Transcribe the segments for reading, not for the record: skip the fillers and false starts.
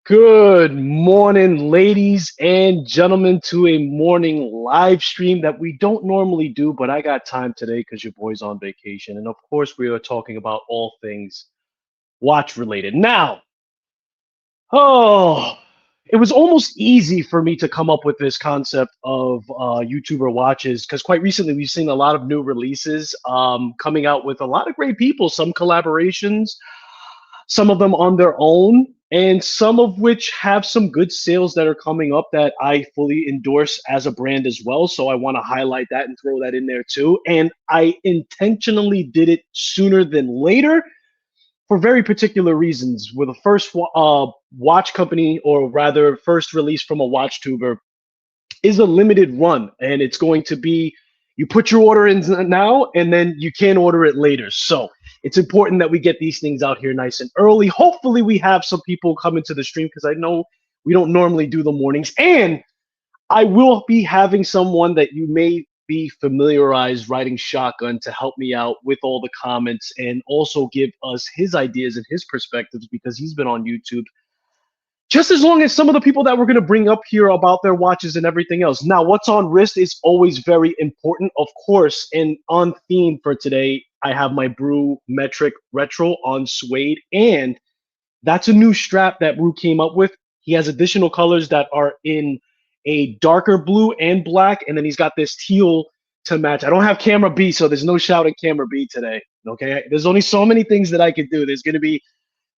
Good morning, ladies and gentlemen, to a morning live stream that we don't normally do, but I got time today because your boy's on vacation. And of course, we are talking about all things watch related. Now, oh, it was almost easy for me to come up with this concept of YouTuber watches because quite recently we've seen a lot of new releases coming out with a lot of great people, some collaborations, some of them on their own, and some of which have some good sales that are coming up that I fully endorse as a brand as well. So I want to highlight that and throw that in there too. And I intentionally did it sooner than later for very particular reasons. With the first watch company, or rather first release from a watch tuber, is a limited run, and it's going to be, you put your order in now and then you can't order it later. So it's important that we get these things out here nice and early. Hopefully we have some people come into the stream because I know we don't normally do the mornings, and I will be having someone that you may be familiarized riding shotgun to help me out with all the comments and also give us his ideas and his perspectives because he's been on YouTube just as long as some of the people that we're going to bring up here about their watches and everything else. Now, what's on wrist is always very important, of course, and on theme for today, I have my Brew Metric Retro on suede, and that's a new strap that Brew came up with. He has additional colors that are in a darker blue and black, and then he's got this teal to match. I don't have camera B, so there's no shouting camera B today, okay? There's only so many things that I could do. There's going to be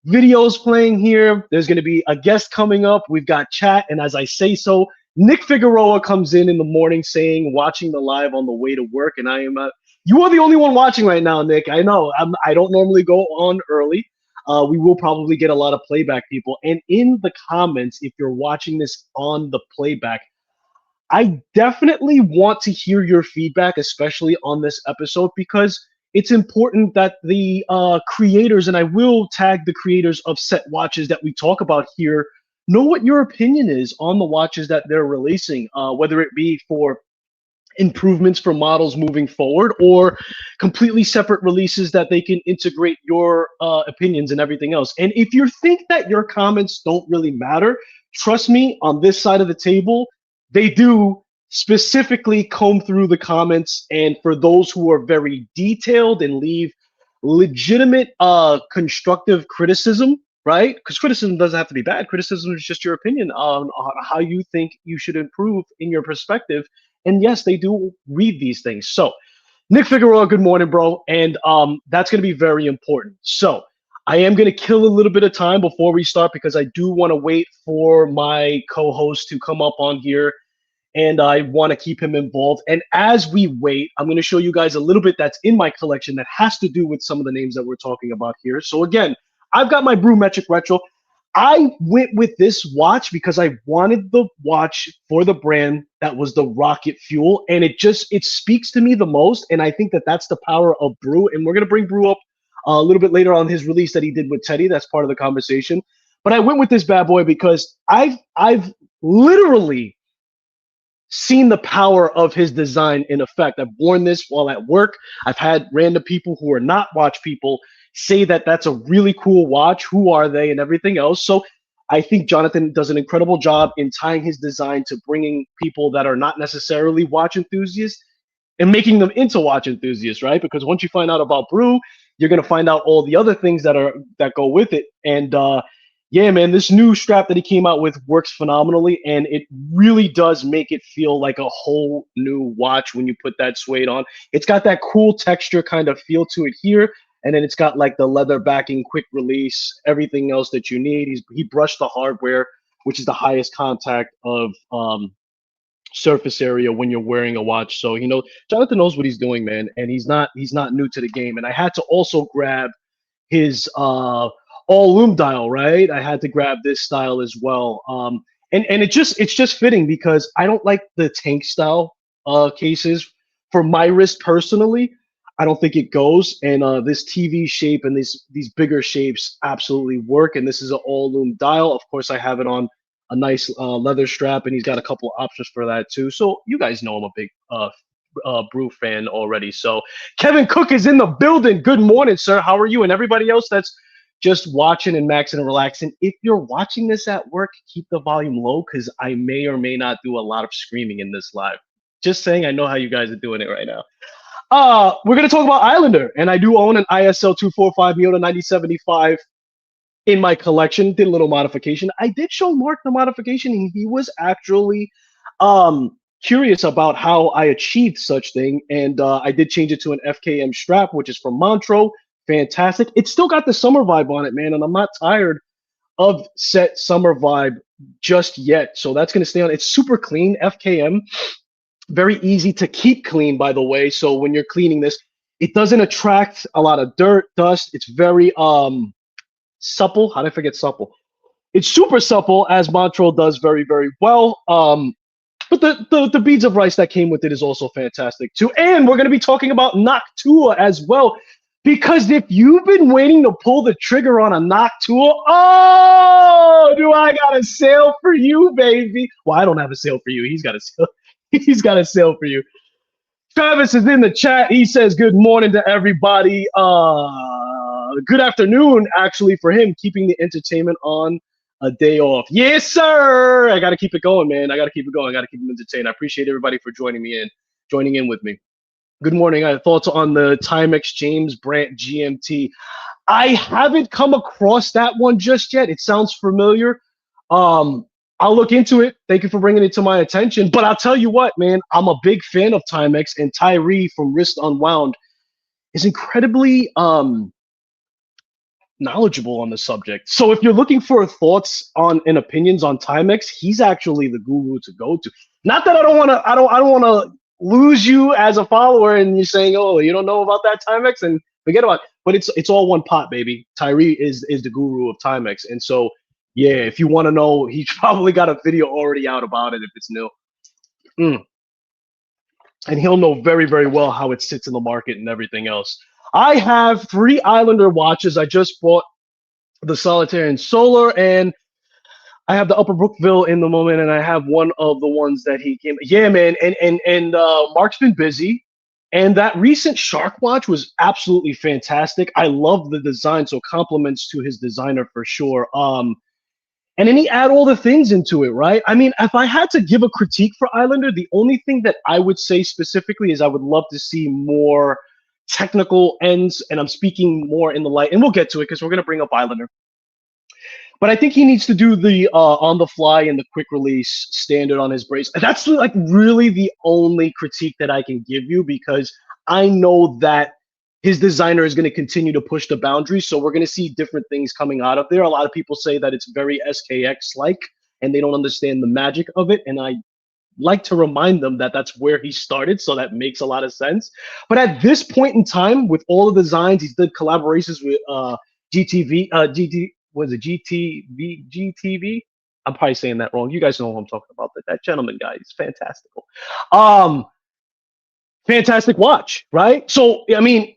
videos playing here. There's going to be a guest coming up. We've got chat. And as I say so, Nick Figueroa comes in the morning saying, watching the live on the way to work. And I am, you are the only one watching right now, Nick. I know. I don't normally go on early. We will probably get a lot of playback people. And in the comments, if you're watching this on the playback, I definitely want to hear your feedback, especially on this episode, because it's important that the creators, and I will tag the creators of set watches that we talk about here, know what your opinion is on the watches that they're releasing, whether it be for improvements for models moving forward or completely separate releases that they can integrate your opinions and everything else. And if you think that your comments don't really matter, trust me, on this side of the table, they do specifically comb through the comments, and for those who are very detailed and leave legitimate constructive criticism, right? Because criticism doesn't have to be bad. Criticism is just your opinion on how you think you should improve in your perspective. And yes, they do read these things. So Nick Figueroa, good morning, bro. And that's going to be very important. So I am going to kill a little bit of time before we start because I do want to wait for my co-host to come up on here, and I want to keep him involved. And as we wait, I'm going to show you guys a little bit that's in my collection that has to do with some of the names that we're talking about here. So again, I've got my Brew Metric Retro. I went with this watch because I wanted the watch for the brand that was the rocket fuel, and it speaks to me the most, and I think that that's the power of Brew. And we're going to bring Brew up a little bit later on his release that he did with Teddy. That's part of the conversation. But I went with this bad boy because I've literally seen the power of his design in effect. I've worn this while at work. I've had random people who are not watch people say that that's a really cool watch. Who are they and everything else. So I think Jonathan does an incredible job in tying his design to bringing people that are not necessarily watch enthusiasts and making them into watch enthusiasts, right? Because once you find out about Brew, you're going to find out all the other things that go with it. And yeah, man, this new strap that he came out with works phenomenally, and it really does make it feel like a whole new watch when you put that suede on. It's got that cool texture kind of feel to it here, and then it's got like the leather backing, quick release, everything else that you need. He brushed the hardware, which is the highest contact of surface area when you're wearing a watch. So Jonathan knows what he's doing, man, and he's not new to the game. And I had to also grab his all loom dial, right? I had to grab this style as well. And it's just fitting because I don't like the tank style cases for my wrist personally. I don't think it goes. And this TV shape and these bigger shapes absolutely work. And this is an all loom dial. Of course, I have it on a nice leather strap, and he's got a couple of options for that too. So you guys know I'm a big Brew fan already. So Kevin Cook is in the building. Good morning, sir. How are you? And everybody else that's just watching and maxing and relaxing. If you're watching this at work, keep the volume low because I may or may not do a lot of screaming in this live. Just saying, I know how you guys are doing it right now. We're gonna talk about Islander, and I do own an ISL 245 Miota 9075 in my collection. Did a little modification. I did show Mark the modification, and he was actually curious about how I achieved such thing, and I did change it to an FKM strap, which is from Montreux. Fantastic. It's still got the summer vibe on it, man, and I'm not tired of set summer vibe just yet. So that's going to stay on. It's super clean, FKM. Very easy to keep clean, by the way. So when you're cleaning this, it doesn't attract a lot of dirt, dust. It's very supple. How did I forget supple? It's super supple, as Montreux does very, very well. But the beads of rice that came with it is also fantastic too. And we're going to be talking about Noctua as well. Because if you've been waiting to pull the trigger on a Noctua, oh, do I got a sale for you, baby? Well, I don't have a sale for you. He's got a sale. He's got a sale for you. Travis is in the chat. He says good morning to everybody. Good afternoon, actually, for him, keeping the entertainment on a day off. Yes, sir. I got to keep it going, man. I got to keep it going. I got to keep him entertained. I appreciate everybody for joining in with me. Good morning. I have thoughts on the Timex James Brandt GMT. I haven't come across that one just yet. It sounds familiar. I'll look into it. Thank you for bringing it to my attention. But I'll tell you what, man, I'm a big fan of Timex, and Tyree from Wrist Unwound is incredibly knowledgeable on the subject. So if you're looking for thoughts on and opinions on Timex, he's actually the guru to go to. Not that I don't want to lose you as a follower and you're saying, oh, you don't know about that Timex, and forget about it. But it's all one pot, baby. Tyree is the guru of Timex. And so, yeah, if you want to know, he's probably got a video already out about it if it's new. And he'll know very, very well how it sits in the market and everything else. I have 3 Islander watches. I just bought the Solitaire and Solar, and I have the Upper Brookville in the moment, and I have one of the ones that he came. Yeah, man, and Mark's been busy, and that recent Shark watch was absolutely fantastic. I love the design, so compliments to his designer for sure. And then he add all the things into it, right? I mean, if I had to give a critique for Islander, the only thing that I would say specifically is I would love to see more technical ends, and I'm speaking more in the light, and we'll get to it because we're going to bring up Islander. But I think he needs to do the on the fly and the quick release standard on his brace. That's like really the only critique that I can give you, because I know that his designer is going to continue to push the boundaries. So we're going to see different things coming out of there. A lot of people say that it's very SKX-like and they don't understand the magic of it. And I like to remind them that that's where he started. So that makes a lot of sense. But at this point in time, with all the designs, he's did collaborations with GTV. I'm probably saying that wrong. You guys know who I'm talking about. That gentleman guy, he's fantastical. Fantastic watch, right? So, I mean,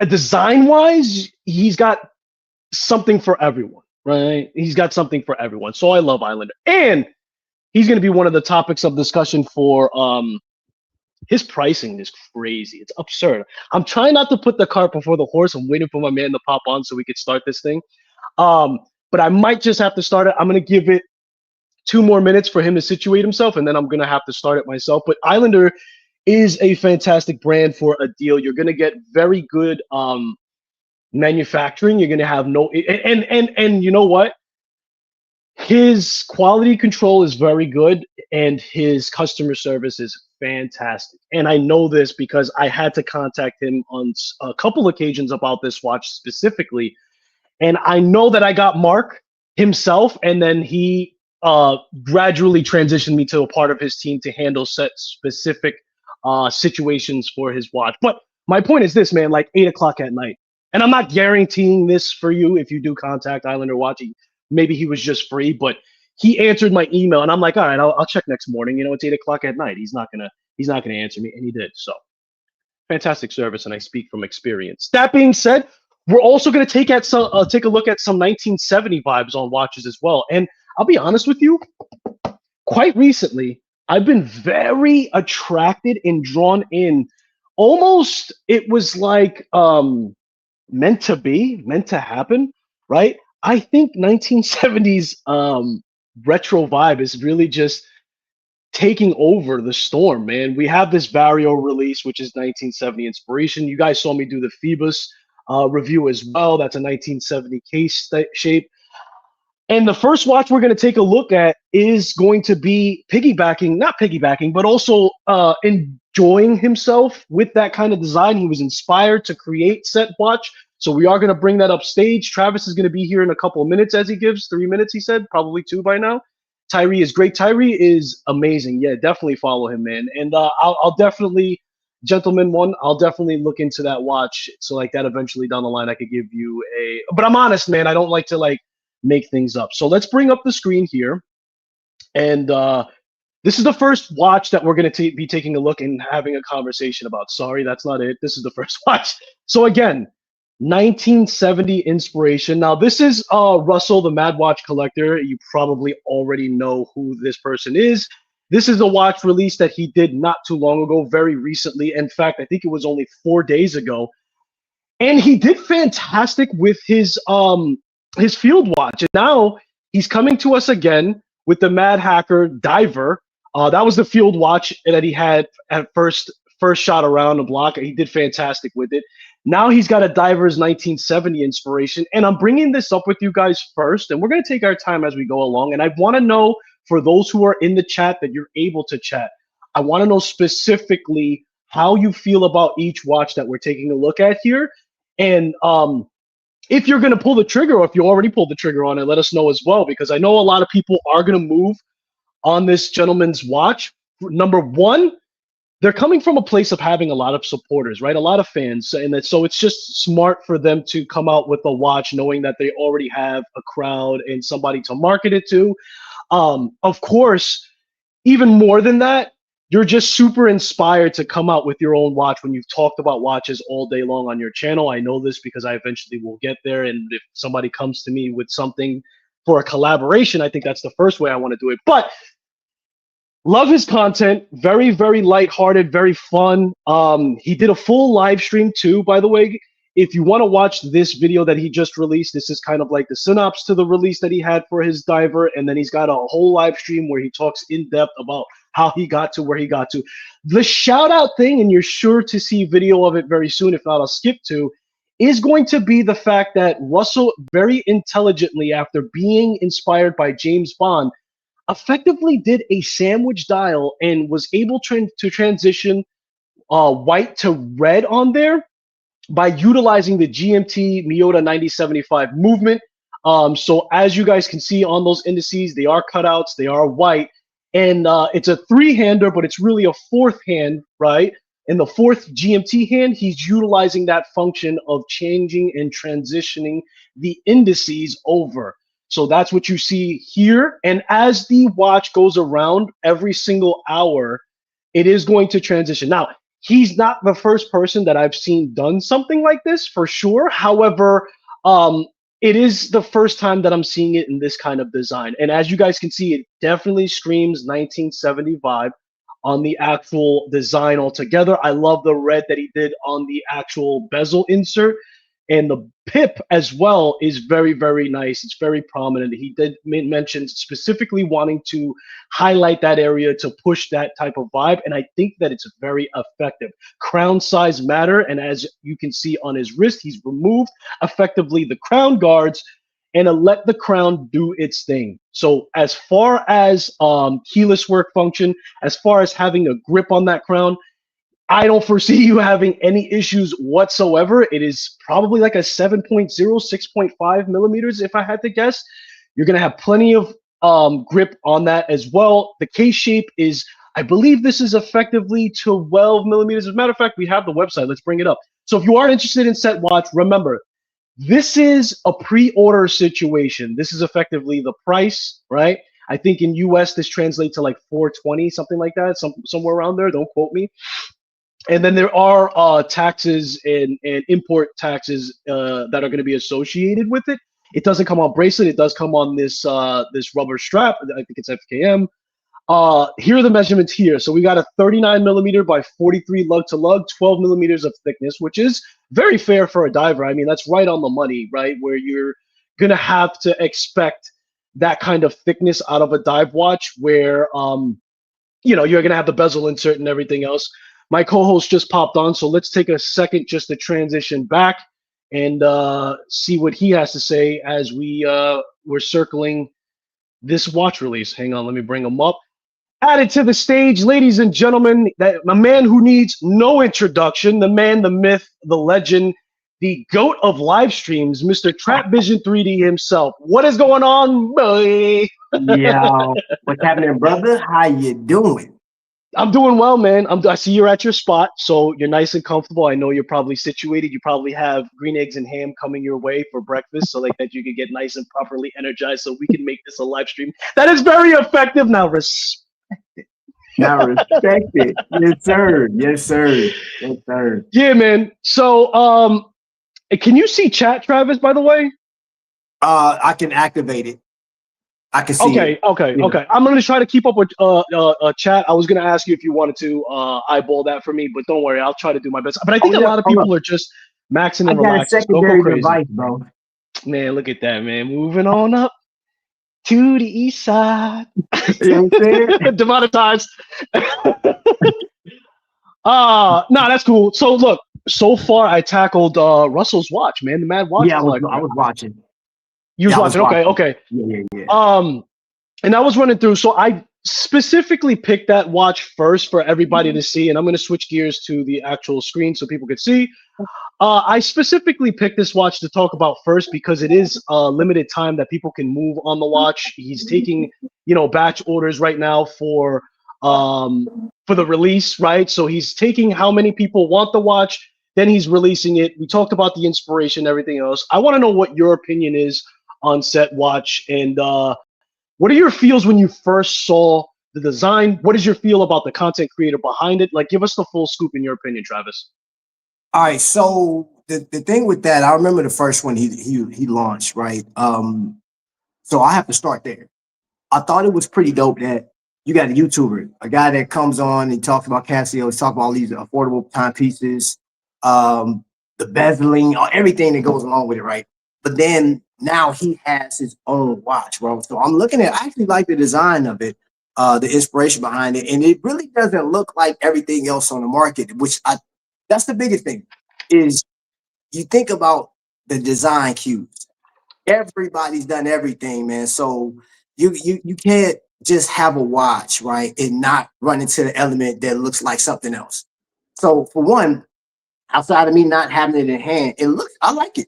design-wise, he's got something for everyone, right? He's got something for everyone. So I love Islander. And he's going to be one of the topics of discussion for his pricing is crazy. It's absurd. I'm trying not to put the cart before the horse. I'm waiting for my man to pop on so we could start this thing. But I might just have to start it. I'm going to give it 2 more minutes for him to situate himself, and then I'm going to have to start it myself. But Islander is a fantastic brand for a deal. You're going to get very good manufacturing. You're going to have no and you know what? His quality control is very good, and his customer service is fantastic. And I know this because I had to contact him on a couple occasions about this watch specifically. And I know that I got Mark himself, and then he gradually transitioned me to a part of his team to handle set specific situations for his watch. But my point is this, man, like 8 o'clock at night. And I'm not guaranteeing this for you if you do contact Islander Watch. Maybe he was just free, but he answered my email, and I'm like, all right, I'll check next morning. You know, it's 8 o'clock at night. He's not gonna answer me, and he did. So fantastic service, and I speak from experience. That being said, we're also going to take a look at some 1970 vibes on watches as well. And I'll be honest with you, quite recently, I've been very attracted and drawn in. Almost, it was like meant to be, meant to happen. right? I think 1970s retro vibe is really just taking over the storm, man. We have this Vario release, which is 1970 inspiration. You guys saw me do the Phoebus review as well. That's a 1970 case shape. And the first watch we're going to take a look at is going to be not piggybacking, but also enjoying himself with that kind of design. He was inspired to create Set Watch. So we are going to bring that up stage. Travis is going to be here in a couple of minutes as he gives. 3 minutes, he said, probably 2 by now. Tyree is great. Tyree is amazing. Yeah, definitely follow him, man. And I'll definitely, gentleman one, I'll definitely look into that watch. So like that eventually down the line, I could give you but I'm honest, man. I don't like to like make things up. So let's bring up the screen here. And this is the first watch that we're going to be taking a look and having a conversation about. Sorry, that's not it. This is the first watch. So again, 1970 inspiration. Now, this is Russell, the Mad Watch collector. You probably already know who this person is. This is a watch release that he did not too long ago, very recently. In fact, I think it was only 4 days ago. And he did fantastic with his field watch. And now he's coming to us again with the Mad Hacker Diver. That was the field watch that he had at first shot around the block. He did fantastic with it. Now he's got a Diver's 1970 inspiration. And I'm bringing this up with you guys first, and we're going to take our time as we go along. And I want to know, for those who are in the chat, that you're able to chat. I want to know specifically how you feel about each watch that we're taking a look at here. And if you're going to pull the trigger, or if you already pulled the trigger on it, let us know as well, because I know a lot of people are going to move on this gentleman's watch. Number one, they're coming from a place of having a lot of supporters, right? A lot of fans. And so it's just smart for them to come out with a watch knowing that they already have a crowd and somebody to market it to. Of course, even more than that, you're just super inspired to come out with your own watch when you've talked about watches all day long on your channel. I know this because I eventually will get there. And if somebody comes to me with something for a collaboration, I think that's the first way I want to do it. But love his content. Very, very lighthearted, very fun. He did a full live stream too, by the way. If you want to watch this video that he just released, this is kind of like the synopsis to the release that he had for his Diver. And then he's got a whole live stream where he talks in depth about how he got to where he got to. The shout out thing, and you're sure to see video of it very soon, if not I'll skip to, is going to be the fact that Russell very intelligently, after being inspired by James Bond, effectively did a sandwich dial and was able to transition white to red on there by utilizing the GMT Miyota 9075 movement. So as you guys can see on those indices, they are cutouts, they are white, and it's a 3-hander, but it's really a 4th hand, right? In the 4th GMT hand, he's utilizing that function of changing and transitioning the indices over. So that's what you see here. And as the watch goes around every single hour, it is going to transition. Now, he's not the first person that I've seen done something like this, for sure. However, it is the first time that I'm seeing it in this kind of design. And as you guys can see, it definitely screams 1970 vibe on the actual design altogether. I love the red that he did on the actual bezel insert. And the pip as well is very, very nice. It's very prominent. He did mention specifically wanting to highlight that area to push that type of vibe. And I think that it's very effective. Crown size matter. And as you can see on his wrist, he's removed effectively the crown guards and let the crown do its thing. So as far as keyless work function, as far as having a grip on that crown, I don't foresee you having any issues whatsoever. It is probably like a 7.0, 6.5 millimeters, if I had to guess. You're going to have plenty of grip on that as well. The case shape is, I believe this is effectively 12 millimeters. As a matter of fact, we have the website. Let's bring it up. So if you are interested in Set Watch, remember, this is a pre-order situation. This is effectively the price, right? I think in US, this translates to like $420, something like that, somewhere around there. Don't quote me. And then there are taxes and import taxes that are going to be associated with it. It doesn't come on bracelet. It does come on this this rubber strap. I think it's FKM. Here are the measurements here. So we got a 39 millimeter by 43 lug to lug, 12 millimeters of thickness, which is very fair for a diver. I mean, that's right on the money, right? Where you're gonna have to expect that kind of thickness out of a dive watch where you know, you're gonna have the bezel insert and everything else. My co-host just popped on, so let's take a second just to transition back and see what he has to say as we're circling this watch release. Hang on, let me bring him up. Added to the stage, ladies and gentlemen, a man who needs no introduction, the man, the myth, the legend, the GOAT of live streams, Mr. Trap Vision 3D himself. What is going on, boy? Yo, what's happening, brother? How you doing? I'm doing well, man. I see you're at your spot, so you're nice and comfortable. I know you're probably situated. You probably have green eggs and ham coming your way for breakfast, so like that you can get nice and properly energized, so we can make this a live stream that is very effective. Now, respect it. Now respect it. Yes, sir. Yes, sir. Yes, sir. Yeah, man. So, can you see chat, Travis? By the way, I can activate it. I can see. Okay, it. okay, Yeah. okay. I'm gonna try to keep up with chat. I was gonna ask you if you wanted to eyeball that for me, but don't worry, I'll try to do my best. But I think a lot of people are just maxing and I got a relaxing. secondary Go crazy, device, bro. man. Look at that, man. Moving on up to the east side. You know what I'm saying? Demonetized. No, that's cool. So look, so far I tackled Russell's watch, man. The Mad Watch. Yeah, I was watching. You was watching. Okay, okay. Yeah. And I was running through. So I specifically picked that watch first for everybody to see, and I'm going to switch gears to the actual screen so people can see. I specifically picked this watch to talk about first because it is limited time that people can move on the watch. He's taking, you know, batch orders right now for the release, right? So he's taking how many people want the watch, then he's releasing it. We talked about the inspiration, everything else. I want to know what your opinion is on said watch, and what are your feels when you first saw the design? What is your feel about the content creator behind it? Like, give us the full scoop in your opinion, Travis. All right, so the thing with that, I remember the first one he launched, right? So I have to start there. I thought it was pretty dope that you got a YouTuber, a guy that comes on and talks about Casio, he's talking about all these affordable timepieces, the bezeling, everything that goes along with it, right? But then now he has his own watch, bro. So I'm looking at, I actually like the design of it, the inspiration behind it, and it really doesn't look like everything else on the market, which that's the biggest thing, is you think about the design cues. Everybody's done everything, man. So you can't just have a watch, right, and not run into the element that looks like something else. So for one, outside of me not having it in hand, I like it.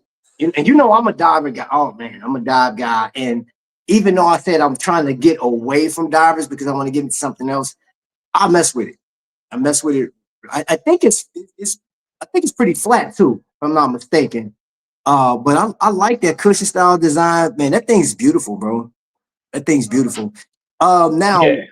And you know, I'm a diver guy. Oh man, I'm a dive guy. And even though I said I'm trying to get away from divers because I want to get into something else, I mess with it. I mess with it. I think it's pretty flat too, if I'm not mistaken. But I like that cushion style design. Man, that thing's beautiful, bro. That thing's beautiful. Now, Yeah.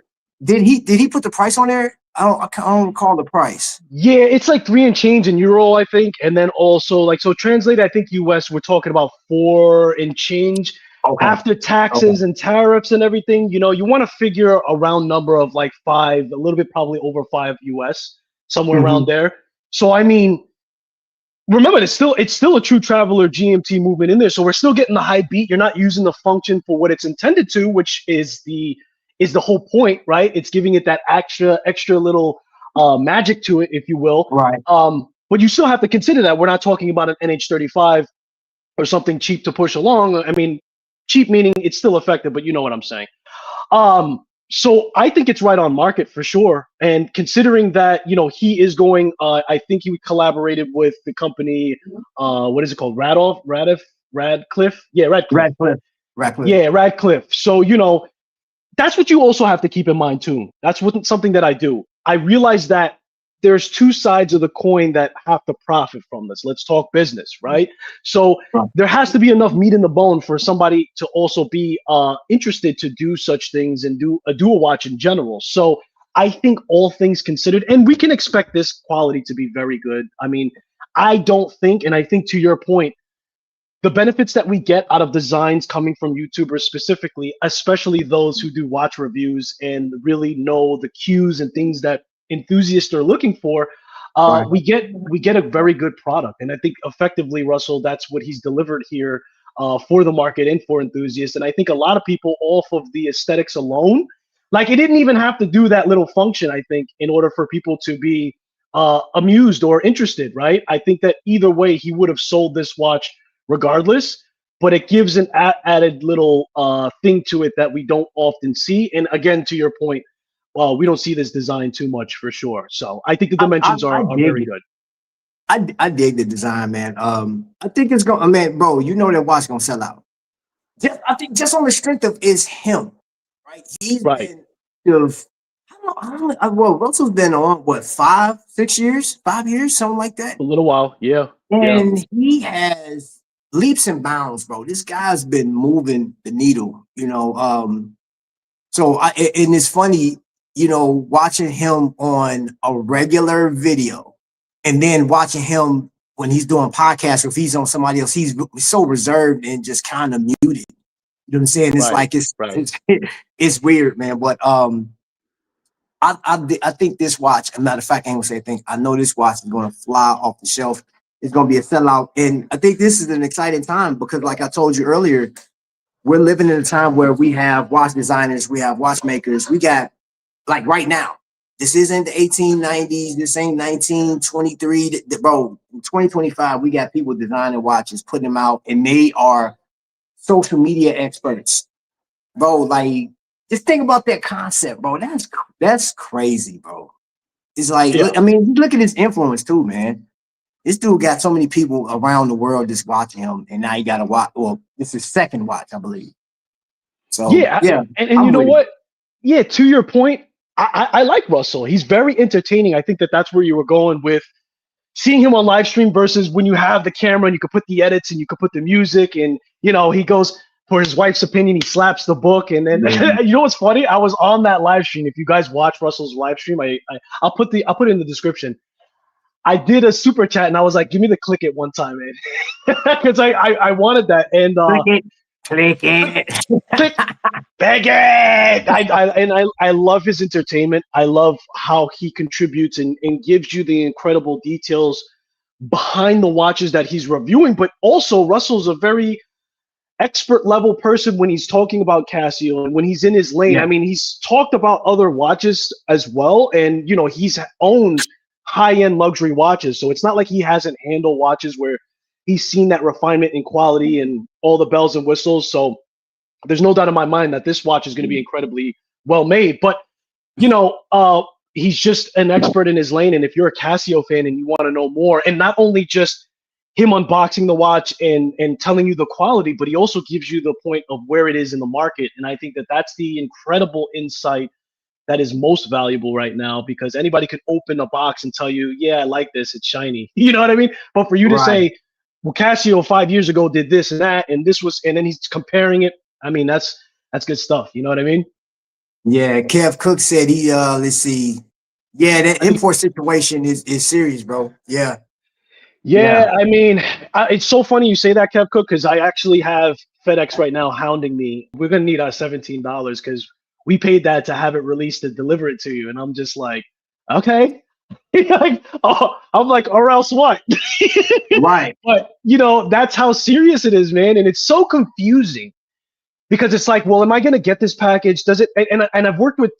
did he put the price on there? I don't recall the price. Yeah, it's like 3 and change in euro, I think, and then also like so translated. I think US we're talking about 4 and change after taxes and tariffs and everything. You know, you want to figure a round number of like 5, a little bit probably over 5 US, somewhere around there. So I mean, remember, it's still a true traveler GMT movement in there. So we're still getting the high beat. You're not using the function for what it's intended to, which is the whole point, right? It's giving it that extra little magic to it, if you will. Right. But you still have to consider that we're not talking about an NH35 or something cheap to push along. I mean, cheap meaning it's still effective, but you know what I'm saying. So I think it's right on market for sure. And considering that, you know, he is going, I think he collaborated with the company, what is it called? RADCLIFFe? Yeah, RADCLIFFe. Yeah, RADCLIFFe. So, you know, that's what you also have to keep in mind too. That's something that I do. I realize that there's 2 sides of the coin that have to profit from this. Let's talk business, right? So there has to be enough meat in the bone for somebody to also be interested to do such things and do a watch in general. So I think all things considered, and we can expect this quality to be very good. I mean, I don't think, and I think to your point, the benefits that we get out of designs coming from YouTubers specifically, especially those who do watch reviews and really know the cues and things that enthusiasts are looking for, we get a very good product. And I think effectively, Russell, that's what he's delivered here for the market and for enthusiasts. And I think a lot of people off of the aesthetics alone, like it didn't even have to do that little function, I think, in order for people to be amused or interested, right? I think that either way, he would have sold this watch regardless, but it gives an added little thing to it that we don't often see. And again, to your point, well, we don't see this design too much for sure. So I think the dimensions are very good. I dig the design, man. I think it's going. Man, bro, you know that watch gonna sell out. I think just on the strength of is him, right? He's been well, Russell's been on what 5 years, something like that. A little while, yeah. And he has leaps and bounds, bro. This guy's been moving the needle, you know. So and it's funny, you know, watching him on a regular video, and then watching him when he's doing podcasts, or if he's on somebody else, he's so reserved and just kind of muted. You know what I'm saying? It's like it's weird, man. But I think this watch, as a matter of fact, I ain't gonna say a thing. I know this watch is gonna fly off the shelf. It's gonna be a sellout. And I think this is an exciting time because, like I told you earlier, we're living in a time where we have watch designers, we have watchmakers, we got, like right now, this isn't the 1890s, this ain't 1923. Bro, in 2025, we got people designing watches, putting them out, and they are social media experts. Bro, like, just think about that concept, bro. That's crazy, bro. It's like, I mean, look at his influence too, man. This dude got so many people around the world just watching him, and now he got a watch. Well, it's his second watch, I believe. So and you know what? Yeah, to your point, I like Russell. He's very entertaining. I think that's where you were going with seeing him on live stream versus when you have the camera and you could put the edits and you could put the music, and you know, he goes for his wife's opinion, he slaps the book, and then you know what's funny? I was on that live stream. If you guys watch Russell's live stream, I'll put it in the description. I did a super chat and I was like, give me the click it one time, man. Because I wanted that. And click it. Beg it. I love his entertainment. I love how he contributes and gives you the incredible details behind the watches that he's reviewing. But also Russell's a very expert level person when he's talking about Casio and when he's in his lane. I mean, he's talked about other watches as well. And, you know, he's owned high-end luxury watches, so it's not like he hasn't handled watches where he's seen that refinement in quality and all the bells and whistles. So there's no doubt in my mind that this watch is going to be incredibly well made. But you know, he's just an expert in his lane, and if you're a Casio fan and you want to know more, and not only just him unboxing the watch and telling you the quality, but he also gives you the point of where it is in the market. And I think that's the incredible insight that is most valuable right now, because anybody could open a box and tell you, yeah, I like this, it's shiny. You know what I mean? But for you to say, well, Casio 5 years ago did this and that, and this was, and then he's comparing it. I mean, that's good stuff. You know what I mean? Yeah, Kev Cook said he, let's see. Yeah, that import situation is serious, bro. Yeah. I mean, it's so funny you say that, Kev Cook, because I actually have FedEx right now hounding me. We're going to need our $17 because we paid that to have it released and deliver it to you. And I'm just like, okay. I'm like, or else what? Right. But, you know, that's how serious it is, man. And it's so confusing because it's like, well, am I going to get this package? Does it? And I've worked with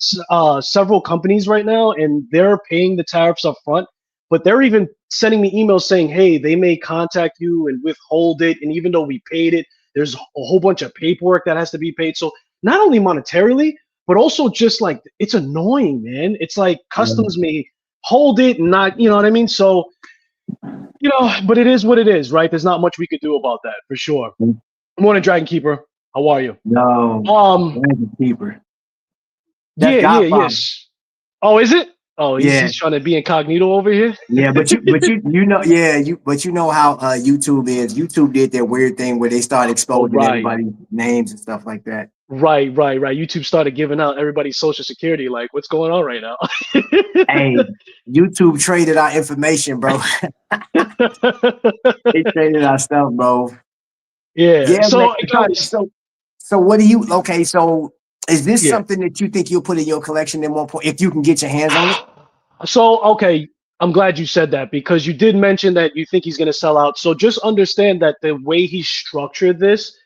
several companies right now, and they're paying the tariffs up front, but they're even sending me emails saying, hey, they may contact you and withhold it. And even though we paid it, there's a whole bunch of paperwork that has to be paid. So not only monetarily, but also just like, it's annoying, man. It's like customs may hold it and not, you know what I mean? So, you know, but it is what it is, right? There's not much we could do about that for sure. Morning, Dragon Keeper. How are you? No, Dragon Keeper. Yes. Oh, is it? Oh, he's trying to be incognito over here. Yeah, but you know, you know how YouTube is. YouTube did that weird thing where they started exposing everybody's names and stuff like that. Right. YouTube started giving out everybody's social security. Like, what's going on right now? Hey, YouTube traded our information, bro. They traded our stuff, bro. Yeah. So, guys, so what do you? Okay, so is this something that you think you'll put in your collection at one point if you can get your hands on it? So, okay, I'm glad you said that because you did mention that you think he's going to sell out. So just understand that the way he structured this,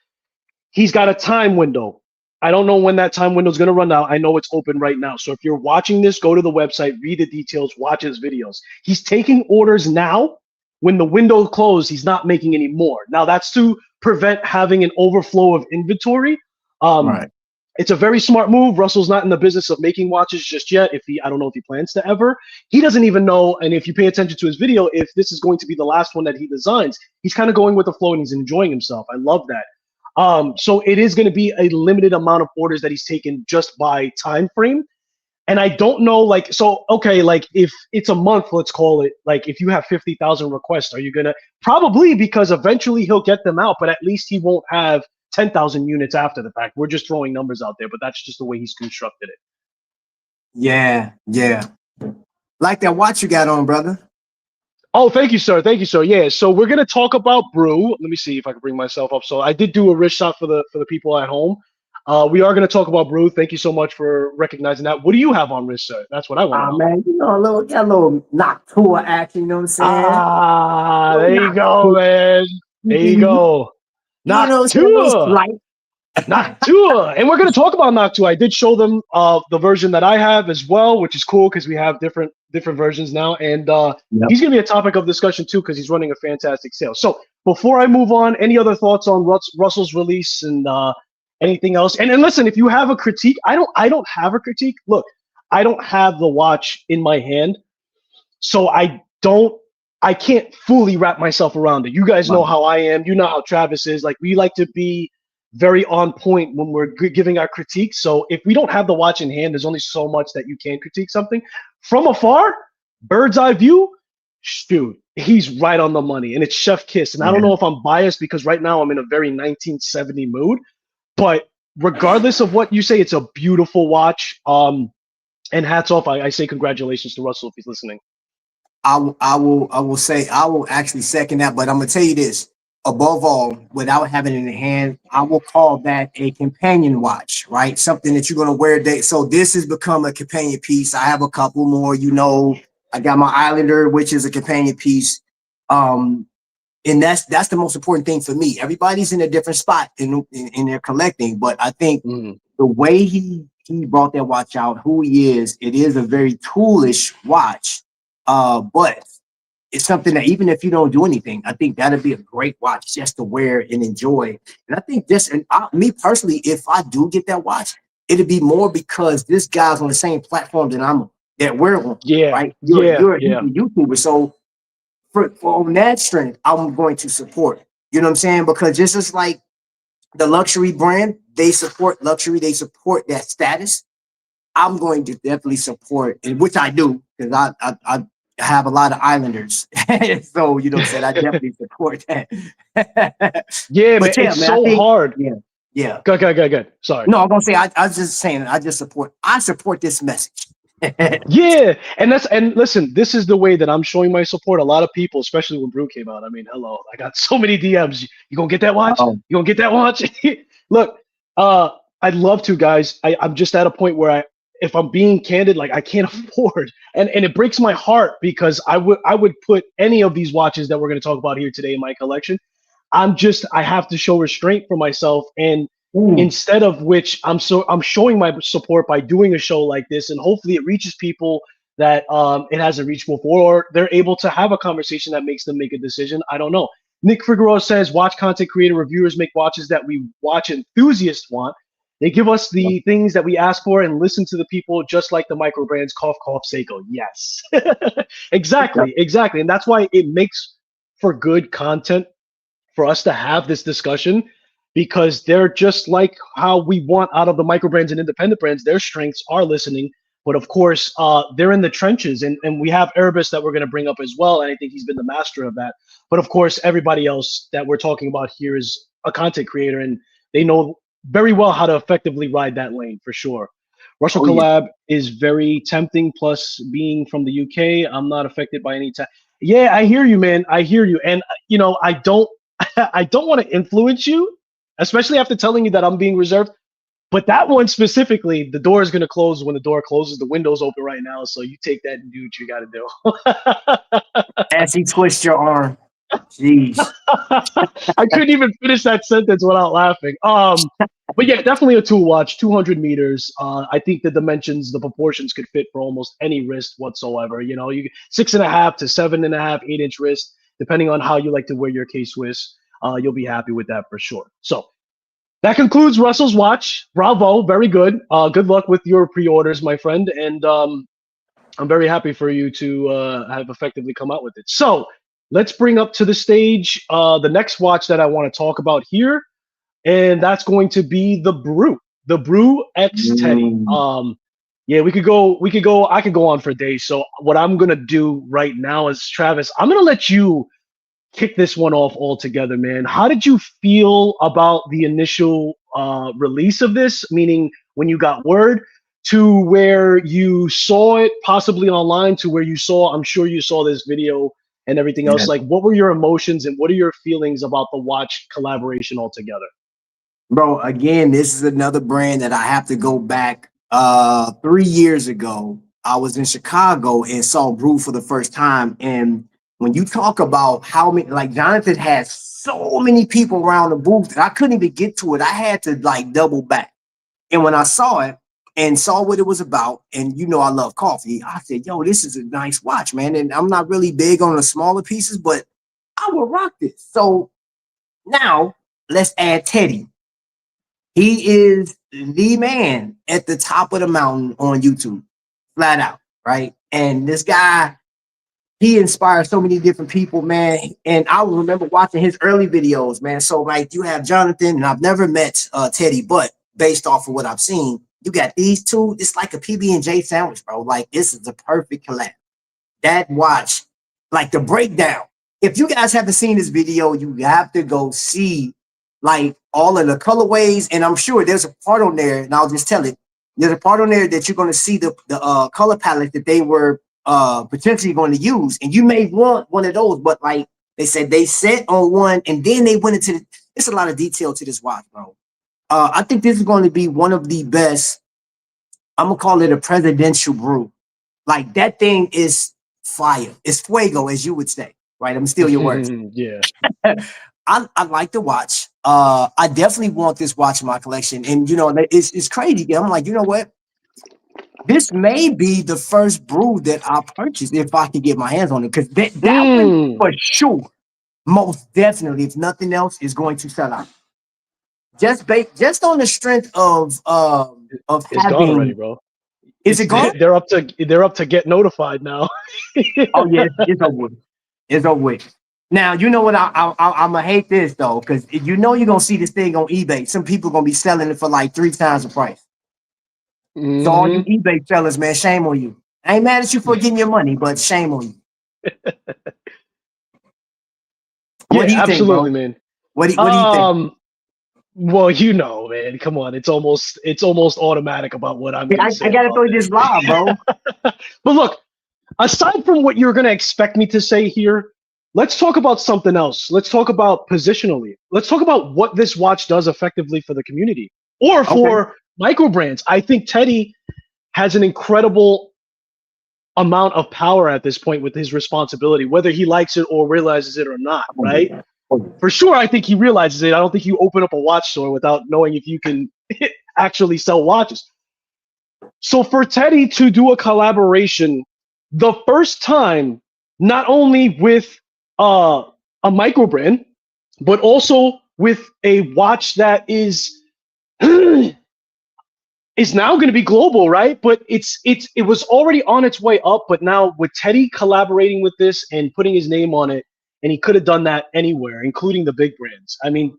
he's got a time window. I don't know when that time window is going to run out. I know it's open right now. So if you're watching this, go to the website, read the details, watch his videos. He's taking orders now. When the window closed, he's not making any more. Now that's to prevent having an overflow of inventory. Right. It's a very smart move. Russell's not in the business of making watches just yet. I don't know if he plans to ever. He doesn't even know. And if you pay attention to his video, if this is going to be the last one that he designs, he's kind of going with the flow and he's enjoying himself. I love that. So it is going to be a limited amount of orders that he's taken just by time frame. And I don't know, like, so, okay, like if it's a month, let's call it, like if you have 50,000 requests, are you going to probably, because eventually he'll get them out, but at least he won't have 10,000 units after the fact. We're just throwing numbers out there, but that's just the way he's constructed it. Yeah, yeah. Like that watch you got on, brother. Oh, thank you, sir. Thank you, sir. Yeah, so we're gonna talk about Brew. Let me see if I can bring myself up. So I did do a wrist shot for the people at home. We are gonna talk about Brew. Thank you so much for recognizing that. What do you have on wrist, sir? That's what I want. Oh man, you know, got a little Noctua action. You know what I'm saying? Ah, there you go, man. There you go. Noctua. Noctua, and we're going to talk about Noctua. I did show them the version that I have as well, which is cool because we have different versions now, and he's going to be a topic of discussion too because he's running a fantastic sale. So before I move on, any other thoughts on Russell's release and anything else? And listen, if you have a critique, I don't have a critique. Look, I don't have the watch in my hand, so I can't fully wrap myself around it. You guys know how I am. You know how Travis is. Like, we like to be very on point when we're giving our critiques. So if we don't have the watch in hand, there's only so much that you can critique something. From afar, bird's eye view, dude, he's right on the money. And it's chef kiss. And I don't know if I'm biased because right now I'm in a very 1970 mood. But regardless of what you say, it's a beautiful watch. And hats off. I say congratulations to Russell if he's listening. I will actually second that, but I'm gonna tell you this. Above all, without having it in the hand, I will call that a companion watch, right? Something that you're gonna wear day. So this has become a companion piece. I have a couple more, you know. I got my Islander, which is a companion piece. And that's the most important thing for me. Everybody's in a different spot in their collecting, but I think the way he brought that watch out, who he is, it is a very toolish watch. But it's something that even if you don't do anything, I think that'd be a great watch just to wear and enjoy. And I think me personally, if I do get that watch, it'd be more because this guy's on the same platform that we're on. Yeah, right. You're a YouTuber, so on that strength, I'm going to support. You know what I'm saying? Because this is like the luxury brand. They support luxury. They support that status. I'm going to definitely support, and which I do because I have a lot of Islanders. So, you know what I'm saying? I definitely support that. Yeah, but it's man, so hard. Yeah. Good. Sorry. No, I'm going to say, I was just saying, I support this message. Yeah. And listen, this is the way that I'm showing my support. A lot of people, especially when Brew came out. I mean, hello, I got so many DMs. You gonna get that watch? You gonna get that watch? Look, I'd love to, guys. I'm just at a point where if I'm being candid, like I can't afford, and it breaks my heart because I would put any of these watches that we're going to talk about here today in my collection. I have to show restraint for myself, and instead of which I'm showing my support by doing a show like this, and hopefully it reaches people that it hasn't reached before, or they're able to have a conversation that makes them make a decision. I don't know. Nick Figueroa says, watch content creator reviewers make watches that we watch enthusiasts want. They give us the things that we ask for and listen to the people, just like the micro brands. Cough, cough, Seiko. Yes, exactly. And that's why it makes for good content for us to have this discussion, because they're just like how we want out of the micro brands and independent brands. Their strengths are listening, but of course, they're in the trenches. And we have Erebus that we're going to bring up as well, and I think he's been the master of that. But of course, everybody else that we're talking about here is a content creator, and they know very well how to effectively ride that lane for sure. Russell collab is very tempting. Plus, being from the UK, I'm not affected by any time. Yeah, I hear you, man. I hear you, and you know, I don't want to influence you, especially after telling you that I'm being reserved. But that one specifically, the door is going to close when the door closes. The window's open right now, so you take that and do what you got to do. As he twists your arm. Jeez. I couldn't even finish that sentence without laughing. But yeah, definitely a tool watch, 200 meters. I think the dimensions, the proportions could fit for almost any wrist whatsoever. You know, you 6.5 to 7.5, 8-inch wrist, depending on how you like to wear your K-Swiss. You'll be happy with that for sure. So that concludes Russell's watch. Bravo, very good. Good luck with your pre-orders, my friend. And I'm very happy for you to have effectively come out with it. So let's bring up to the stage the next watch that I want to talk about here, and that's going to be the Brew X Teddy. Yeah, we could go. I could go on for days. So what I'm gonna do right now is, Travis, I'm gonna let you kick this one off altogether, man. How did you feel about the initial release of this? Meaning when you got word, to where you saw it possibly online, to where you saw, I'm sure you saw this video and everything else. Like, what were your emotions and what are your feelings about the watch collaboration altogether? Bro, again, this is another brand that I have to go back 3 years ago. I was in Chicago and saw Brew for the first time. And when you talk about how many, like, Jonathan had so many people around the booth that I couldn't even get to it. I had to like double back. And when I saw it and saw what it was about, and you know I love coffee, I said, yo, this is a nice watch, man. And I'm not really big on the smaller pieces, but I will rock this. So now let's add Teddy. He is the man at the top of the mountain on YouTube, flat out, right? And this guy, he inspires so many different people, man. And I remember watching his early videos, man. So like you have Jonathan, and I've never met Teddy, but based off of what I've seen, you got these two. It's like a PB&J sandwich, bro. Like, this is the perfect collab. That watch, like the breakdown. If you guys haven't seen this video, you have to go see like all of the colorways. And I'm sure there's a part on there, and I'll just tell it. There's a part on there that you're going to see the color palette that they were potentially going to use. And you may want one of those, but like they said, they set on one and then they went into it's a lot of detail to this watch, bro. I think this is going to be one of the best. I'm gonna call it a presidential brew. Like, that thing is fire. It's fuego, as you would say, right? I'm stealing your words. Yeah. I like the watch. I definitely want this watch in my collection. And you know, it's crazy. I'm like, you know what? This may be the first brew that I purchase if I can get my hands on it. Because that one for sure, most definitely, if nothing else, is going to sell out. Just on the strength of it's having, gone already, bro. Is it gone? They're up to get notified now. Oh yeah, it's over with. It's over with. Now, you know what? I'm gonna hate this though, because you know you're gonna see this thing on eBay. Some people are gonna be selling it for like 3 times the price. So all you eBay sellers, man, shame on you. I ain't mad at you for getting your money, but shame on you. What do you absolutely, think, bro? man. What do you think? Well, you know, man, come on. It's almost automatic about what I'm gonna say. I gotta throw this live, bro. But look, aside from what you're gonna expect me to say here, let's talk about something else. Let's talk about positionally. Let's talk about what this watch does effectively for the community or for micro brands. I think Teddy has an incredible amount of power at this point with his responsibility, whether he likes it or realizes it or not, right? For sure, I think he realizes it. I don't think you open up a watch store without knowing if you can actually sell watches. So for Teddy to do a collaboration, the first time, not only with a micro brand, but also with a watch that is now going to be global, right? But it was already on its way up, but now with Teddy collaborating with this and putting his name on it, and he could have done that anywhere, including the big brands. I mean,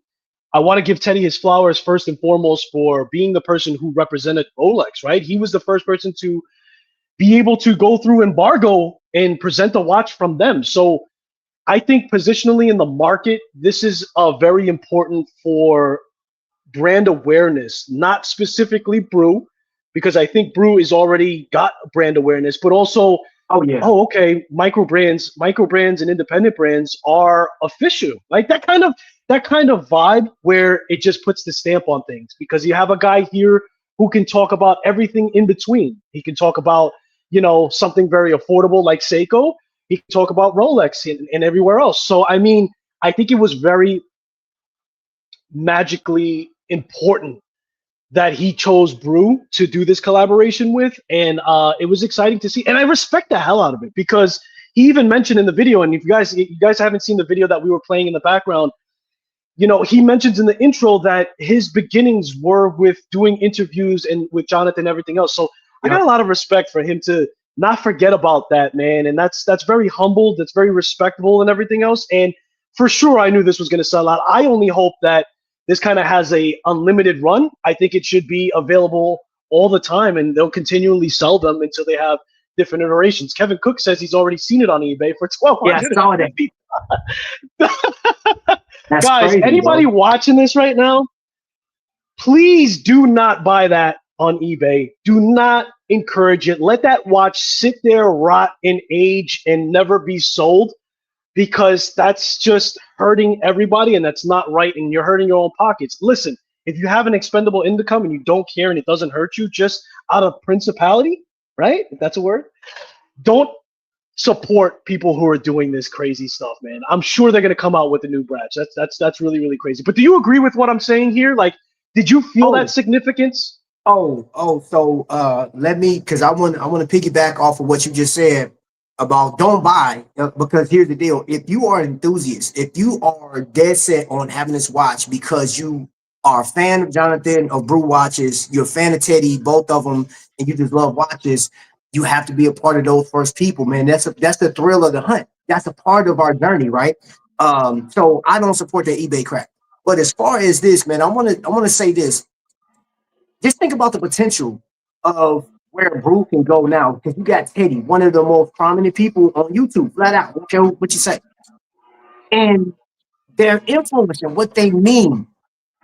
I want to give Teddy his flowers first and foremost for being the person who represented Rolex, right? He was the first person to be able to go through embargo and present a watch from them. So I think positionally in the market, this is very important for brand awareness, not specifically Brew, because I think Brew is already got brand awareness, but also, okay, micro brands and independent brands are official. Like, that kind of that kind of vibe where it just puts the stamp on things, because you have a guy here who can talk about everything in between. He can talk about, you know, something very affordable like Seiko. He can talk about Rolex and everywhere else. So, I mean, I think it was very magically important that he chose Brew to do this collaboration with, and it was exciting to see. And I respect the hell out of it, because he even mentioned in the video, and if you guys haven't seen the video that we were playing in the background, you know, he mentions in the intro that his beginnings were with doing interviews and with Jonathan and everything else. So I got a lot of respect for him to not forget about that, man. And that's very humble, that's very respectable and everything else. And for sure, I knew this was going to sell out. I only hope that this kind of has a unlimited run. I think it should be available all the time, and they'll continually sell them until they have different iterations. Kevin Cook says he's already seen it on eBay for $1,200. Yeah, I saw that. That's guys, crazy, anybody bro. watching this right now, please do not buy that on eBay. Do not encourage it. Let that watch sit there, rot in age, and never be sold, because that's just hurting everybody, and that's not right, and you're hurting your own pockets. Listen, if you have an expendable income and you don't care and it doesn't hurt you just out of principality, right? If that's a word, don't support people who are doing this crazy stuff, man. I'm sure they're gonna come out with a new batch. That's really, really crazy. But do you agree with what I'm saying here? Like, did you feel that significance? So let me, because I want to piggyback off of what you just said about don't buy, because here's the deal. If you are an enthusiast, if you are dead set on having this watch because you are a fan of Jonathan, of Brew Watches, you're a fan of Teddy, both of them, and you just love watches, you have to be a part of those first people, man. That's the thrill of the hunt. That's a part of our journey, right? So I don't support that eBay crap. But as far as this, man, I want to say this. Just think about the potential of where Brew can go now, because you got Teddy, one of the most prominent people on YouTube, flat out. Don't care what you say. And their influence and what they mean.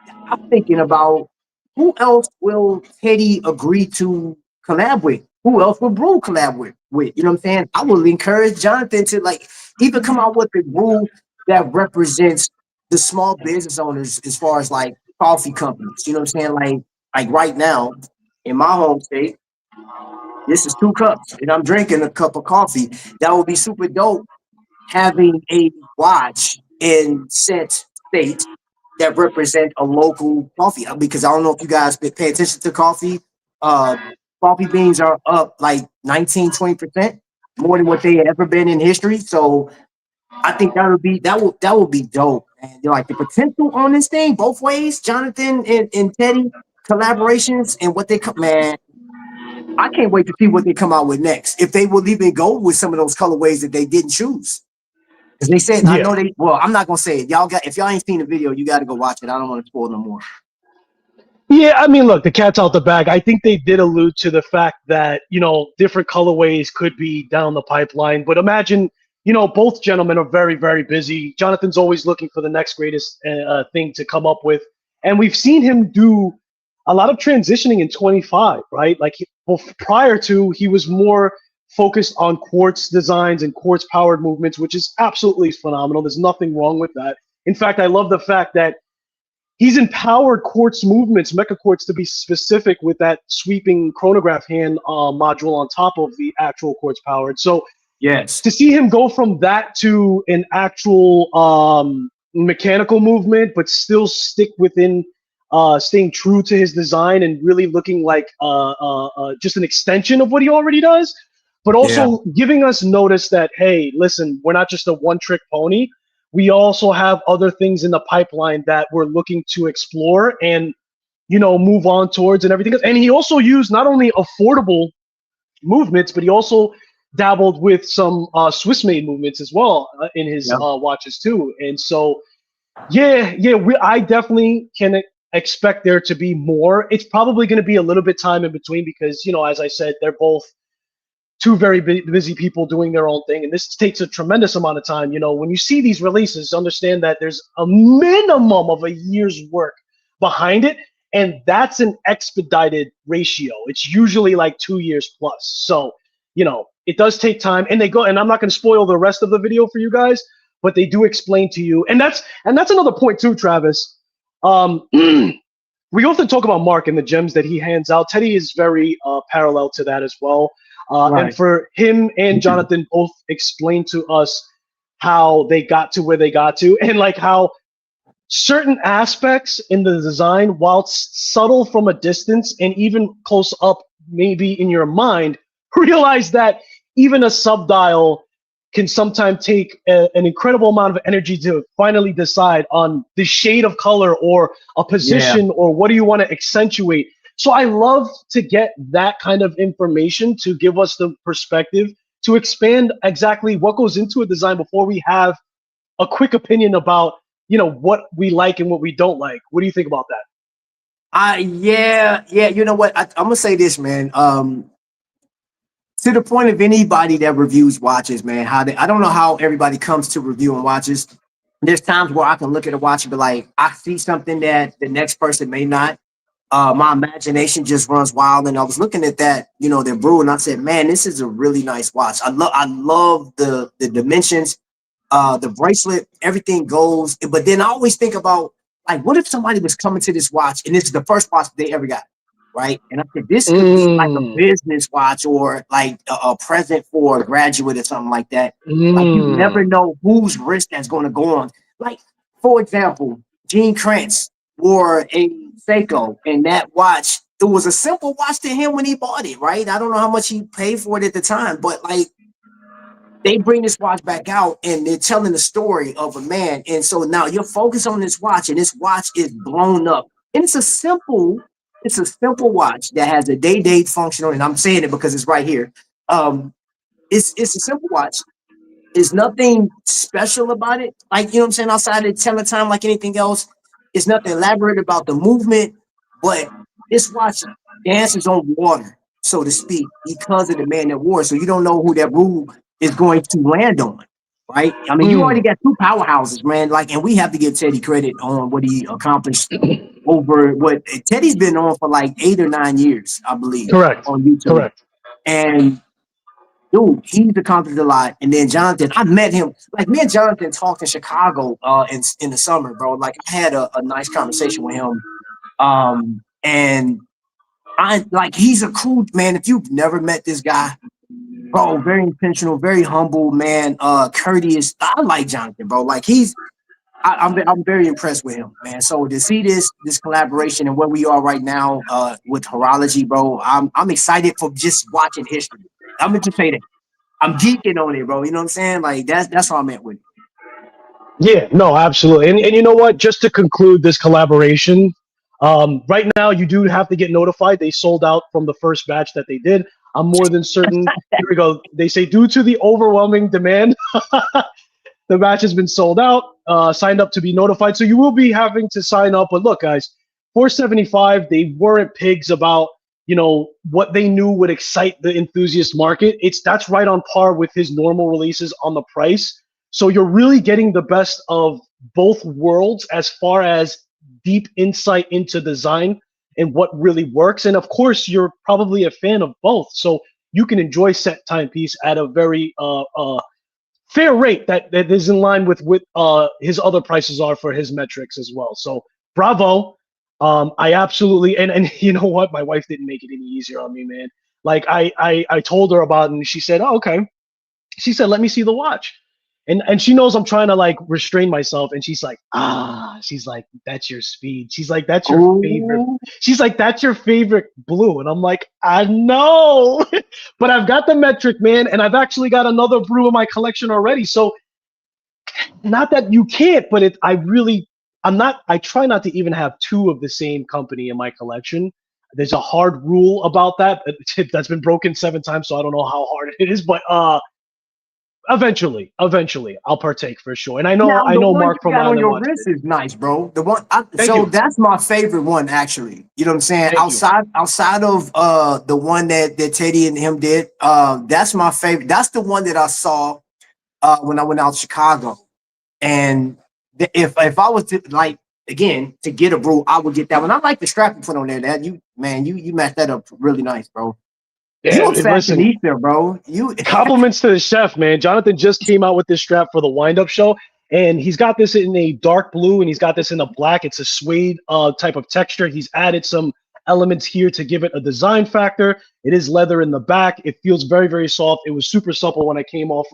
I'm thinking about, who else will Teddy agree to collab with? Who else will Brew collab with? You know what I'm saying? I will encourage Jonathan to, like, even come out with a Brew that represents the small business owners as far as like coffee companies. You know what I'm saying? Like right now in my home state, this is 2 cups and I'm drinking a cup of coffee. That would be super dope, having a watch in set state that represent a local coffee, because I don't know if you guys pay attention to coffee. Coffee beans are up like 19-20% more than what they had ever been in history. So I think that would be dope. And like the potential on this thing both ways, Jonathan and Teddy collaborations, and what they come, man, I can't wait to see what they come out with next. If they will even go with some of those colorways that they didn't choose. Because they said, I know they, well, I'm not gonna say it. If y'all ain't seen the video, you gotta go watch it. I don't want to spoil no more. Yeah, I mean, look, the cat's out the bag. I think they did allude to the fact that, you know, different colorways could be down the pipeline. But imagine, you know, both gentlemen are very, very busy. Jonathan's always looking for the next greatest thing to come up with. And we've seen him do a lot of transitioning in 25, right? Like, prior to, he was more focused on quartz designs and quartz powered movements, which is absolutely phenomenal. There's nothing wrong with that. In fact, I love the fact that he's empowered quartz movements, mecha quartz, to be specific with that sweeping chronograph hand module on top of the actual quartz powered. So yes, to see him go from that to an actual mechanical movement, but still stick within staying true to his design and really looking like just an extension of what he already does, but also giving us notice that, hey, listen, we're not just a one-trick pony. We also have other things in the pipeline that we're looking to explore and, you know, move on towards and everything else. And he also used not only affordable movements, but he also dabbled with some Swiss-made movements as well in his watches too. And so, I definitely can expect there to be more. It's probably going to be a little bit time in between because, you know, as I said, they're both two very busy people doing their own thing, and this takes a tremendous amount of time. You know, when you see these releases, understand that there's a minimum of a year's work behind it, and that's an expedited ratio. It's usually like 2 years plus. So, you know, it does take time, and they go, and I'm not going to spoil the rest of the video for you guys, but they do explain to you, and that's another point too, Travis. We often talk about Mark and the gems that he hands out. Teddy is very parallel to that as well. And for him and Jonathan both explained to us how they got to where they got to, and like how certain aspects in the design, while subtle from a distance and even close up, maybe in your mind, realize that even a subdial can sometimes take an incredible amount of energy to finally decide on the shade of color or a position or what do you want to accentuate. So I love to get that kind of information to give us the perspective to expand exactly what goes into a design before we have a quick opinion about, you know, what we like and what we don't like. What do you think about that? Yeah. You know what? I'm gonna say this, man. To the point of anybody that reviews watches, man, I don't know how everybody comes to reviewing watches. There's times where I can look at a watch and be like, I see something that the next person may not. My imagination just runs wild. And I was looking at that, you know, their Brew, and I said, man, this is a really nice watch. I love the dimensions, the bracelet, everything goes. But then I always think about, like, what if somebody was coming to this watch and this is the first watch they ever got? Right. And I said, this could be like a business watch or like a present for a graduate or something like that. Like, you never know whose wrist that's going to go on. Like, for example, Gene Kranz wore a Seiko, and that watch, it was a simple watch to him when he bought it. Right. I don't know how much he paid for it at the time, but like, they bring this watch back out and they're telling the story of a man. And so now you're focused on this watch, and this watch is blown up. And it's a simple watch that has a day-date function on it. And I'm saying it because it's right here. It's a simple watch. There's nothing special about it. Like, you know what I'm saying? Outside of telling time like anything else, it's nothing elaborate about the movement. But this watch dances on water, so to speak, because of the man that wore it. So you don't know who that rule is going to land on. Right? I mean, you already got two powerhouses, man. Like, and we have to give Teddy credit on what he accomplished over what Teddy's been on for like 8 or 9 years, I believe. Correct. On YouTube. Correct. And dude, he's accomplished a lot. And then Jonathan, I met him. Like, me and Jonathan talked in Chicago in the summer, bro. Like, I had a nice conversation with him. And I like, he's a cool man. If you've never met this guy, bro, very intentional, very humble, man, courteous. I like Jonathan, bro. Like, I'm very impressed with him, man. So to see this collaboration and where we are right now with horology, bro, I'm excited for just watching history. I'm gonna just say that I'm geeking on it, bro. You know what I'm saying? Like, that's what I meant with it. Yeah, no, absolutely. And you know what? Just to conclude this collaboration, right now you do have to get notified. They sold out from the first batch that they did. I'm more than certain. Here we go. They say due to the overwhelming demand, the batch has been sold out. Signed up to be notified. So you will be having to sign up. But look, guys, $475. They weren't pigs about, you know, what they knew would excite the enthusiast market. That's right on par with his normal releases on the price. So you're really getting the best of both worlds as far as deep insight into design and what really works. And of course, you're probably a fan of both. So you can enjoy set timepiece at a very fair rate that is in line with what his other prices are for his metrics as well. So bravo. I absolutely, and you know what? My wife didn't make it any easier on me, man. Like, I told her about it, and she said, oh, okay. She said, let me see the watch. And she knows I'm trying to like restrain myself. And she's like, she's like, that's your speed. She's like, that's your favorite. She's like, that's your favorite blue. And I'm like, I know, but I've got the metric, man. And I've actually got another brew in my collection already. So not that you can't, but I try not to even have two of the same company in my collection. There's a hard rule about that that's been broken 7 times. So I don't know how hard it is, but eventually I'll partake for sure. And I know Mark from on your wrist is nice, bro. The one, that's my favorite one, actually. You know what I'm saying? Outside of the one that Teddy and him did, that's my favorite. That's the one that I saw when I went out to Chicago. And if I was to, like, again, to get a brew, I would get that one. I like the strap you put on there. That you matched that up really nice, bro. You Yeah, a listen, fashionista, bro. You compliments to the chef, man. Jonathan just came out with this strap for the wind-up show, and he's got this in a dark blue, and he's got this in a black. It's a suede type of texture. He's added some elements here to give it a design factor. It is leather in the back. It feels very, very soft. It was super supple when I came off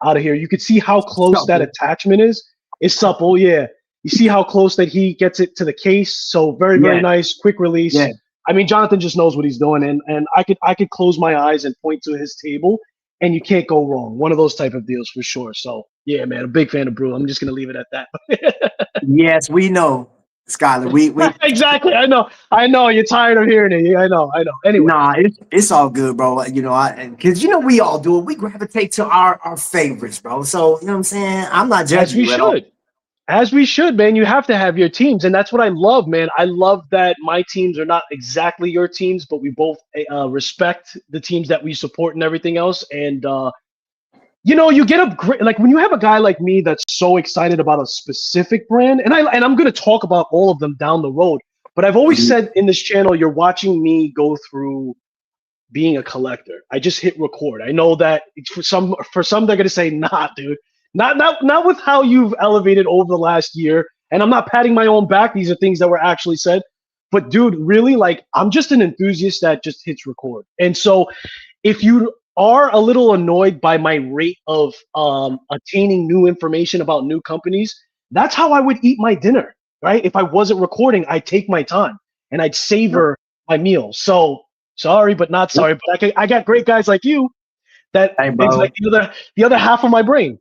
out of here. You could see how close that attachment is. It's supple, yeah. You see how close that he gets it to the case. So very, very nice, quick release. Yeah. I mean, Jonathan just knows what he's doing, and I could close my eyes and point to his table, and you can't go wrong. One of those type of deals for sure. So yeah, man, a big fan of Brew. I'm just gonna leave it at that. Yes, we know, Skylar. We Exactly. I know. You're tired of hearing it. I know. Anyway, nah, it's all good, bro. You know, because we all do it. We gravitate to our favorites, bro. So you know what I'm saying. I'm not judging you at all. As we should, man. You have to have your teams, and that's what I love, man. I love that my teams are not exactly your teams, but we both respect the teams that we support and everything else. And you know, you get a great, like when you have a guy like me that's so excited about a specific brand, and I'm going to talk about all of them down the road. But I've always said in this channel, you're watching me go through being a collector. I just hit record. I know that for some they're going to say, nah, dude. Not with how you've elevated over the last year. And I'm not patting my own back. These are things that were actually said. But dude, really, like, I'm just an enthusiast that just hits record. And so if you are a little annoyed by my rate of attaining new information about new companies, that's how I would eat my dinner, right? If I wasn't recording, I'd take my time and I'd savor my meal. So sorry, but not sorry. But I got great guys like you that it's like the other half of my brain.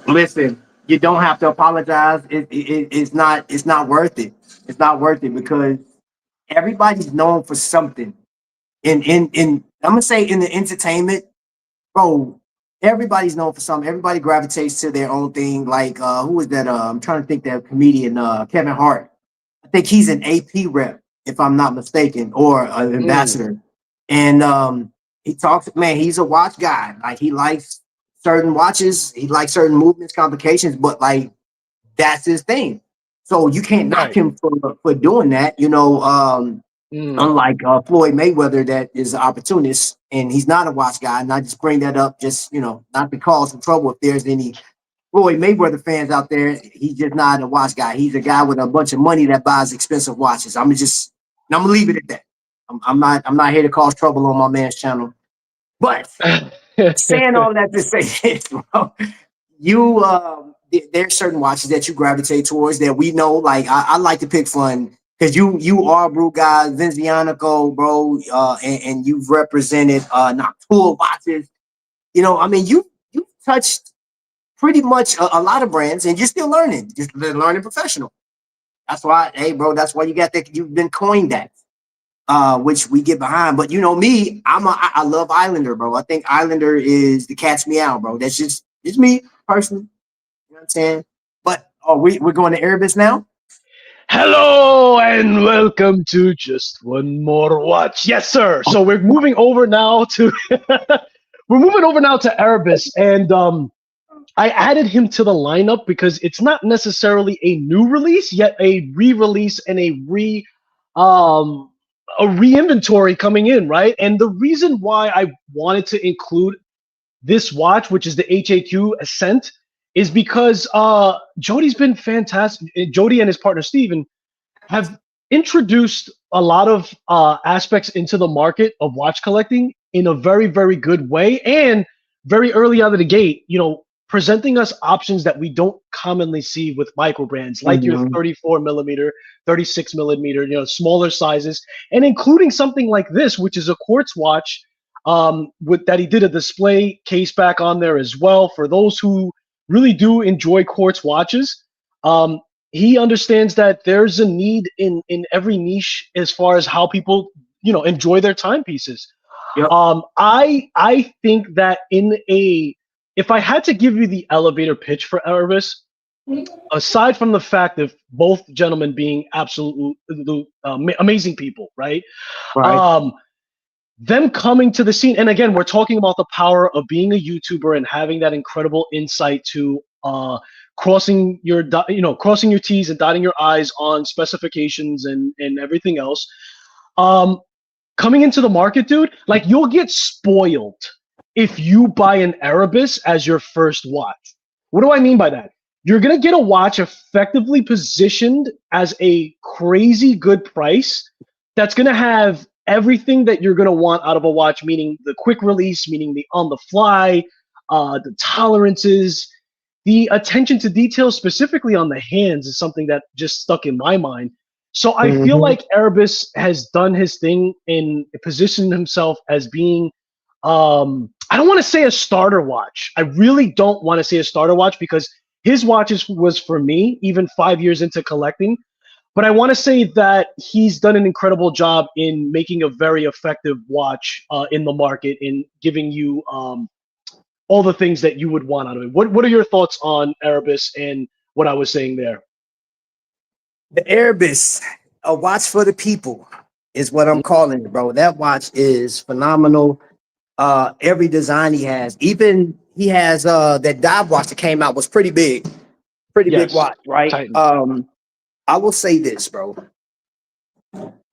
Listen, you don't have to apologize. It's not worth it. It's not worth it because everybody's known for something. In I'm gonna say in the entertainment, bro, everybody's known for something. Everybody gravitates to their own thing. Like who is that? I'm trying to think that comedian Kevin Hart. I think he's an AP rep, if I'm not mistaken, or an ambassador. And he talks, man, he's a watch guy. Like he likes certain watches, he likes certain movements, complications, but like that's his thing. So you can't knock him for doing that, you know. Unlike Floyd Mayweather, that is an opportunist, and he's not a watch guy. And I just bring that up, just not to cause some trouble if there's any Floyd Mayweather fans out there. He's just not a watch guy. He's a guy with a bunch of money that buys expensive watches. I'm gonna leave it at that. I'm not here to cause trouble on my man's channel, but. Saying all that to say this, bro, there's certain watches that you gravitate towards that we know. Like I like to pick fun because you are a Brew guy, Vincianico, bro, and you've represented Noctua Watches. You know, I mean, you've touched pretty much a lot of brands, and you're still learning. Just learning professional. That's why, hey, bro, that's why you got that. You've been coined that. Which we get behind. But you know me, I love Islander, bro. I think Islander is the cat's meow, bro. That's just me personally. You know what I'm saying? But we're going to Erebus now. Hello and welcome to Just One More Watch. Yes, sir. So we're moving over now to Erebus, and I added him to the lineup because it's not necessarily a new release, yet a re-release and a re-inventory coming in, right? And the reason why I wanted to include this watch, which is the HAQ Ascent, is because Jody's been fantastic. Jody and his partner Steven have introduced a lot of aspects into the market of watch collecting in a very, very good way, and very early out of the gate, presenting us options that we don't commonly see with micro brands, like your 34 millimeter, 36 millimeter, smaller sizes, and including something like this, which is a quartz watch that he did a display case back on there as well. For those who really do enjoy quartz watches, he understands that there's a need in every niche as far as how people, enjoy their timepieces. Yep. I think that if I had to give you the elevator pitch for Erebus, aside from the fact of both gentlemen being absolute amazing people, right? Them coming to the scene, and again, we're talking about the power of being a YouTuber and having that incredible insight to crossing your T's and dotting your I's on specifications and everything else. coming into the market, dude, like you'll get spoiled if you buy an Erebus as your first watch. What do I mean by that? You're going to get a watch effectively positioned as a crazy good price that's going to have everything that you're going to want out of a watch, meaning the quick release, meaning the on the fly, the tolerances, the attention to detail, specifically on the hands, is something that just stuck in my mind. So I feel like Erebus has done his thing and positioned himself as being, I don't want to say a starter watch. I really don't want to say a starter watch because his watches was for me, even 5 years into collecting. But I want to say that he's done an incredible job in making a very effective watch in the market in giving you all the things that you would want out of it. What are your thoughts on Erebus and what I was saying there? The Erebus, a watch for the people, is what I'm calling it, bro. That watch is phenomenal. Every design he has, even he has that dive watch that came out was pretty big watch, right? Titan. I will say this, bro.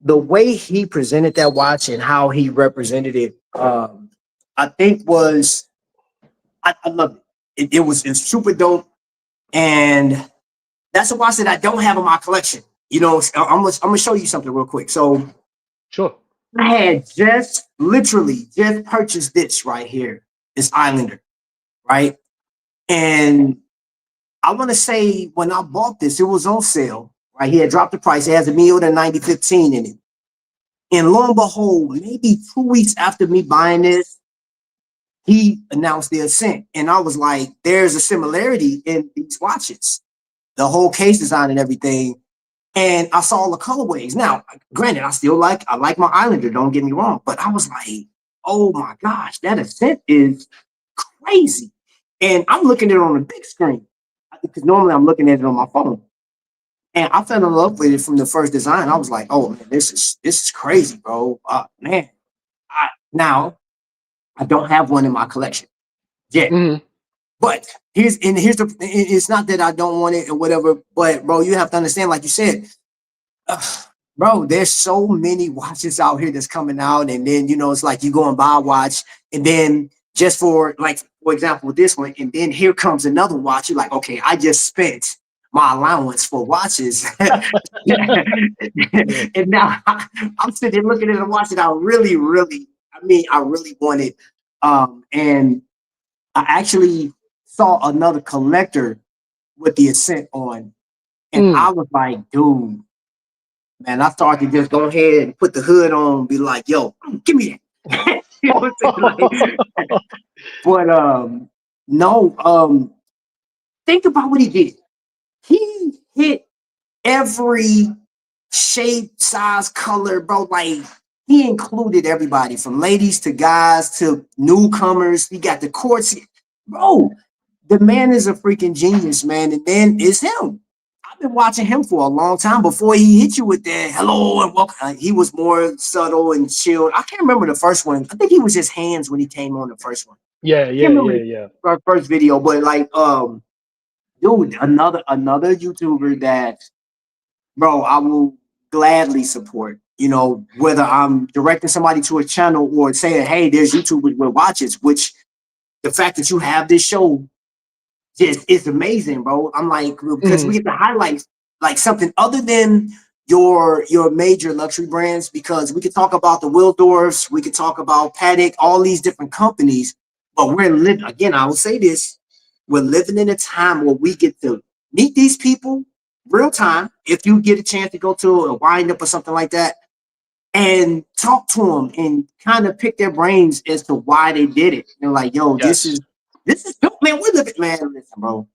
The way he presented that watch and how he represented it, I think was I love it. It's super dope, and that's a watch that I don't have in my collection. You know, I'm gonna show you something real quick. So, sure. I had just literally just purchased this right here, this Islander, right? And I want to say when I bought this, it was on sale, right? He had dropped the price. It has a Miota 9015 in it. And lo and behold, maybe 2 weeks after me buying this, he announced the Ascent. And I was like, there's a similarity in these watches, the whole case design and everything. And I saw all the colorways. Now, granted, I like my Islander, don't get me wrong, but I was like, oh my gosh, that Ascent is crazy. And I'm looking at it on a big screen because normally I'm looking at it on my phone. And I fell in love with it from the first design. I was like, oh man, this is crazy, bro. Man. Now I don't have one in my collection yet. But it's not that I don't want it or whatever, but bro, you have to understand, like you said, bro, there's so many watches out here that's coming out, and then it's like you go and buy a watch, and then just for example, this one, and then here comes another watch. You're like, okay, I just spent my allowance for watches, and now I'm sitting looking at a watch that I really wanted, and I actually saw another collector with the Ascent on, and I was like, dude, man, I started to just go ahead and put the hood on and be like, yo, give me that. You know what I'm saying? But no, think about what he did. He hit every shape, size, color, bro. Like, he included everybody from ladies to guys to newcomers. He got the courts. Bro, the man is a freaking genius, man. And then it's him. I've been watching him for a long time before he hit you with that hello and welcome. He was more subtle and chilled. I can't remember the first one. I think he was just hands when he came on the first one. Yeah. Our first video, but like, dude, another YouTuber that, bro, I will gladly support. Whether I'm directing somebody to a channel or saying, hey, there's YouTubers with watches, which the fact that you have this show just is amazing, bro. I'm like, because we get to highlight like something other than your major luxury brands, because we could talk about the Wildorfs, we could talk about Patek, all these different companies, but we're living, again, I will say this, we're living in a time where we get to meet these people real time. If you get a chance to go to a wind up or something like that, and talk to them and kind of pick their brains as to why they did it. They're like, yo, this is dope, man. We're living, man. Listen, bro.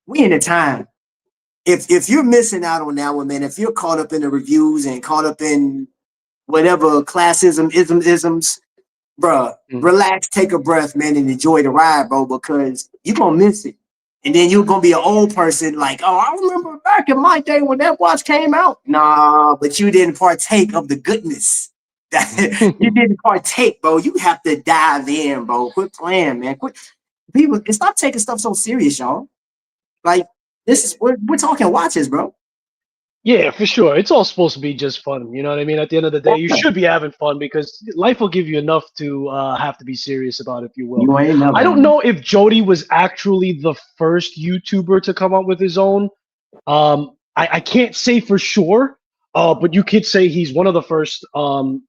We in a time. If you're missing out on that one, man, if you're caught up in the reviews and caught up in whatever classism, isms, bro, relax, take a breath, man, and enjoy the ride, bro, because you're gonna miss it. And then you're going to be an old person like, oh, I remember back in my day when that watch came out. Nah, but you didn't partake of the goodness. You didn't partake, bro. You have to dive in, bro. Quit playing, man. Quit. People, stop taking stuff so serious, y'all. Like, we're talking watches, bro. Yeah, for sure. It's all supposed to be just fun. You know what I mean? At the end of the day, you should be having fun because life will give you enough to have to be serious about, if you will. You ain't never. I don't know if Jody was actually the first YouTuber to come up with his own. I can't say for sure, but you could say he's one of the first to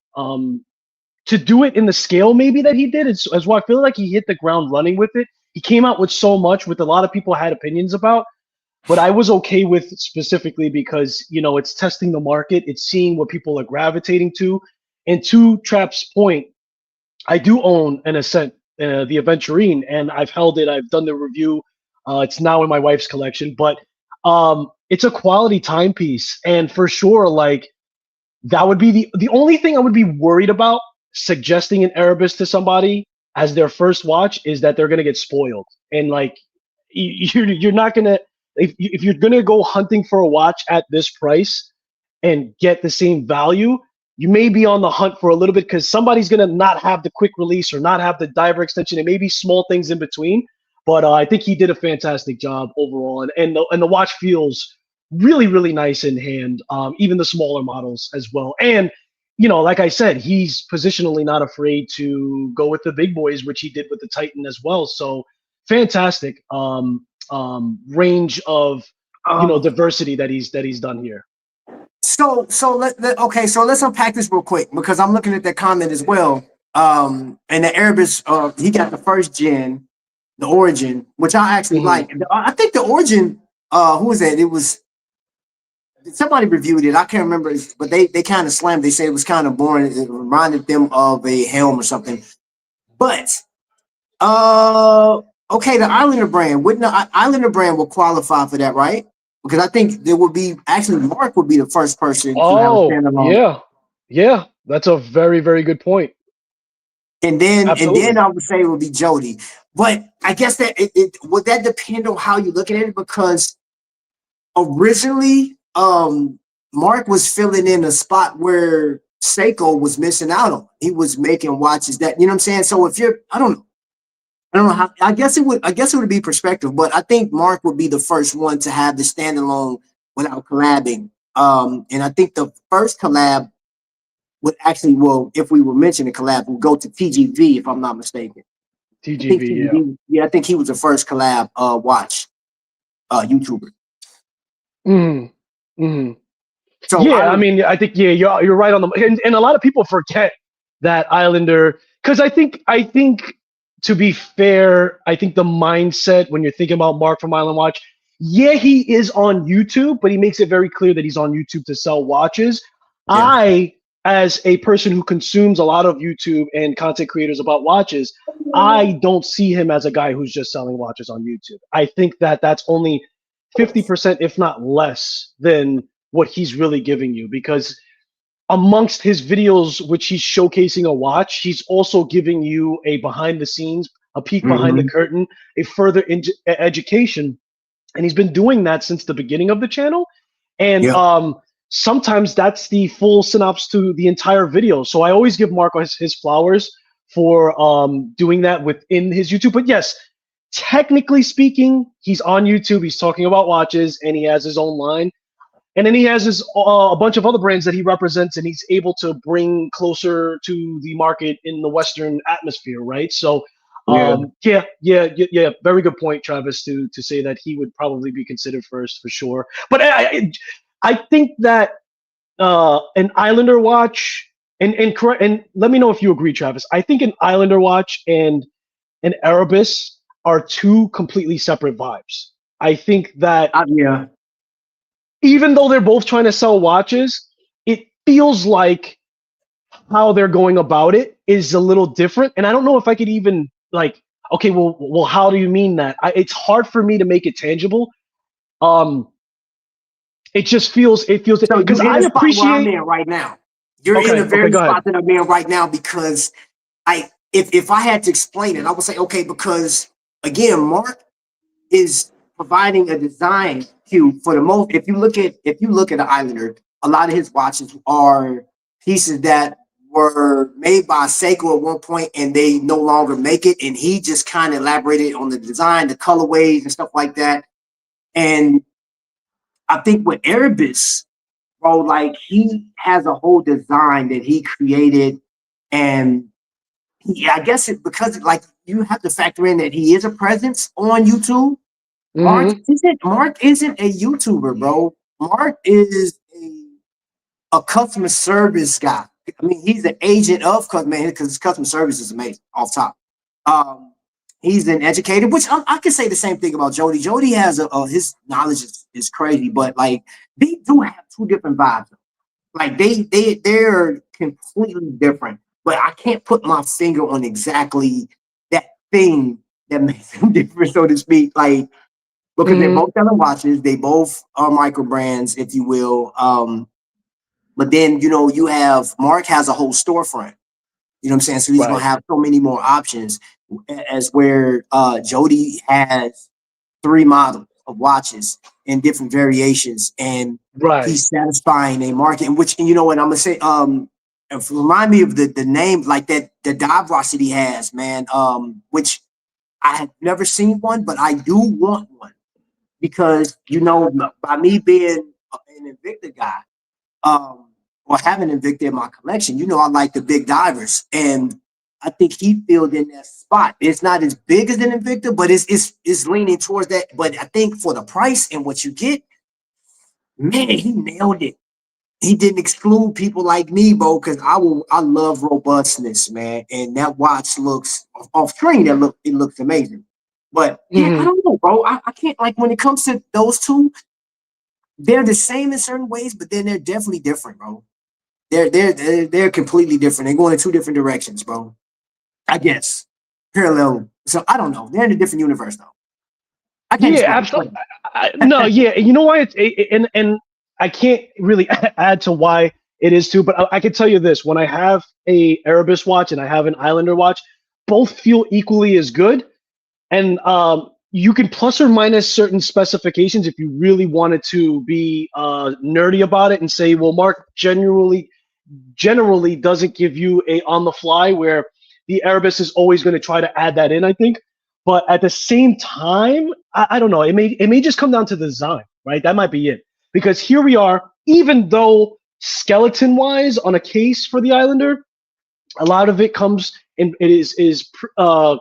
do it in the scale maybe that he did. It's as well. I feel like he hit the ground running with it. He came out with so much, with a lot of people had opinions about. But I was okay with specifically because, you know, it's testing the market. It's seeing what people are gravitating to. And to Trap's point, I do own an Ascent, the Aventurine, and I've held it. I've done the review. It's now in my wife's collection, but it's a quality timepiece. And for sure, like, that would be the only thing I would be worried about suggesting an Erebus to somebody as their first watch is that they're going to get spoiled. And like, you're not going to, if you're going to go hunting for a watch at this price and get the same value, you may be on the hunt for a little bit because somebody's going to not have the quick release or not have the diver extension. It may be small things in between, but I think he did a fantastic job overall. And the watch feels really, really nice in hand, even the smaller models as well. And, you know, like I said, he's positionally not afraid to go with the big boys, which he did with the Titan as well. So fantastic. Range of diversity that he's done here. So okay, so let's unpack this real quick because I'm looking at that comment as well. And the Erebus, he got the first gen, the Origin, which I actually like. I think the Origin, who was that? It was somebody reviewed it. I can't remember, but they kind of slammed. They said it was kind of boring. It reminded them of a helm or something. But okay, the Islander brand, wouldn't the Islander brand will qualify for that, right? Because I think there would be actually Mark would be the first person to have a standalone. Yeah, that's a very, very good point. And then I would say it would be Jody. But I guess that it would that depend on how you look at it, because originally Mark was filling in a spot where Seiko was missing out on. He was making watches that, you know what I'm saying? So if you're, I don't know how, I guess it would be perspective, but I think Mark would be the first one to have the standalone without collabing. And I think the first collab would actually, well, if we were mentioning collab, would go to TGV, if I'm not mistaken. TGV, yeah. I think he was the first collab watch YouTuber. So yeah, I mean, I think you're right on the, and a lot of people forget that Islander, because I think to be fair, I think the mindset when you're thinking about Mark from Island Watch, yeah, he is on YouTube, but he makes it very clear that he's on YouTube to sell watches. Yeah. I, as a person who consumes a lot of YouTube and content creators about watches, I don't see him as a guy who's just selling watches on YouTube. I think that that's only 50%, if not less, than what he's really giving you, because amongst his videos, which he's showcasing a watch, he's also giving you a behind the scenes, a peek behind the curtain, a further education. And he's been doing that since the beginning of the channel. And sometimes that's the full synopsis to the entire video. So I always give Mark his flowers for doing that within his YouTube. But yes, technically speaking, he's on YouTube, he's talking about watches, and he has his own line. And then he has his a bunch of other brands that he represents, and he's able to bring closer to the market in the Western atmosphere, right? So, yeah, very good point, Travis, to say that he would probably be considered first for sure. But I think that an Islander watch, and let me know if you agree, Travis. I think an Islander watch and an Erebus are two completely separate vibes. I think that even though they're both trying to sell watches, it feels like how they're going about it is a little different. And I don't know if I could even like, okay, well, how do you mean that? It's hard for me to make it tangible. It just feels, because I appreciate where I'm in right now. You're in the very spot that I'm in right now, because if I had to explain it, I would say, okay, because again, Mark is providing a design cue for the most. If you look at the Islander, a lot of his watches are pieces that were made by Seiko at one point and they no longer make it, and he just kind of elaborated on the design, the colorways and stuff like that. And I think with Erebus, bro. Like he has a whole design that he created, and I guess it because like you have to factor in that he is a presence on YouTube. Mm-hmm. Mark isn't a YouTuber, bro. Mark is a customer service guy. I mean, he's an agent of customer because his customer service is amazing off top. Um, he's an educator, which I can say the same thing about Jody. Jody has his knowledge is crazy, but like they do have two different vibes. Like they're completely different, but I can't put my finger on exactly that thing that makes them different, so to speak. Like because they're Mm-hmm. both selling watches, they both are micro brands, if you will. But then you have Mark has a whole storefront. You know what I'm saying? So he's gonna Right. have so many more options, as where Jody has 3 models of watches in different variations, and Right. he's satisfying a market. And which, and you know what I'm gonna say? Remind me of the name, like that the dive watch that he has, man. Which I have never seen one, but I do want one because by me being an Invicta guy, or having Invicta in my collection, I like the big divers, and I think he filled in that spot. It's not as big as an Invicta, but it's leaning towards that. But I think for the price and what you get, man, he nailed it. He didn't exclude people like me, bro, because I love robustness, man, and that watch looks off screen. It looks amazing. But yeah, I Mm-hmm. don't know, bro. I can't, like, when it comes to those two, they're the same in certain ways, but then they're definitely different, bro. They're completely different. They're going in 2 different directions, bro. I guess parallel. So I don't know. They're in a different universe, though. I can't Yeah, explain absolutely. it. No, yeah, you know why and I can't really add to why it is too, but I can tell you this: when I have a Erebus watch and I have an Islander watch, both feel equally as good, and you can plus or minus certain specifications if you really wanted to be nerdy about it and say, well, Mark generally doesn't give you a on the fly where the Erebus is always going to try to add that in, I think. But at the same time, I don't know. It may just come down to the design, right? That might be it. Because here we are, even though skeleton wise on a case for the Islander, a lot of it comes and it is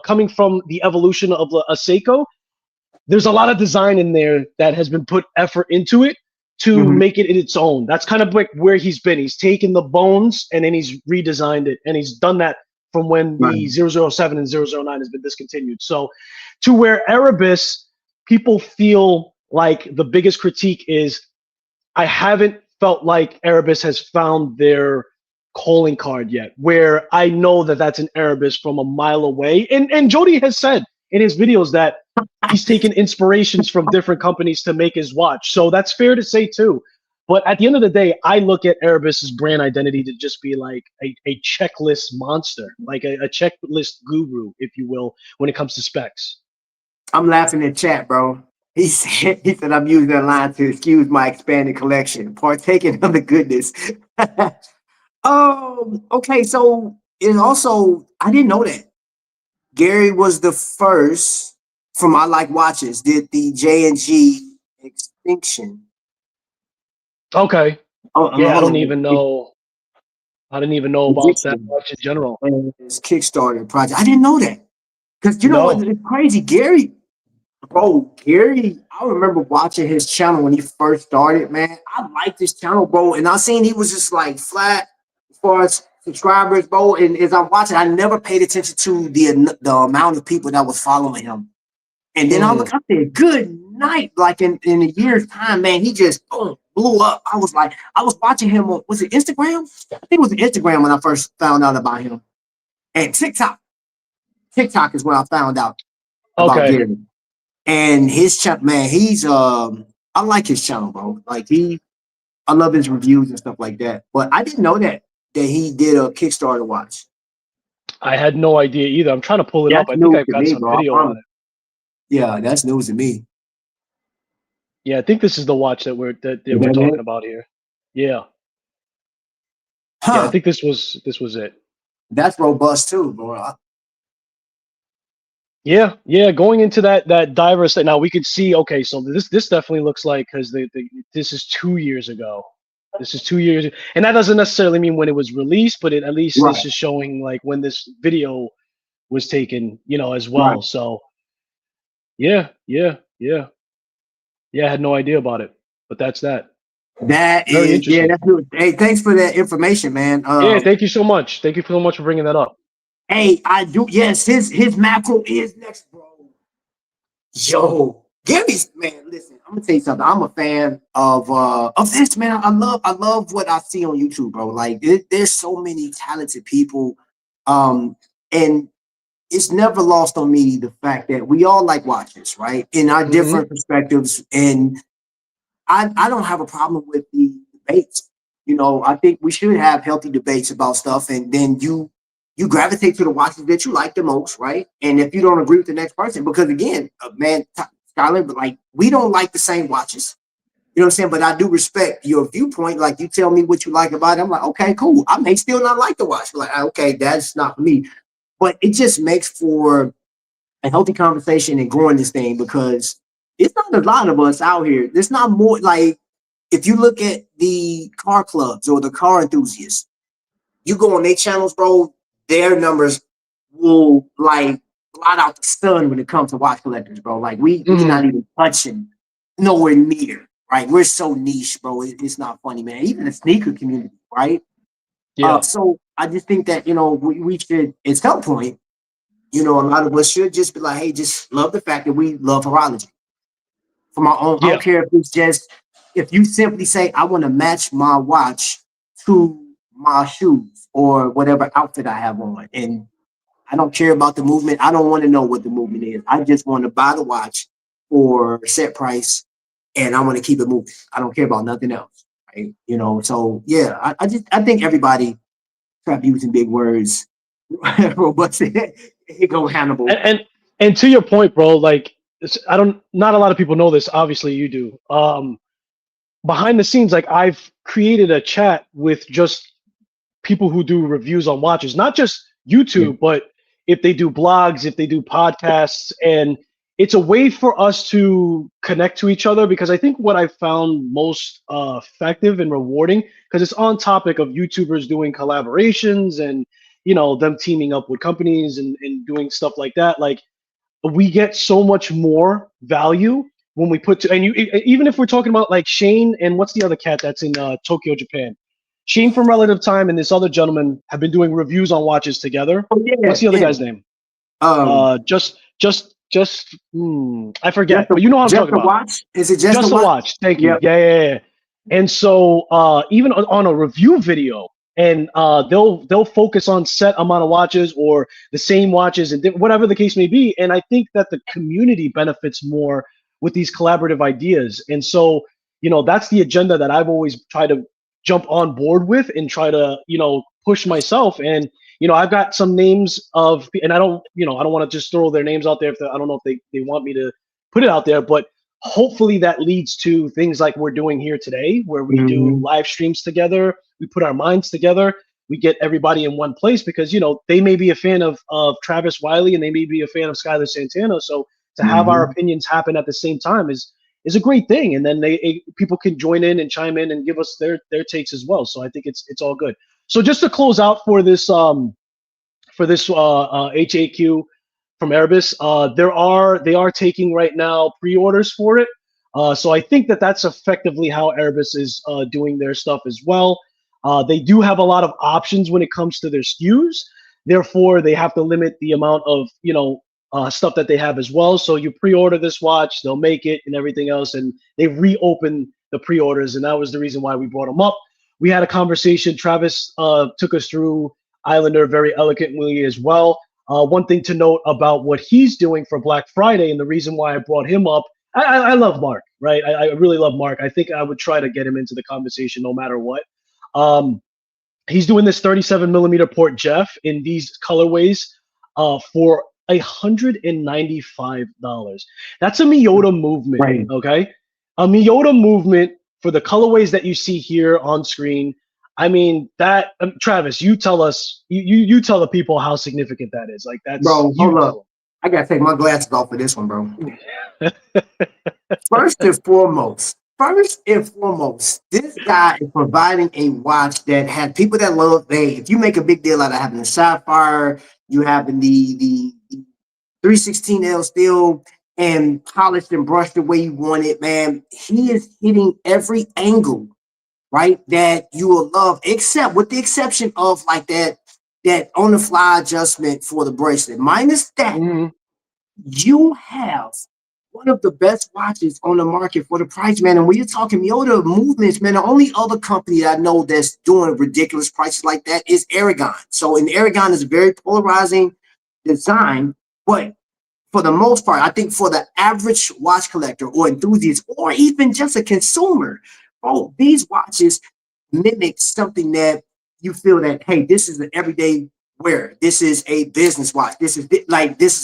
coming from the evolution of a Seiko. There's a lot of design in there that has been put effort into it to Mhm. make it its own. That's kind of like where he's been. He's taken the bones and then he's redesigned it, and he's done that from when Right. the 007 and 009 has been discontinued. So to where Erebus, people feel like the biggest critique is I haven't felt like Erebus has found their calling card yet, where I know that that's an Erebus from a mile away. And Jody has said in his videos that he's taken inspirations from different companies to make his watch. So that's fair to say too. But at the end of the day, I look at Erebus's brand identity to just be like a checklist monster, like a checklist guru, if you will, when it comes to specs. I'm laughing in chat, bro. He said I'm using that line to excuse my expanded collection, partaking of the goodness. Okay, so and also I didn't know that Gary was the first from I Like Watches did the J&G extinction. Okay. Yeah, I Hold don't on. even know. I didn't even know about that Eviction. much in general. His Kickstarter project. I didn't know that because you know what? No. It's crazy. Gary, I remember watching his channel when he first started, man. I liked his channel, bro. And I seen he was just like flat as far as subscribers, bro. And as I'm watching, I never paid attention to the amount of people that was following him. And then I Mm. look up there, good night. Like in a year's time, man, he just blew up. I was like, I was watching him on, was it Instagram? I think it was Instagram when I first found out about him. And TikTok. TikTok is when I found out about Okay. Gary. And his channel, man, I like his channel, bro. Like I love his reviews and stuff like that. But I didn't know that he did a Kickstarter watch. I had no idea either. I'm trying to pull it up. That's I think news I've to got me, some bro. video on it. Yeah, that's news to me. Yeah, I think this is the watch that we're talking about here. Yeah. Yeah, I Huh. think this was it. That's robust too, bro. Yeah, yeah. Going into that diver state now, we could see. Okay, so this definitely looks like because this is 2 years ago. This is 2 years, and that doesn't necessarily mean when it was released, but at least Right. this is showing like when this video was taken, as Right. well. So yeah. I had no idea about it, but that's that. That Very is, yeah, interesting. that's good. Hey, thanks for that information, man. Yeah, thank you so much. Thank you so much for bringing that up. Hey, I do. Yes, his macro is next, bro. Yo, give me, man. Listen, I'm gonna tell you something. I'm a fan of this, man. I love what I see on YouTube, bro. Like, there's so many talented people, and it's never lost on me the fact that we all like watches, right? In our different perspectives, and I don't have a problem with the debates. I think we should have healthy debates about stuff, and then you gravitate to the watches that you like the most, right? And if you don't agree with the next person, because again, man, Skyler, but like we don't like the same watches. You know what I'm saying? But I do respect your viewpoint. Like you tell me what you like about it. I'm like, okay, cool. I may still not like the watch. But like, okay, that's not for me. But it just makes for a healthy conversation and growing this thing because it's not a lot of us out here. There's not more like if you look at the car clubs or the car enthusiasts, you go on their channels, bro, their numbers will like blot out the sun when it comes to watch collectors, bro. Like we're not even touching nowhere near, right? We're so niche, bro. It's not funny, man. Even the sneaker community, right? Yeah. So I just think that, we should, at some point, a lot of us should just be like, hey, just love the fact that we love horology. From our own, I don't care if it's just, if you simply say, I want to match my watch to my shoes or whatever outfit I have on. And I don't care about the movement. I don't want to know what the movement is. I just want to buy the watch for a set price and I want to keep it moving. I don't care about nothing else. Right? So yeah, I think everybody stop using big words. Robust. It go Hannibal. And to your point, bro, like not a lot of people know this. Obviously you do. Behind the scenes, like I've created a chat with just people who do reviews on watches, not just YouTube, but if they do blogs, if they do podcasts, and it's a way for us to connect to each other because I think what I found most effective and rewarding, because it's on topic of YouTubers doing collaborations and them teaming up with companies and doing stuff like that. Like we get so much more value when we put to, and even if we're talking about like Shane and what's the other cat that's in Tokyo, Japan. Shane from Relative Time and this other gentleman have been doing reviews on watches together. Oh, yeah, what's the other guy's name? I forget, but you know what I'm talking about. Watch? Is it just a watch? Thank you. Yeah. And so even on a review video, and they'll focus on set amount of watches or the same watches and whatever the case may be. And I think that the community benefits more with these collaborative ideas. And so, that's the agenda that I've always tried to jump on board with and try to, push myself. And, I've got some names of, and I don't want to just throw their names out there. I don't know if they want me to put it out there, but hopefully that leads to things like we're doing here today, where we do live streams together. We put our minds together. We get everybody in one place because, they may be a fan of Travis Wiley and they may be a fan of Skylar Santana. So to have our opinions happen at the same time is a great thing. And then people can join in and chime in and give us their takes as well. So I think it's all good. So just to close out for this HAQ from Erebus, they are taking right now pre-orders for it. So I think that's effectively how Erebus is doing their stuff as well. They do have a lot of options when it comes to their SKUs. Therefore, they have to limit the amount of stuff that they have as well. So you pre-order this watch, they'll make it and everything else, and they reopen the pre-orders, and that was the reason why we brought them up. We had a conversation. Travis took us through Islander very eloquently as well. One thing to note about what he's doing for Black Friday, and the reason why I brought him up, I love Mark, right? I really love Mark. I think I would try to get him into the conversation no matter what. He's doing this 37 millimeter Port Jeff in these colorways for $195. That's a Miyota movement, right? Okay, a Miyota movement for the colorways that you see here on screen. I mean, that Travis, you tell us, you tell the people how significant that is. Like that's, bro. Hold up, I gotta take my glasses off for this one, bro. First and foremost, First and foremost, this guy is providing a watch that has people that love. Hey, if you make a big deal out of having the sapphire, you having the 316L steel and polished and brushed the way you want it, man. He is hitting every angle, right, that you will love, except with the exception of like that on the fly adjustment for the bracelet. Minus that, you have one of the best watches on the market for the price, man. And when you're talking Miota movements, man, the only other company that I know that's doing ridiculous prices like that is Aragon. So, and Aragon is a very polarizing design, but for the most part, I think for the average watch collector or enthusiast, or even just a consumer, bro, these watches mimic something that you feel that, hey, this is an everyday wear. This is a business watch. This is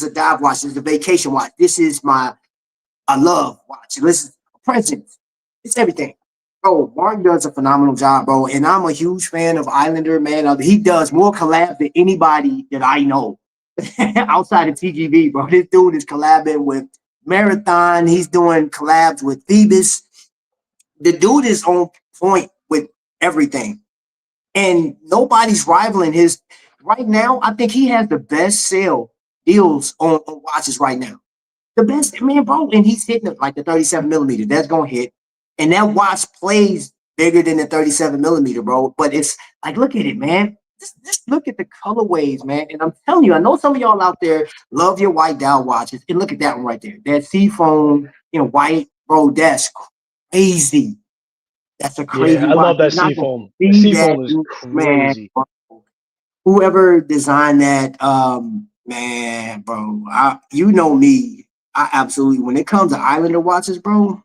a dive watch. This is a vacation watch. This is I love watch. This is a present. It's everything. Bro, Mark does a phenomenal job, bro. And I'm a huge fan of Islander, man. He does more collabs than anybody that I know outside of TGV, bro. This dude is collabing with Marathon. He's doing collabs with Phoebus. The dude is on point with everything. And nobody's rivaling his. Right now, I think he has the best sale deals on watches right now. The best, man, bro. And he's hitting it like the 37 millimeter. That's going to hit. And that watch plays bigger than the 37 millimeter, bro. But it's like, look at it, man. Just look at the colorways, man. And I'm telling you, I know some of y'all out there love your white dial watches. And look at that one right there. That seafoam in white, bro, that's crazy. That's a crazy watch. I love that seafoam. The seafoam is crazy. Man, whoever designed that, man, bro, you know me. I absolutely, when it comes to Islander watches, bro,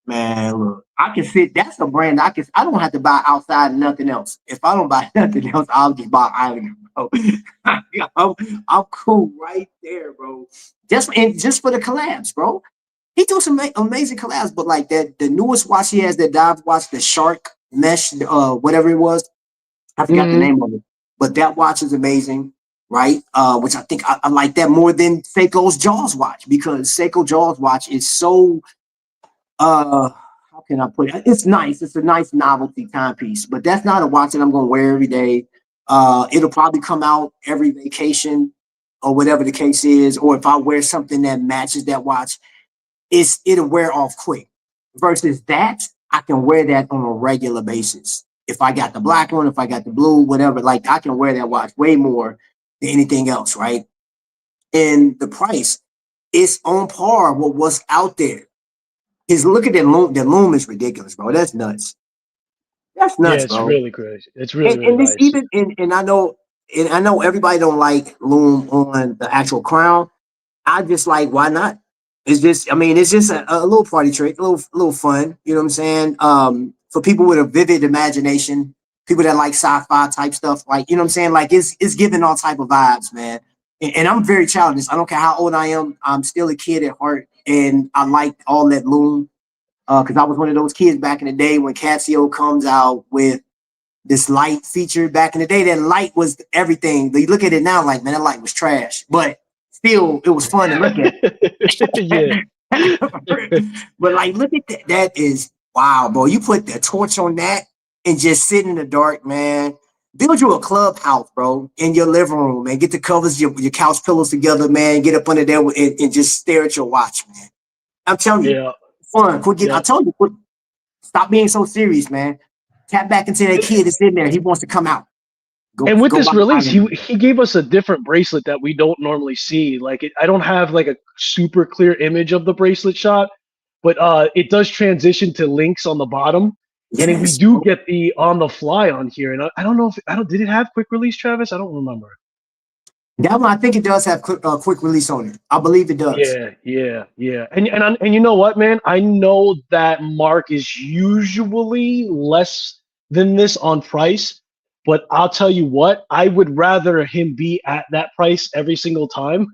man, look, I can sit. That's a brand I don't have to buy outside nothing else. If I don't buy nothing else, I'll just buy Islander, bro. I'm cool right there, bro. Just for the collabs, bro. He does some amazing collabs, but like that, the newest watch he has, that dive watch, the shark mesh, whatever it was, I forgot the name of it. But that watch is amazing, right? Which I think I like that more than Seiko's Jaws watch, because Seiko Jaws watch is so, how can I put it? It's nice. It's a nice novelty timepiece, but that's not a watch that I'm going to wear every day. It'll probably come out every vacation or whatever the case is. Or if I wear something that matches that watch, it'll wear off quick. Versus that, I can wear that on a regular basis. If I got the black one, if I got the blue, whatever, like I can wear that watch way more than anything else, right? And the price is on par with what's out there. Because look at that loom. That loom is ridiculous, bro. That's nuts. That's nuts, it's bro. Really crazy. It's really this nice. Even and I know everybody don't like loom on the actual crown. I just like, why not? It's just a little party trick, a little fun. You know what I'm saying? For people with a vivid imagination, people that like sci-fi type stuff, like, you know what I'm saying? Like it's giving all type of vibes, man. And I'm very childish. I don't care how old I am. I'm still a kid at heart, and I like all that loom. Because I was one of those kids back in the day when Casio comes out with this light feature back in the day. That light was everything. But you look at it now, like, man, that light was trash. But still, it was fun to look at. But like, look at that. That is wow, bro. You put the torch on that and just sit in the dark, man. Build you a clubhouse, bro, in your living room, man. Get the covers, your couch pillows together, man. Get up under there and just stare at your watch, man. I'm telling you, fun. I told you, stop being so serious, man. Tap back into that kid that's in there. He wants to come out. And with this release, he gave us a different bracelet that we don't normally see. Like, I don't have like a super clear image of the bracelet shot, but it does transition to links on the bottom. Yes, and we do get the on the fly on here. And I don't know did it have quick release, Travis? I don't remember. That one, I think it does have quick release on it. I believe it does. Yeah. And you know what, man? I know that Mark is usually less than this on price, but I'll tell you what, I would rather him be at that price every single time.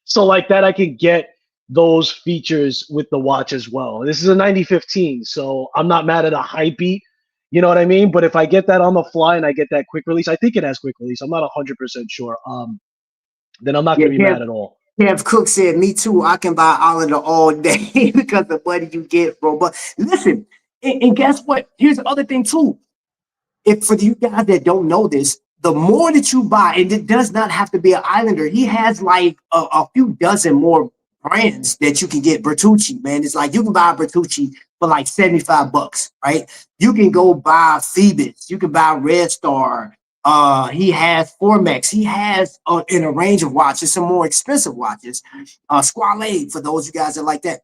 So like that, I can get those features with the watch as well. This is a 9015, so I'm not mad at a high beat. You know what I mean? But if I get that on the fly and I get that quick release, I think it has quick release. I'm not 100% sure. Then I'm not going to be mad at all. Kev Cook said, "Me too. I can buy Islander all day because the money you get, bro." But listen, and guess what? Here's the other thing too. If for you guys that don't know this, the more that you buy, and it does not have to be an Islander, he has like a few dozen more brands that you can get. Bertucci, man, it's like you can buy Bertucci for like $75, right? You can go buy Phoebus, you can buy Red Star. He has Formex, he has in a range of watches, some more expensive watches, Squale for those you guys that like that.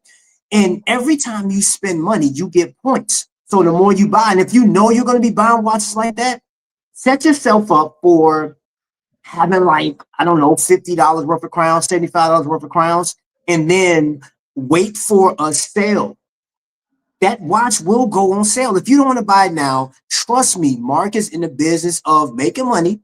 And every time you spend money, you get points. So the more you buy, and if you know you're going to be buying watches like that, set yourself up for having like, I don't know, $50 worth of crowns, $75 worth of crowns, and then wait for a sale. That watch will go on sale. If you don't want to buy it now, trust me, Mark is in the business of making money.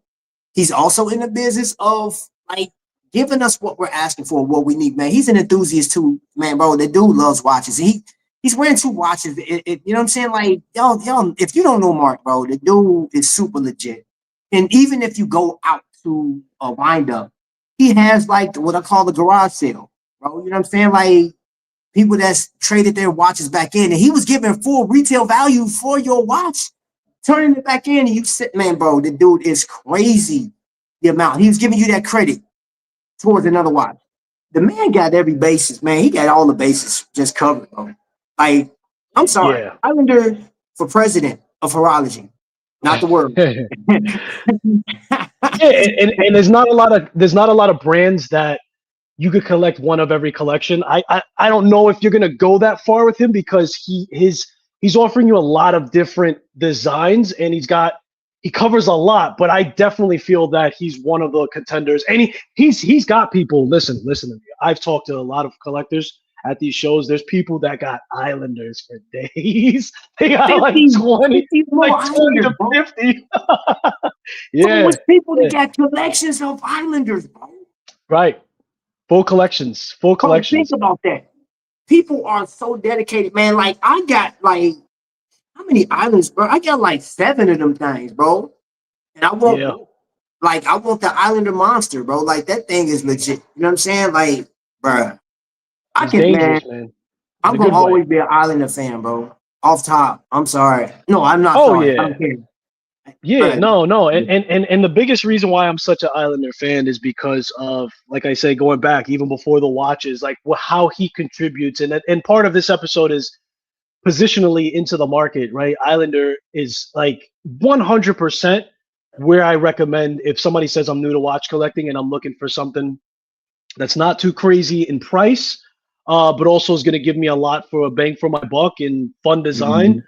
He's also in the business of like giving us what we're asking for, what we need, man. He's an enthusiast too, man, bro. The dude loves watches. He's wearing 2 watches. You know what I'm saying? Like, y'all, if you don't know Mark, bro, the dude is super legit. And even if you go out to a windup, he has like what I call the garage sale, bro. You know what I'm saying? Like people that's traded their watches back in, and he was giving full retail value for your watch, turning it back in, and you sit, man, bro, the dude is crazy. The amount he was giving you that credit towards another watch. The man got every basis, man. He got all the bases just covered, bro. Like, I'm sorry, Yeah. Islander for president of horology, not the world. Yeah, and there's not a lot of brands that you could collect one of every collection. I don't know if you're gonna go that far with him because he's offering you a lot of different designs and he covers a lot, but I definitely feel that he's one of the contenders. And he's got people, listen to me. I've talked to a lot of collectors at these shows. There's people that got Islanders for days. They got 50, like 20, 50 like 20 to 50. Yeah. There's people that got collections of Islanders, bro. Right. Full collections. Full Bro, collections. think about that. People are so dedicated, man. Like, I got like, how many islands, bro? I got like 7 of them things, bro. And I want, like, I want the Islander monster, bro. Like, that thing is legit. You know what I'm saying? Like, bro, I It's can, dangerous, man. I'm gonna always be an Islander fan, bro. Off top. I'm sorry. No, I'm not sorry. Yeah. I'm kidding. Yeah, no. And the biggest reason why I'm such an Islander fan is because of, like I say, going back even before the watches, like how he contributes. And part of this episode is positionally into the market, right? Islander is like 100% where I recommend if somebody says I'm new to watch collecting and I'm looking for something that's not too crazy in price, but also is going to give me a lot for a bang for my buck and fun design.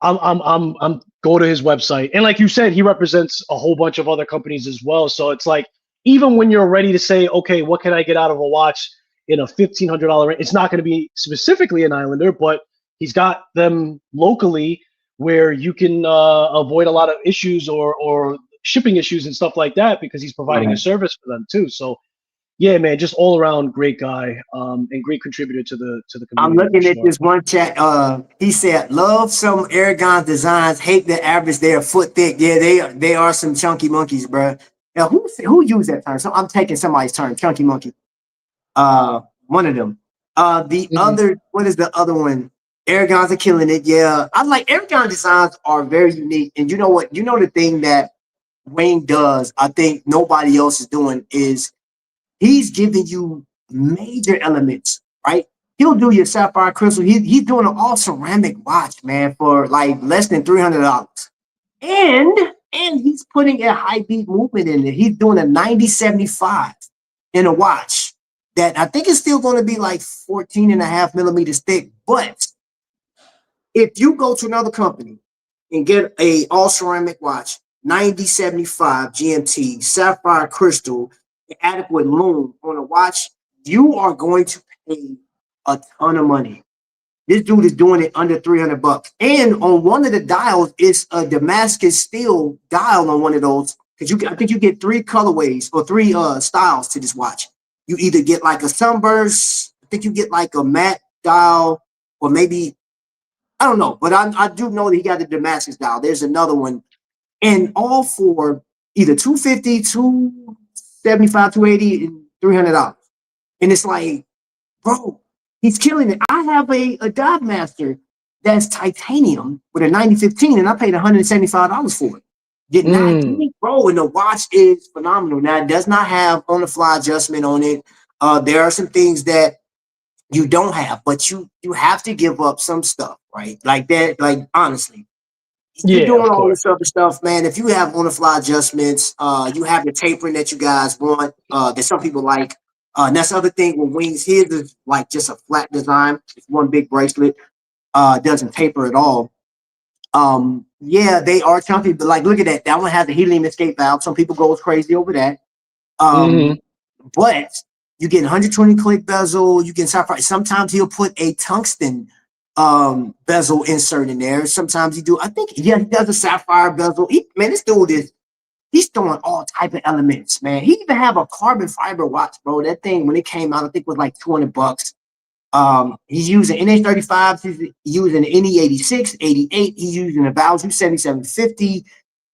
I'm go to his website. And like you said, he represents a whole bunch of other companies as well. So it's like, even when you're ready to say, okay, what can I get out of a watch in a $1,500 range? It's not going to be specifically an Islander, but he's got them locally where you can avoid a lot of issues or shipping issues and stuff like that because he's providing a service for them too. So yeah, man, just all around great guy and great contributor to the community. I'm looking at this one chat. He said, "Love some Aragon designs. Hate the average. They are foot thick. Yeah, they are some chunky monkeys, bro." Now, who used that term? So I'm taking somebody's term. Chunky monkey. One of them. The other. What is the other one? Aragons are killing it. Yeah, I like Aragon designs are very unique. And you know what? You know the thing that Wayne does. I think nobody else is doing is he's giving you major elements, right? He'll do your sapphire crystal. He's doing an all ceramic watch, man, for like less than $300. And he's putting a high beat movement in it. He's doing a 9075 in a watch that I think is still going to be like 14.5 millimeters thick. But if you go to another company and get a all ceramic watch, 9075 GMT, sapphire crystal, adequate loom on a watch, you are going to pay a ton of money. This dude is doing it under $300. And on one of the dials, it's a Damascus steel dial on one of those. Because I think you get 3 colorways or 3 styles to this watch. You either get like a sunburst, I think you get like a matte dial, or maybe, I don't know, but I do know that he got the Damascus dial. There's another one. And all for either $250, $275, $280, and $300. And it's like, bro, he's killing it. I have a dive master that's titanium with a 9015, and I paid $175 for it. Did not bro, and the watch is phenomenal. Now, it does not have on-the-fly adjustment on it. There are some things that you don't have, but you have to give up some stuff, right? Like that, like honestly. You're doing all this other stuff, man. If you have on-the-fly adjustments, you have the tapering that you guys want, that some people like. And that's the other thing with wings. His is like just a flat design. It's one big bracelet. Doesn't taper at all. Yeah, they are chunky, but like, look at that. That one has a helium escape valve. Some people go crazy over that. But you get 120 click bezel. You get sapphire. Sometimes he'll put a tungsten bezel insert in there. Sometimes he do. I think he does a sapphire bezel. Man, this dude he's throwing all type of elements, man. He even have a carbon fiber watch, bro. That thing when it came out, I think was like $200. He's using NH35s, he's using the NE86, 88, he's using the Valve 7750,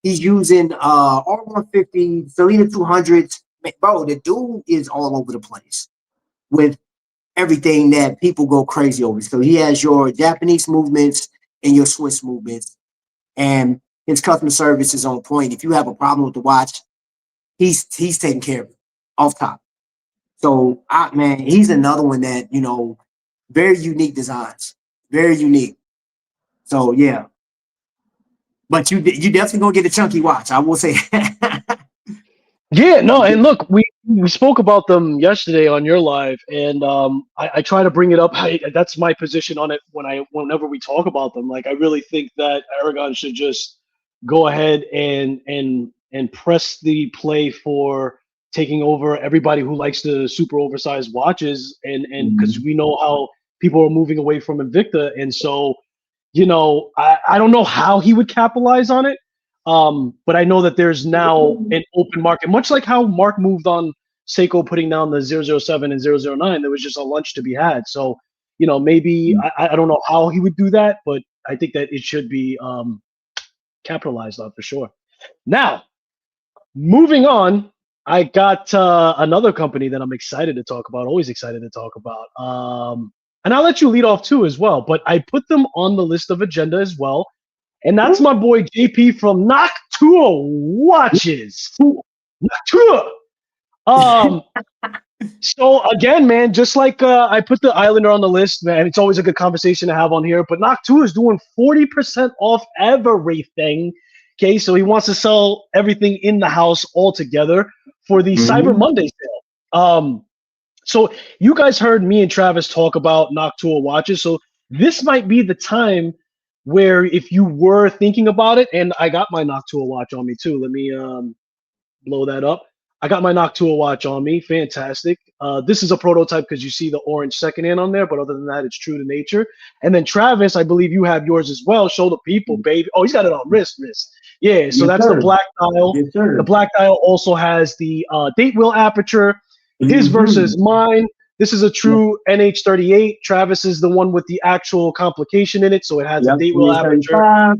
he's using R150, Selena 200s. Bro, the dude is all over the place with everything that people go crazy over. So he has your Japanese movements and your Swiss movements, and his customer service is on point. If you have a problem with the watch, he's taking care of it off top. So, man, he's another one that, you know, very unique designs, very unique. So, yeah. But you definitely gonna get a chunky watch, I will say. Yeah, no, and look, we spoke about them yesterday on your live, and I try to bring it up. That's my position on it whenever we talk about them. Like, I really think that Aragon should just go ahead and press the play for taking over everybody who likes the super oversized watches, and because we know how people are moving away from Invicta, and so, you know, I don't know how he would capitalize on it. But I know that there's now an open market, much like how Mark moved on Seiko putting down the 007 and 009. There was just a lunch to be had. So, you know, maybe I don't know how he would do that, but I think that it should be capitalized on for sure. Now, moving on, I got another company that I'm excited to talk about, always excited to talk about. And I'll let you lead off too as well, but I put them on the list of agenda as well. And that's my boy JP from Noctua Watches. Noctua. So again, man, just like I put the Islander on the list, man, it's always a good conversation to have on here. But Noctua is doing 40% off everything. Okay, so he wants to sell everything in the house all together for the Cyber Monday sale. So you guys heard me and Travis talk about Noctua watches. So this might be the time where if you were thinking about it, and I got my Noctua watch on me too. Let me blow that up. I got my Noctua watch on me. Fantastic. This is a prototype because you see the orange second hand on there, but other than that, it's true to nature. And then Travis, I believe you have yours as well. Show the people, baby. Oh, he's got it on wrist. Yeah, so that's the black dial. Yes, sir. The black dial also has the date wheel aperture. His versus mine. This is a true NH38. Travis is the one with the actual complication in it, so it has a date wheel aperture.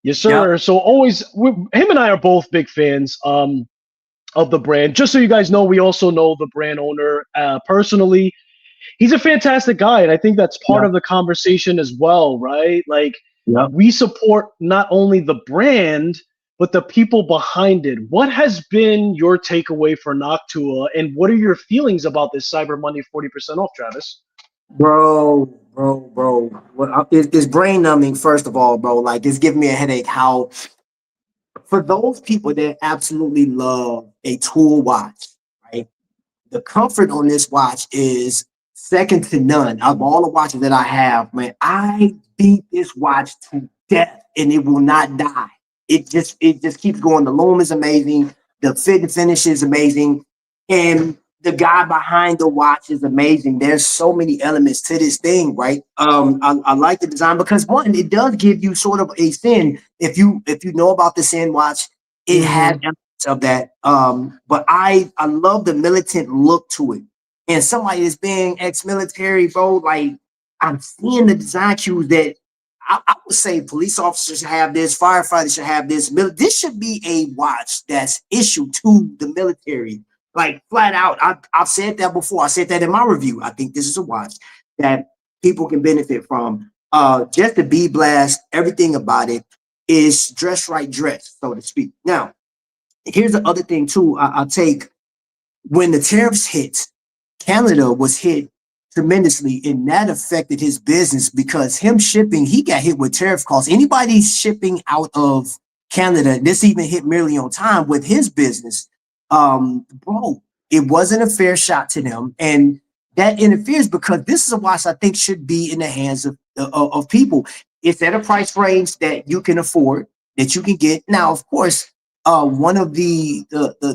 Yes, sir. So always, him and I are both big fans of the brand. Just so you guys know, we also know the brand owner personally. He's a fantastic guy, and I think that's part of the conversation as well, right? Like, we support not only the brand, but the people behind it. What has been your takeaway for Noctua, and what are your feelings about this Cyber Monday 40% off, Travis? Bro. It's brain numbing, first of all, bro. Like, it's giving me a headache how, for those people that absolutely love a tool watch, right? The comfort on this watch is second to none. Of all the watches that I have, man, I beat this watch to death, and it will not die. It just keeps going. The loom is amazing. The fit and finish is amazing. And the guy behind the watch is amazing. There's so many elements to this thing, right? I like the design because, one, it does give you sort of a sin. If you know about the Sin watch, it has elements of that. But I love the militant look to it. And somebody that's being ex-military, bro, like, I'm seeing the design cues that I would say police officers should have this, firefighters should have this. This should be a watch that's issued to the military Like flat out. I've said that before. I said that in my review. I think this is a watch that people can benefit from. Just the bead blast, everything about it is dress right dress, so to speak. Now, here's the other thing too. I'll take when the tariffs hit, Canada was hit tremendously, and that affected his business because him shipping, he got hit with tariff costs. Anybody shipping out of Canada, this even hit merely on time with his business. Bro, it wasn't a fair shot to them, and that interferes because this is a watch I think should be in the hands of people. It's at a price range that you can afford, that you can get. Now, of course, one of the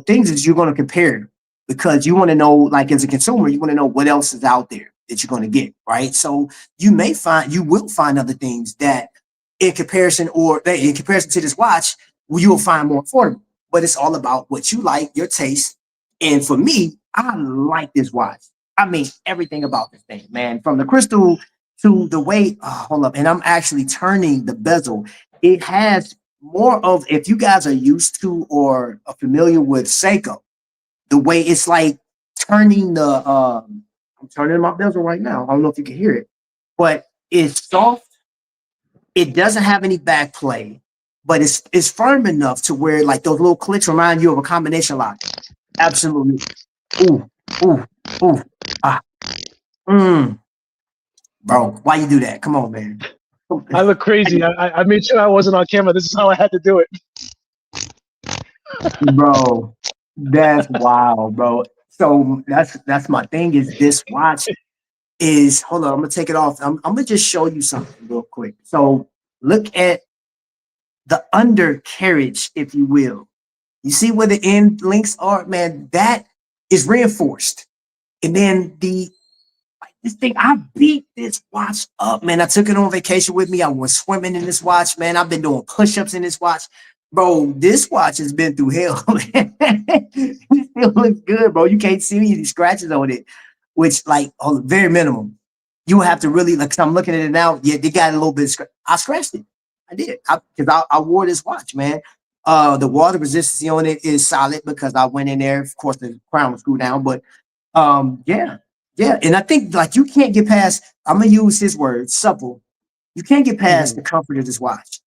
things is you're going to compare, because you want to know, like as a consumer, you want to know what else is out there that you're going to get, right? So you will find other things that in comparison to this watch, you will find more affordable. But it's all about what you like, your taste. And for me, I like this watch. I mean, everything about this thing, man, from the crystal to the weight. Hold up. And I'm actually turning the bezel. It has more of, if you guys are used to or are familiar with Seiko, the way it's like turning the, I'm turning my bezel right now. I don't know if you can hear it, but it's soft. It doesn't have any back play, but it's firm enough to where like those little clicks remind you of a combination lock. Absolutely. Ooh, ooh, ooh. Bro, why you do that? Come on, man. I look crazy. I made sure I wasn't on camera. This is how I had to do it. Bro, that's wild, bro. So that's my thing is this watch is, hold on, I'm gonna take it off. I'm gonna just show you something real quick. So look at the undercarriage, if you will. You see where the end links are, man, that is reinforced. And then this thing, I beat this watch up, man. I took it on vacation with me. I went swimming in this watch, man. I've been doing push-ups in this watch. Bro, this watch has been through hell, man. It still looks good, bro. You can't see any scratches on it, which like very minimum. You have to really, like, 'cause I'm looking at it now. Yeah, they got a little bit of I scratched it. I did. Because I wore this watch, man. The water resistance on it is solid because I went in there. Of course, the crown was screwed down, but yeah. And I think like you can't get past, I'm gonna use his word, supple. You can't get past the comfort of this watch.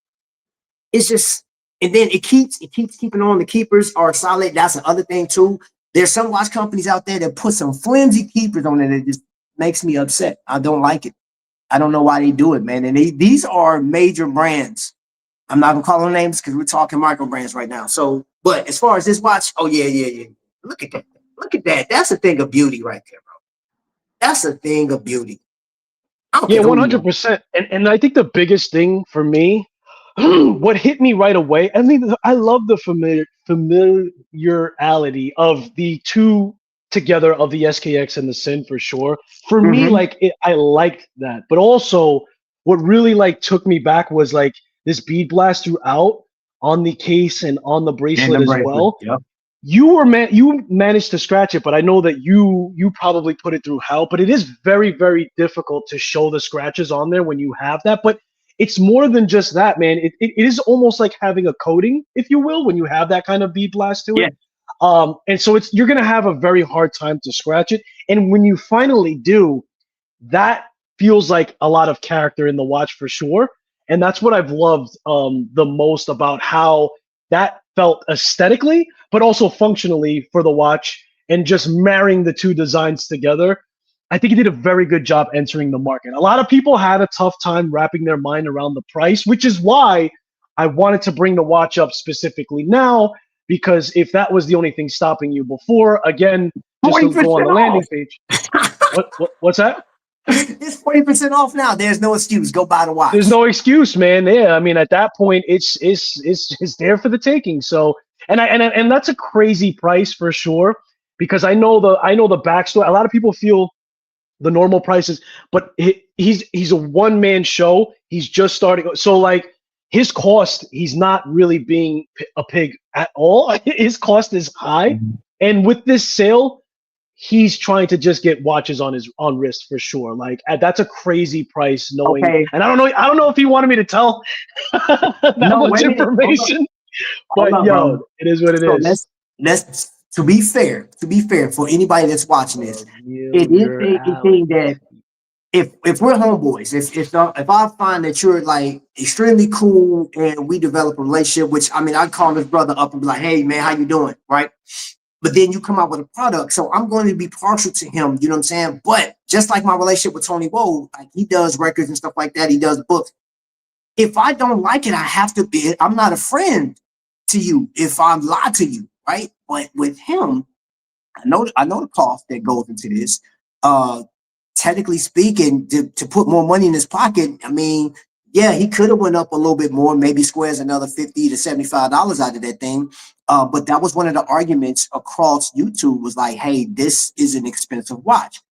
It's just, and then it keeps keeping on. The keepers are solid. That's the other thing too. There's some watch companies out there that put some flimsy keepers on it. It just makes me upset. I don't like it. I don't know why they do it, man. And these are major brands. I'm not gonna call them names because we're talking micro brands right now. So, but as far as this watch, oh yeah. Look at that. Look at that. That's a thing of beauty right there, bro. That's a thing of beauty. Yeah, 100%. And I think the biggest thing for me, what hit me right away, I mean, I love the familiarity of the two together, of the SKX and the Sin for sure. For me, like I liked that, but also what really like took me back was like this bead blast throughout on the case and on the bracelet as well. Yep. You managed to scratch it, but I know that you probably put it through hell. But it is very, very difficult to show the scratches on there when you have that. But it's more than just that, man. It is almost like having a coating, if you will, when you have that kind of bead blast to it. And so you're gonna have a very hard time to scratch it. And when you finally do, that feels like a lot of character in the watch for sure. And that's what I've loved the most about how that felt aesthetically, but also functionally for the watch, and just marrying the two designs together. I think he did a very good job entering the market. A lot of people had a tough time wrapping their mind around the price, which is why I wanted to bring the watch up specifically now, because if that was the only thing stopping you before, again, just to go on the landing page. What's that? It's 40% off now. There's no excuse. Go buy the watch. There's no excuse, man. Yeah, I mean, at that point, it's there for the taking. So, and that's a crazy price for sure, because I know the backstory. A lot of people feel the normal prices, but he's a one-man show. He's just starting. So like his cost, he's not really being a pig at all. His cost is high, and with this sale, he's trying to just get watches on wrist for sure. Like that's a crazy price, knowing. Okay. And I don't know if he wanted me to tell that much information. But yo, it is what it is. Let's to be fair, for anybody that's watching this, it is a thing that if we're homeboys, if I find that you're like extremely cool and we develop a relationship, which I mean, I'd call this brother up and be like, hey man, how you doing? Right. But then you come out with a product. So I'm going to be partial to him, you know what I'm saying? But just like my relationship with Tony Woe, like he does records and stuff like that, he does books. If I don't like it, I have to be, I'm not a friend to you if I lie to you, right? But with him, I know the cost that goes into this. Technically speaking, to put more money in his pocket, I mean, yeah, he could have went up a little bit more, maybe squares another $50 to $75 out of that thing. But that was one of the arguments across YouTube was like, hey, this is an expensive watch.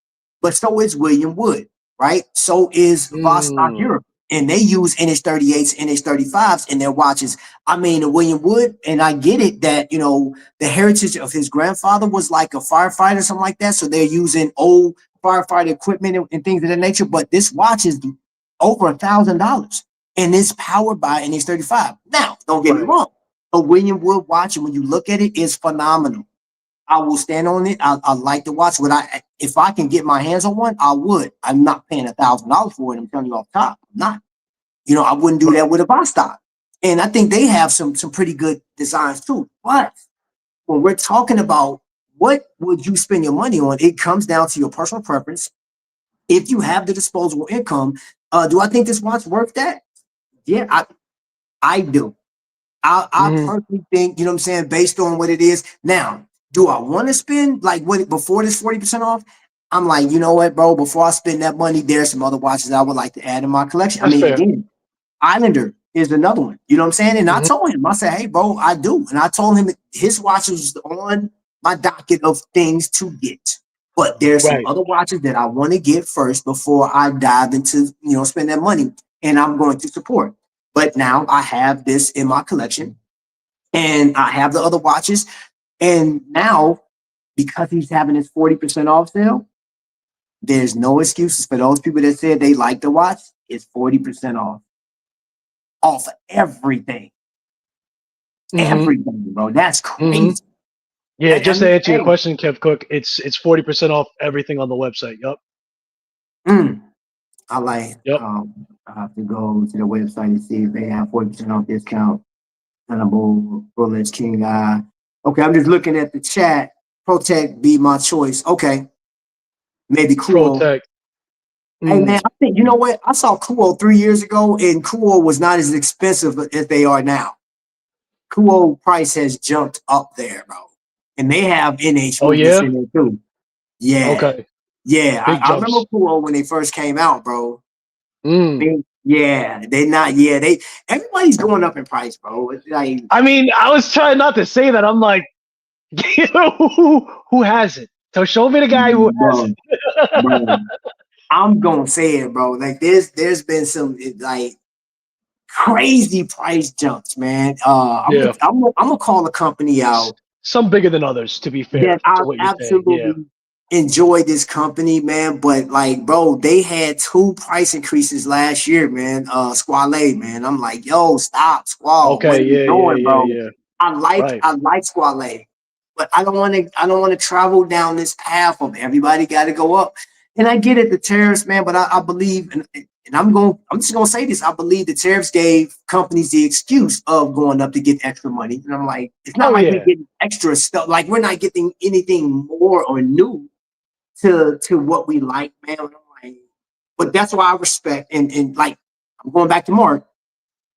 But so is William Wood, right? So is Vostok Europe. And they use NH38s, NH35s in their watches. I mean, William Wood, and I get it that, you know, the heritage of his grandfather was like a firefighter or something like that. So they're using old firefighter equipment and things of that nature. But this watch is over $1,000 and it's powered by NH35. Now, don't get me wrong. A William Wood watch, and when you look at it, is phenomenal. I will stand on it. I like the watch. If I can get my hands on one, I would. I'm not paying $1,000 for it. I'm telling you off top. I'm not. You know, I wouldn't do that with a Vostok. And I think they have some pretty good designs too. But when we're talking about what would you spend your money on, it comes down to your personal preference. If you have the disposable income, do I think this watch worth that? Yeah, I do. I personally think, you know what I'm saying, based on what it is. Now, do I want to spend like before this 40% off? I'm like, you know what, bro, before I spend that money, there's some other watches I would like to add in my collection. That's fair. Again, Islander is another one. You know what I'm saying? And I told him, I said, hey, bro, I do. And I told him his watch was on my docket of things to get. But there's some other watches that I want to get first before I dive into, you know, spend that money. And I'm going to support. But now I have this in my collection and I have the other watches. And now, because he's having his 40% off sale, there's no excuses for those people that said they like the watch. It's 40% off of everything. Everything, bro. That's crazy. Yeah, and, just to answer your question, Kev Cook, it's 40% off everything on the website. Yep. I like. I have to go to the website and see if they have 40% off discount. Hannibal, Bullets, King Eye. Okay, I'm just looking at the chat. Protect be my choice. Okay, maybe Kuo. Protect. Hey man, I think, you know what? I saw Kuo 3 years ago, and Kuo was not as expensive as they are now. Kuo price has jumped up there, bro, and they have NH in there too. Yeah. Okay. Yeah, I remember Kuo when they first came out, bro. Everybody's going up in price, bro. It's like, I mean, I was trying not to say that. I'm like, who has it? So show me the guy who has it. I'm gonna say it, bro. Like there's been some like crazy price jumps, man. I'm gonna call the company out. Some bigger than others, to be fair. Yeah, I absolutely enjoy this company, man. But like, bro, they had 2 price increases last year, man. Squale, man. I'm like, yo, stop, Squall. Okay, what are you doing, bro? I like Squale, but I don't want to travel down this path of everybody got to go up. And I get it, the tariffs, man. But I believe, and I'm just gonna say this. I believe the tariffs gave companies the excuse of going up to get extra money. And I'm like, it's not like we're getting extra stuff. Like we're not getting anything more or new to what we like, man. I'm like, but that's why I respect and like I'm going back to Mark.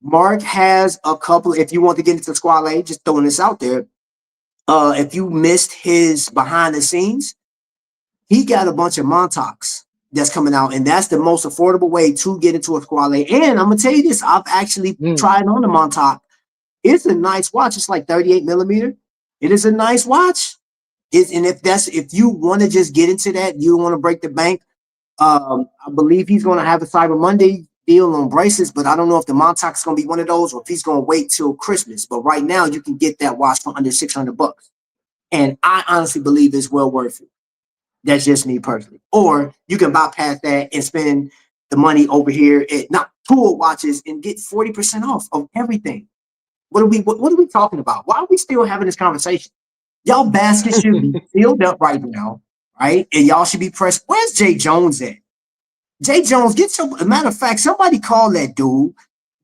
Mark has a couple. If you want to get into Squale, just throwing this out there. If you missed his behind the scenes, he got a bunch of Montauk's that's coming out, and that's the most affordable way to get into a Squale. And I'm gonna tell you this: I've actually tried on the Montauk. It's a nice watch. It's like 38 millimeter. It is a nice watch. And if you want to just get into that, you want to break the bank. I believe he's going to have a Cyber Monday deal on bracelets, but I don't know if the Montauk is going to be one of those or if he's going to wait till Christmas. But right now, you can get that watch for under $600, and I honestly believe it's well worth it. That's just me personally. Or you can bypass that and spend the money over here at Noctua Watches and get 40% off of everything. What are we talking about? Why are we still having this conversation? Y'all baskets should be filled up right now, right? And y'all should be pressed. Where's Jay Jones at? Jay Jones, get some. As a matter of fact, somebody call that dude.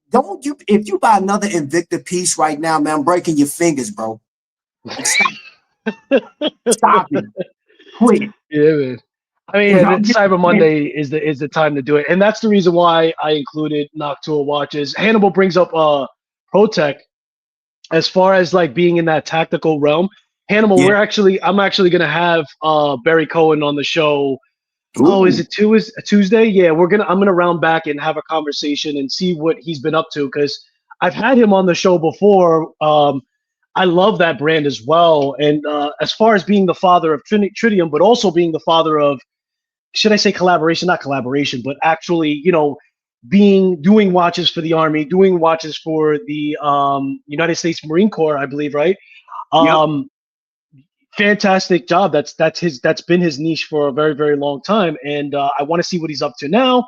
Don't you? If you buy another Invicta piece right now, man, I'm breaking your fingers, bro. Like, stop it. Quit. Yeah, man. I mean, yeah, Cyber Monday is the time to do it, and that's the reason why I included Noctua Watches. Hannibal brings up ProTech as far as like being in that tactical realm. Hannibal, I'm actually gonna have Barry Cohen on the show. Ooh. Oh, is it Tuesday? Yeah, I'm gonna round back and have a conversation and see what he's been up to, because I've had him on the show before. I love that brand as well. And as far as being the father of Tritium, but also being the father of, should I say collaboration? Not collaboration, but actually, doing watches for the Army, doing watches for the United States Marine Corps, I believe, right? Yep. Fantastic job. That's been his niche for a very, very long time. And I want to see what he's up to now.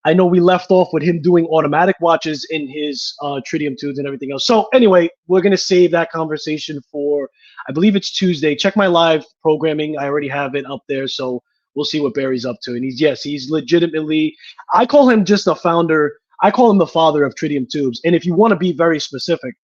I know we left off with him doing automatic watches in his tritium tubes and everything else. So anyway, we're going to save that conversation for, I believe it's Tuesday. Check my live programming. I already have it up there. So we'll see what Barry's up to. And he's legitimately, I call him just a founder. I call him the father of tritium tubes. And if you want to be very specific,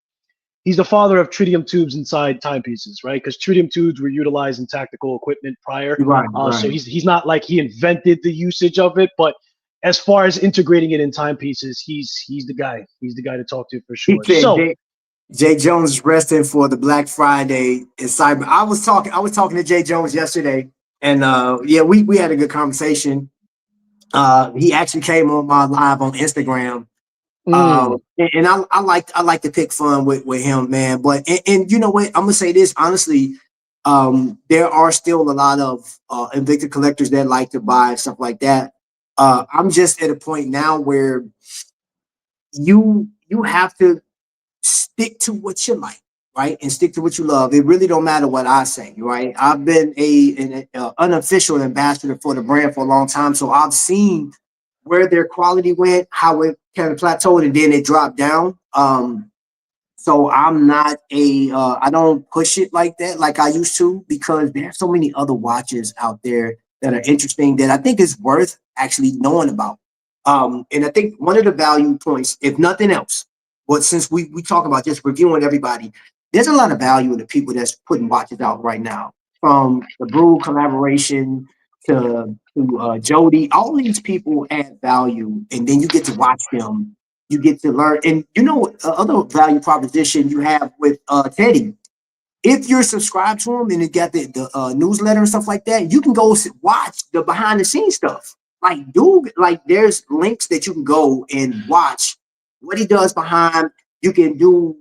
he's the father of tritium tubes inside timepieces, right? Because tritium tubes were utilized in tactical equipment prior. Right. So he's not like he invented the usage of it, but as far as integrating it in timepieces, he's the guy. He's the guy to talk to for sure. So Jay Jones is resting for the Black Friday in cyber. I was talking to Jay Jones yesterday, and we had a good conversation. He actually came on my live on Instagram. And I like to pick fun with him, man. But and you know what? I'm gonna say this honestly. There are still a lot of Invicta collectors that like to buy stuff like that. I'm just at a point now where you have to stick to what you like, right? And stick to what you love. It really don't matter what I say, right? I've been an unofficial ambassador for the brand for a long time, so I've seen where their quality went, how it kind of plateaued, and then it dropped down. So I'm not I don't push it like that, like I used to, because there's so many other watches out there that are interesting that I think is worth actually knowing about. And I think one of the value points, if nothing else, but since we talk about just reviewing everybody, there's a lot of value in the people that's putting watches out right now, from the Brew collaboration to Jody. All these people add value, and then you get to watch them. You get to learn. And other value proposition you have with Teddy, if you're subscribed to him and you got the newsletter and stuff like that, you can go watch the behind the scenes stuff. Like, dude, like there's links that you can go and watch what he does behind. You can do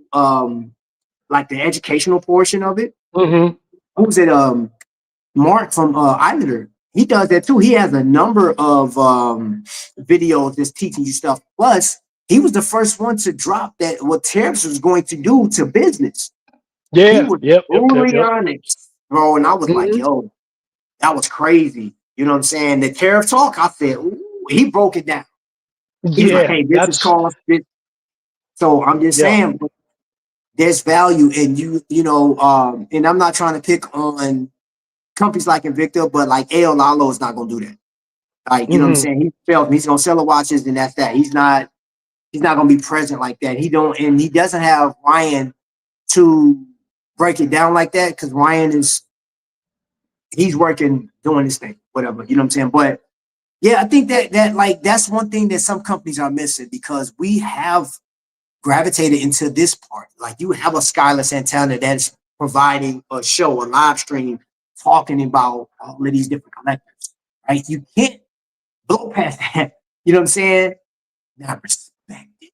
like the educational portion of it. Who's it? Mark from Islander. He does that too. He has a number of videos that's teaching you stuff. Plus, he was the first one to drop that what tariffs was going to do to business. Yeah, he was honest, bro. And I was like, yo, that was crazy. You know what I'm saying? The tariff talk, I said, ooh, he broke it down. He's like, hey, this is cost. So I'm just saying, there's value in and I'm not trying to pick on companies like Invicta, but like A.L. Lalo is not going to do that. Like, you know what I'm saying? He's going to sell the watches, and that's that. He's not going to be present like that. He doesn't have Ryan to break it down like that, because Ryan he's working, doing his thing, whatever, you know what I'm saying? But yeah, I think that like that's one thing that some companies are missing, because we have gravitated into this part. Like, you have a Skylar Santana that's providing a show, a live stream, talking about all of these different collectors, right? You can't blow past that. You know what I'm saying? Not respect it.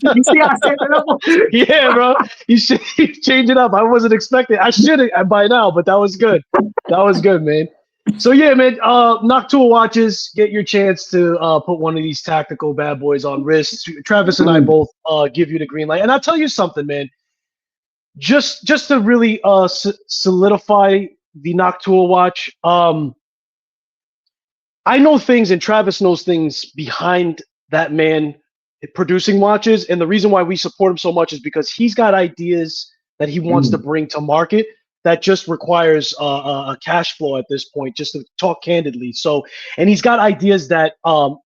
You see how I set it up? Yeah, bro. You should change it up. I wasn't expecting. I should have by now, but that was good. That was good, man. So yeah, man. Noctua Watches, get your chance to put one of these tactical bad boys on wrists. Travis and I both give you the green light. And I'll tell you something, man. Just to really solidify the Noctua watch, I know things, and Travis knows things behind that man producing watches, and the reason why we support him so much is because he's got ideas that he wants to bring to market that just requires a cash flow at this point, just to talk candidly. So, and he's got ideas that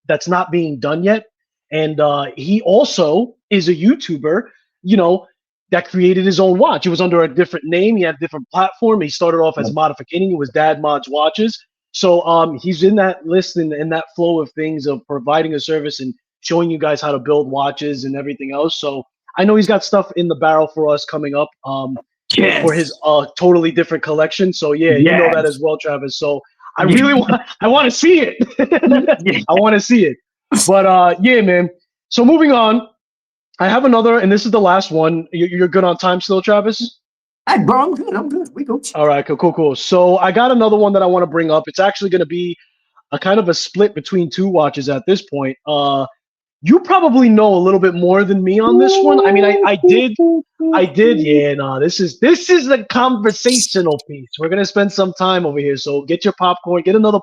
that's not being done yet. And he also is a YouTuber, you know, that created his own watch. It was under a different name. He had a different platform. He started off as modificating. It was Dad Mods Watches. So he's in that list and in that flow of things of providing a service and showing you guys how to build watches and everything else. So I know he's got stuff in the barrel for us coming up for his totally different collection. So yeah, you know that as well, Travis. So I really want to see it. I want to see it. But yeah, man. So moving on, I have another, and this is the last one. You're good on time still, Travis? Hey, bro, I'm good. We go. All right, cool. So I got another one that I want to bring up. It's actually going to be a kind of a split between two watches at this point. You probably know a little bit more than me on this one. I mean, I did. Yeah, no, this is the conversational piece. We're gonna spend some time over here. So get your popcorn. Get another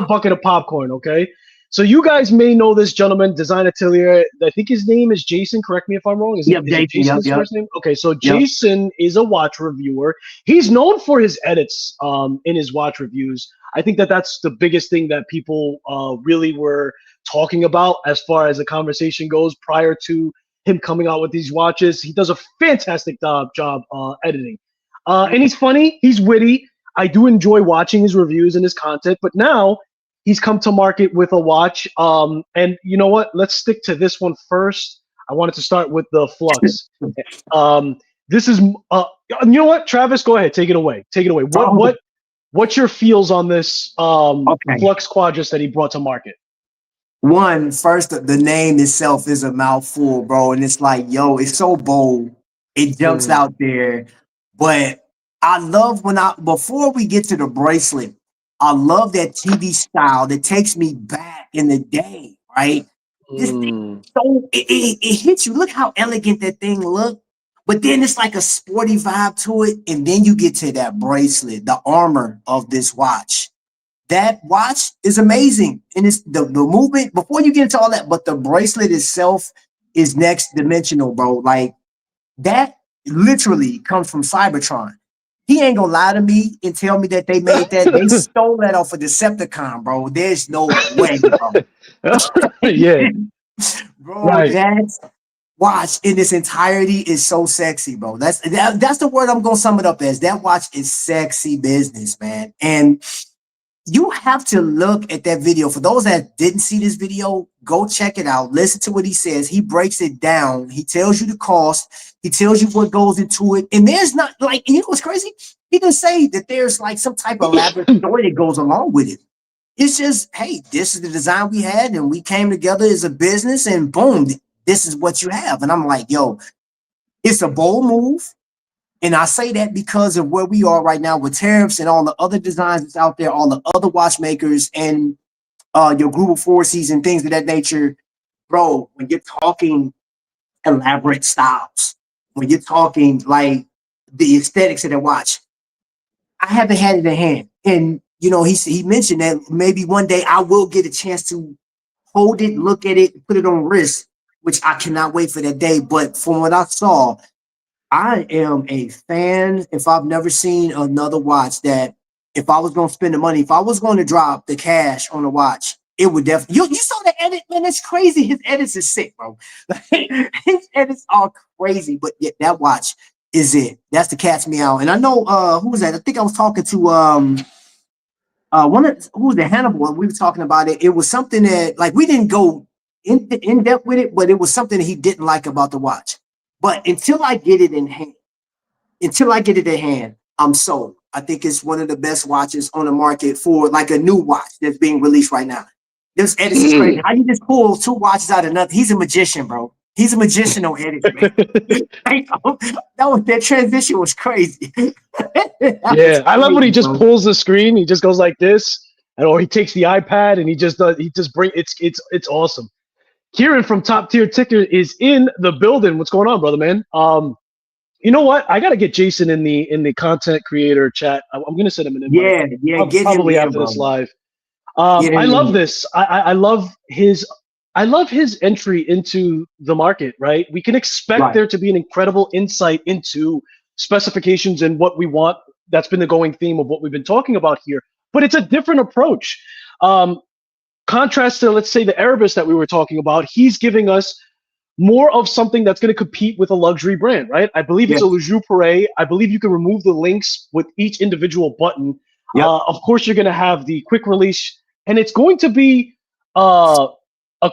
bucket of popcorn, okay? So you guys may know this gentleman, Design Atelier. I think his name is Jason. Correct me if I'm wrong. Is it Jason's first name? Okay, so Jason is a watch reviewer. He's known for his edits in his watch reviews. I think that's the biggest thing that people really were talking about as far as the conversation goes prior to him coming out with these watches. He does a fantastic job editing. And he's funny. He's witty. I do enjoy watching his reviews and his content, but now he's come to market with a watch. And you know what? Let's stick to this one first. I wanted to start with the Flux. This is, you know what? Travis, go ahead. Take it away. What's your feels on this Flux Quadras that he brought to market? One, first, the name itself is a mouthful, bro. And it's like, yo, it's so bold. It jumps out there. But I love before we get to the bracelet, I love that TV style that takes me back in the day, right? This thing, so it hits you. Look how elegant that thing looked. But then it's like a sporty vibe to it. And then you get to that bracelet, the armor of this watch. That watch is amazing. And it's the movement, before you get into all that, but the bracelet itself is next dimensional, bro. Like, that literally comes from Cybertron. He ain't gonna lie to me and tell me that they made that. They stole that off of Decepticon, bro. There's no way, bro. Yeah. Bro, that watch in its entirety is so sexy, bro. That's the word I'm gonna sum it up as. That watch is sexy business, man. And you have to look at that video. For those that didn't see this video, go check it out. Listen to what he says. He breaks it down. He tells you the cost. He tells you what goes into it. And there's not like, you know what's crazy? He didn't say that there's like some type of elaborate story that goes along with it. It's just, hey, this is the design we had and we came together as a business and boom, this is what you have. And I'm like, yo, it's a bold move. And I say that because of where we are right now with tariffs and all the other designs that's out there, all the other watchmakers and your group of forces and things of that nature. Bro, when you're talking elaborate styles, when you're talking like the aesthetics of the watch, I haven't had it in hand. And, you know, he mentioned that maybe one day I will get a chance to hold it, look at it, put it on wrist, which I cannot wait for that day. But from what I saw, I am a fan. If I've never seen another watch that if I was going to spend the money, if I was going to drop the cash on a watch, it would definitely. You saw the edit, man. That's crazy. His edits is sick, bro. His edits are crazy, but yeah, that watch is it. That's the cat's meow. And I know who was that? I think I was talking to who was the Hannibal? We were talking about it. It was something that like we didn't go in depth with it, but it was something that he didn't like about the watch. But until I get it in hand, I'm sold. I think it's one of the best watches on the market for like a new watch that's being released right now. This edit is crazy. How you just pull two watches out of nothing? He's a magician, bro. He's a magician on edit, man. That transition was crazy. Yeah, I love when he just pulls the screen. He just goes like this, or he takes the iPad and he just bring it's awesome. Kieran from TopTierTicker is in the building. What's going on, brother, man? You know what? I gotta get Jason in the content creator chat. I'm gonna send him an invite. Yeah, get probably him after this live. I love this. I love his entry into the market. Right, we can expect there to be an incredible insight into specifications and what we want. That's been the going theme of what we've been talking about here. But it's a different approach. Contrast to, let's say, the Erebus that we were talking about, he's giving us more of something that's going to compete with a luxury brand, right? I believe it's a Le Jour Paret. I believe you can remove the links with each individual button. Of course, you're going to have the quick release, and it's going to be a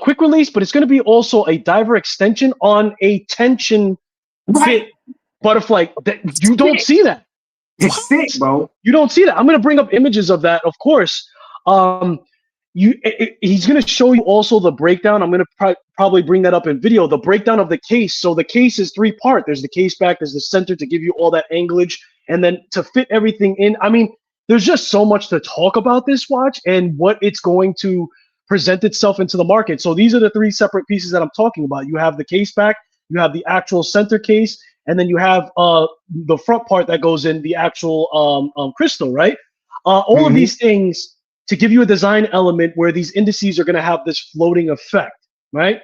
quick release, but it's going to be also a diver extension on a tension fit butterfly. You don't see that. It's sick, bro. You don't see that. I'm going to bring up images of that, of course. He's going to show you also the breakdown. I'm going to probably bring that up in video, the breakdown of the case. So the case is 3-part. There's the case back, there's the center to give you all that anglage, and then to fit everything in. I mean, there's just so much to talk about this watch and what it's going to present itself into the market. So these are the 3 separate pieces that I'm talking about. You have the case back, you have the actual center case, and then you have the front part that goes in the actual crystal, right? All of these things to give you a design element where these indices are going to have this floating effect, right?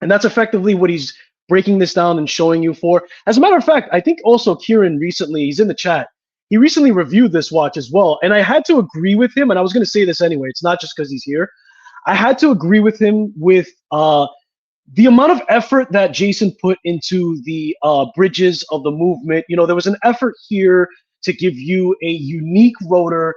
And that's effectively what he's breaking this down and showing you for. As a matter of fact, I think also Kieran recently, he's in the chat, he recently reviewed this watch as well. And I had to agree with him, and I was going to say this anyway, it's not just because he's here. I had to agree with him with the amount of effort that Jason put into the bridges of the movement. You know, there was an effort here to give you a unique rotor,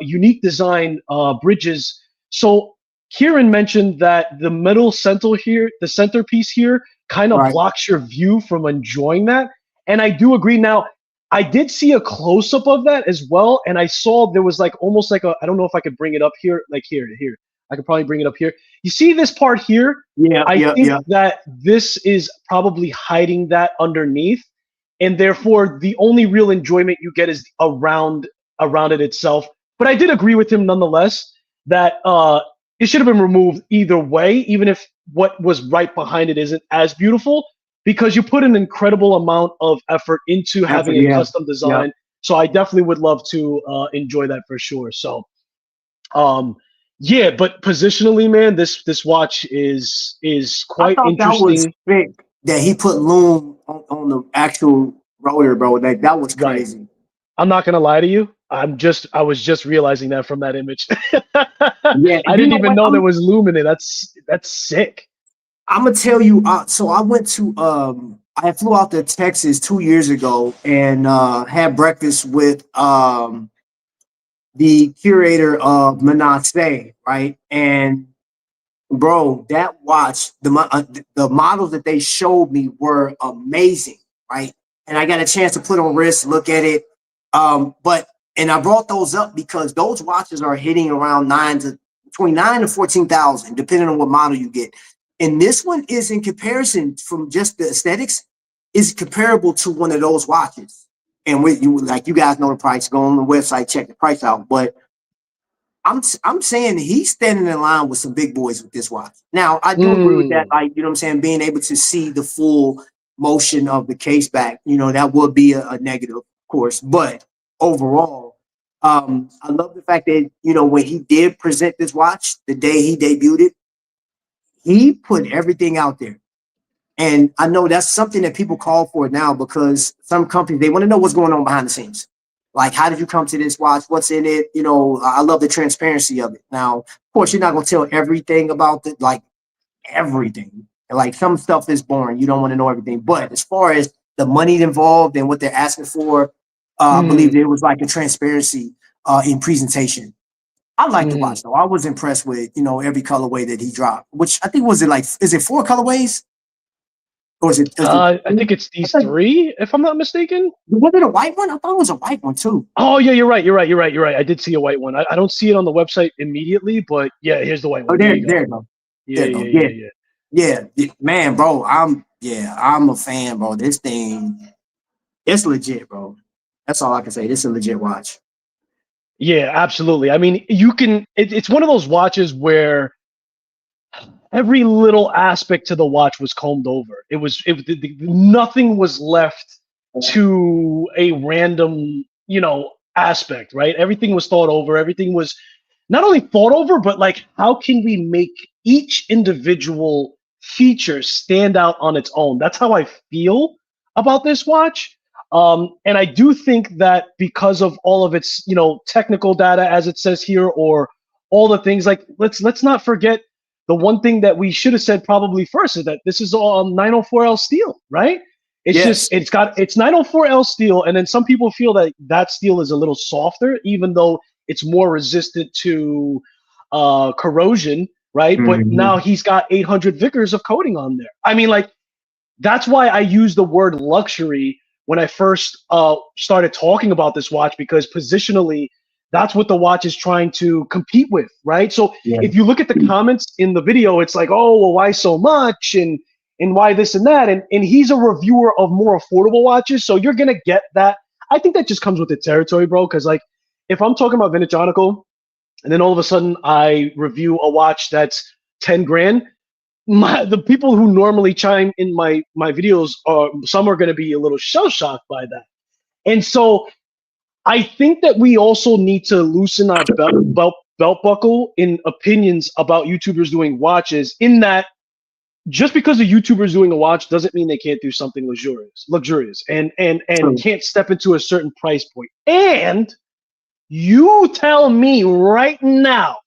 unique design bridges. So Kieran mentioned that the middle center here, the centerpiece here, kind of blocks your view from enjoying that. And I do agree. Now, I did see a close-up of that as well, and I saw there was like almost like a, I don't know if I could bring it up here, like here. I could probably bring it up here. You see this part here? I think that this is probably hiding that underneath. And therefore, the only real enjoyment you get is around it itself. But I did agree with him nonetheless that it should have been removed either way, even if what was right behind it isn't as beautiful, because you put an incredible amount of effort into having a custom design. So I definitely would love to enjoy that for sure. So, yeah, but positionally, man, this watch is quite interesting. That was sick that he put Loom on the actual rotor, bro. That was crazy. Right. I'm not gonna lie to you. I was just realizing that from that image. I didn't even know there was Loom in it. That's sick. I'm gonna tell you. So I went to I flew out to Texas 2 years ago and had breakfast with the curator of Menace, right? And bro, that watch, the models that they showed me were amazing, right? And I got a chance to put on wrist, look at it. And I brought those up because those watches are hitting around between 9 to 14,000, depending on what model you get. And this one is, in comparison from just the aesthetics, is comparable to one of those watches. And you guys know the price, go on the website, check the price out. But I'm saying he's standing in line with some big boys with this watch. Now, I do agree with that, like, you know what I'm saying, being able to see the full motion of the case back, you know, that would be a negative, of course. But overall, I love the fact that, you know, when he did present this watch, the day he debuted it, he put everything out there. And I know that's something that people call for now, because some companies, they want to know what's going on behind the scenes. Like, how did you come to this watch? What's in it? You know, I love the transparency of it. Now, of course, you're not going to tell everything about it, like everything. Like, some stuff is boring. You don't want to know everything. But as far as the money involved and what they're asking for, I believe there was like a transparency in presentation. I like the watch, though. I was impressed with, you know, every colorway that he dropped, which I think is it 4 colorways? Or is it? I think it's these 3, if I'm not mistaken. Was it a white one? I thought it was a white one too. Oh yeah, you're right. I did see a white one. I don't see it on the website immediately, but yeah, here's the white one. Oh, there you go. Yeah, man, bro. I'm a fan, bro. This thing, it's legit, bro. That's all I can say. This is a legit watch. Yeah, absolutely. I mean, it's one of those watches where every little aspect to the watch was combed over. Nothing was left to a random, you know, aspect, right? Everything was thought over. Everything was not only thought over, but like, how can we make each individual feature stand out on its own? That's how I feel about this watch. And I do think that because of all of its, technical data, as it says here, or all the things, like let's not forget the one thing that we should have said probably first is that this is all 904L steel, right? It's Yes. just it's 904L steel, and then some people feel that that steel is a little softer, even though it's more resistant to corrosion, right? But now he's got 800 Vickers of coating on there. I mean, like, that's why I use the word luxury when I first started talking about this watch, because positionally, that's what the watch is trying to compete with, right? So if you look at the comments in the video, it's like, oh, well, why so much? And why this and that? And he's a reviewer of more affordable watches, so you're going to get that. I think that just comes with the territory, bro, because, like, if I'm talking about vintage article, and then all of a sudden I review a watch that's 10 grand, the people who normally chime in my videos some are going to be a little shell shocked by that. And so I think that we also need to loosen our belt buckle in opinions about YouTubers doing watches, in that just because a YouTuber is doing a watch doesn't mean they can't do something luxurious and can't step into a certain price point. And you tell me right now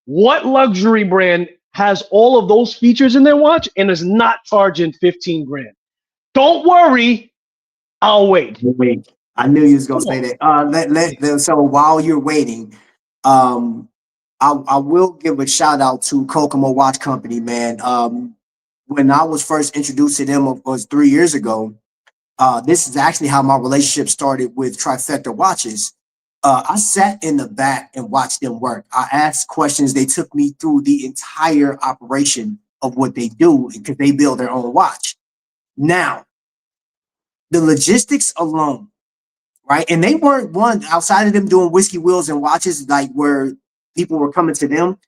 what luxury brand has all of those features in their watch and is not charging 15 grand. Don't worry, I'll wait. I knew you was gonna say that. So while you're waiting, I will give a shout out to Kokomo Watch Company, man. When I was first introduced to them was 3 years ago. This is actually how my relationship started with Trifecta Watches. I sat in the back and watched them work. I asked questions. They took me through the entire operation of what they do, because they build their own watch. Now, the logistics alone, right? And they weren't one outside of them doing whiskey wheels and watches, like where people were coming to them.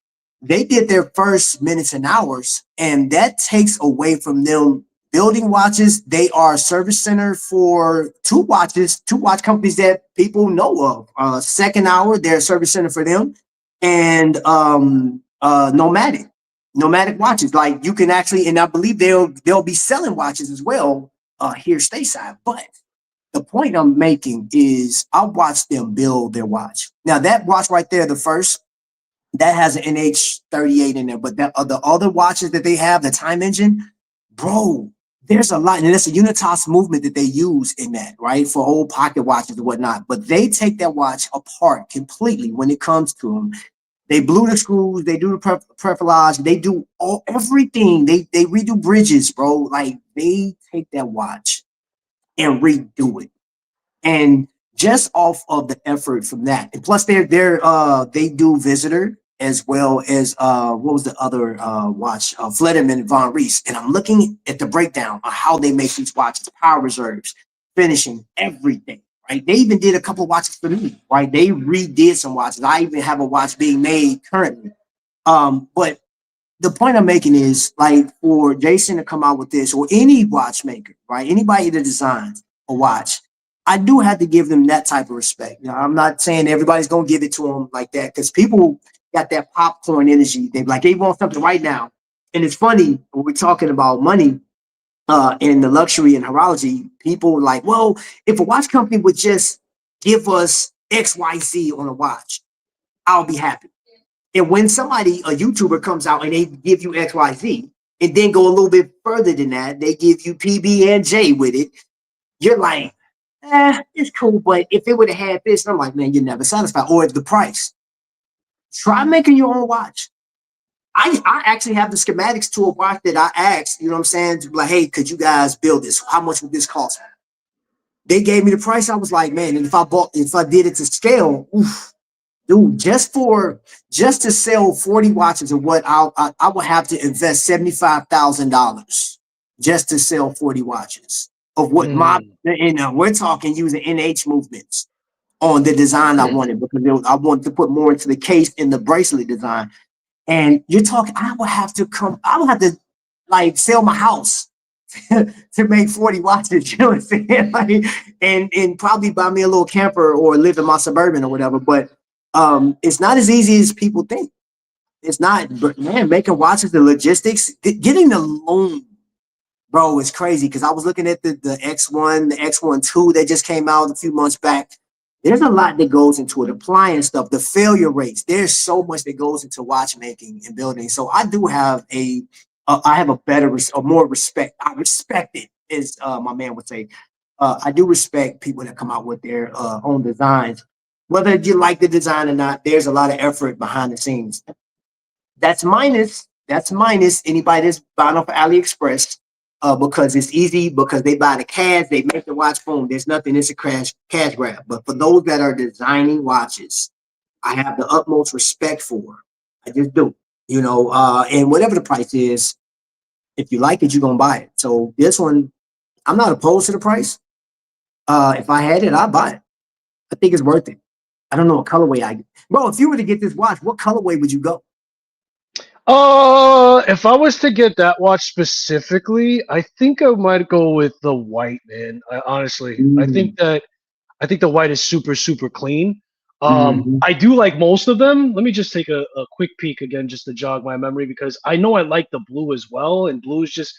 They did their first minutes and hours, and that takes away from them building watches. They are a service center for two watch companies that people know of. Second Hour, they're a service center for them, and Nomadic Watches. Like, you can actually, and I believe they'll be selling watches as well here stateside. But the point I'm making is I watched them build their watch. Now, that watch right there, the first, that has an NH38 in there, but the other watches that they have, the time engine, bro, there's a lot, and it's a Unitas movement that they use in that, right, for old pocket watches and whatnot. But they take that watch apart completely when it comes to them. They blew the screws, they do the perfilage, they do everything. They redo bridges, bro. Like, they take that watch and redo it, and just off of the effort from that, and plus they do Visitor, as well as what was the other watch, Flederman Von Reese. And I'm looking at the breakdown on how they make these watches, power reserves, finishing, everything, right? They even did a couple of watches for me, right? They redid some watches. I even have a watch being made currently. But the point I'm making is, like, for Jason to come out with this, or any watchmaker, right? Anybody that designs a watch, I do have to give them that type of respect. You know, I'm not saying everybody's gonna give it to them like that, because people got that popcorn energy. They want something right now. And it's funny when we're talking about money and the luxury and horology, people like, well, if a watch company would just give us XYZ on a watch, I'll be happy. And when somebody, a YouTuber, comes out and they give you XYZ, and then go a little bit further than that, they give you PB and J with it, you're like, it's cool, but if it would have had this, I'm like, man, you're never satisfied. Or the price. Try making your own watch. I actually have the schematics to a watch that I asked, you know what I'm saying, like, hey, could you guys build this? How much would this cost? They gave me the price. I was like, man, and if I did it to scale, oof, dude, just to sell 40 watches of what I would have to invest $75,000 just to sell 40 watches of what we're talking using NH movements on the design I wanted, because I wanted to put more into the case in the bracelet design. And you're talking, I would have to like sell my house to make 40 watches, you know what I'm saying? Like, and probably buy me a little camper or live in my Suburban or whatever. But it's not as easy as people think. It's not, but man, making watches, the logistics, getting the loan, bro, it's crazy because I was looking at the X1, the X1 II that just came out a few months back. There's a lot that goes into it, appliance stuff, the failure rates. There's so much that goes into watchmaking and building. So I do have I have a more respect. I respect it, as my man would say. I do respect people that come out with their own designs. Whether you like the design or not, there's a lot of effort behind the scenes. That's minus anybody that's buying off of AliExpress because it's easy, because they buy the cash, they make the watch, boom, there's nothing, it's a cash grab. But for those that are designing watches, I have the utmost respect for. I just do, you know, and whatever the price is, if you like it, you're gonna buy it. So this one, I'm not opposed to the price. If I had it, I'd buy it. I think it's worth it. I don't know what colorway bro, if you were to get this watch, what colorway would you go? If I was to get that watch specifically, I think I might go with the white, man. Honestly, I think the white is super, super clean. I do like most of them. Let me just take a quick peek again, just to jog my memory, because I know I like the blue as well, and blue's just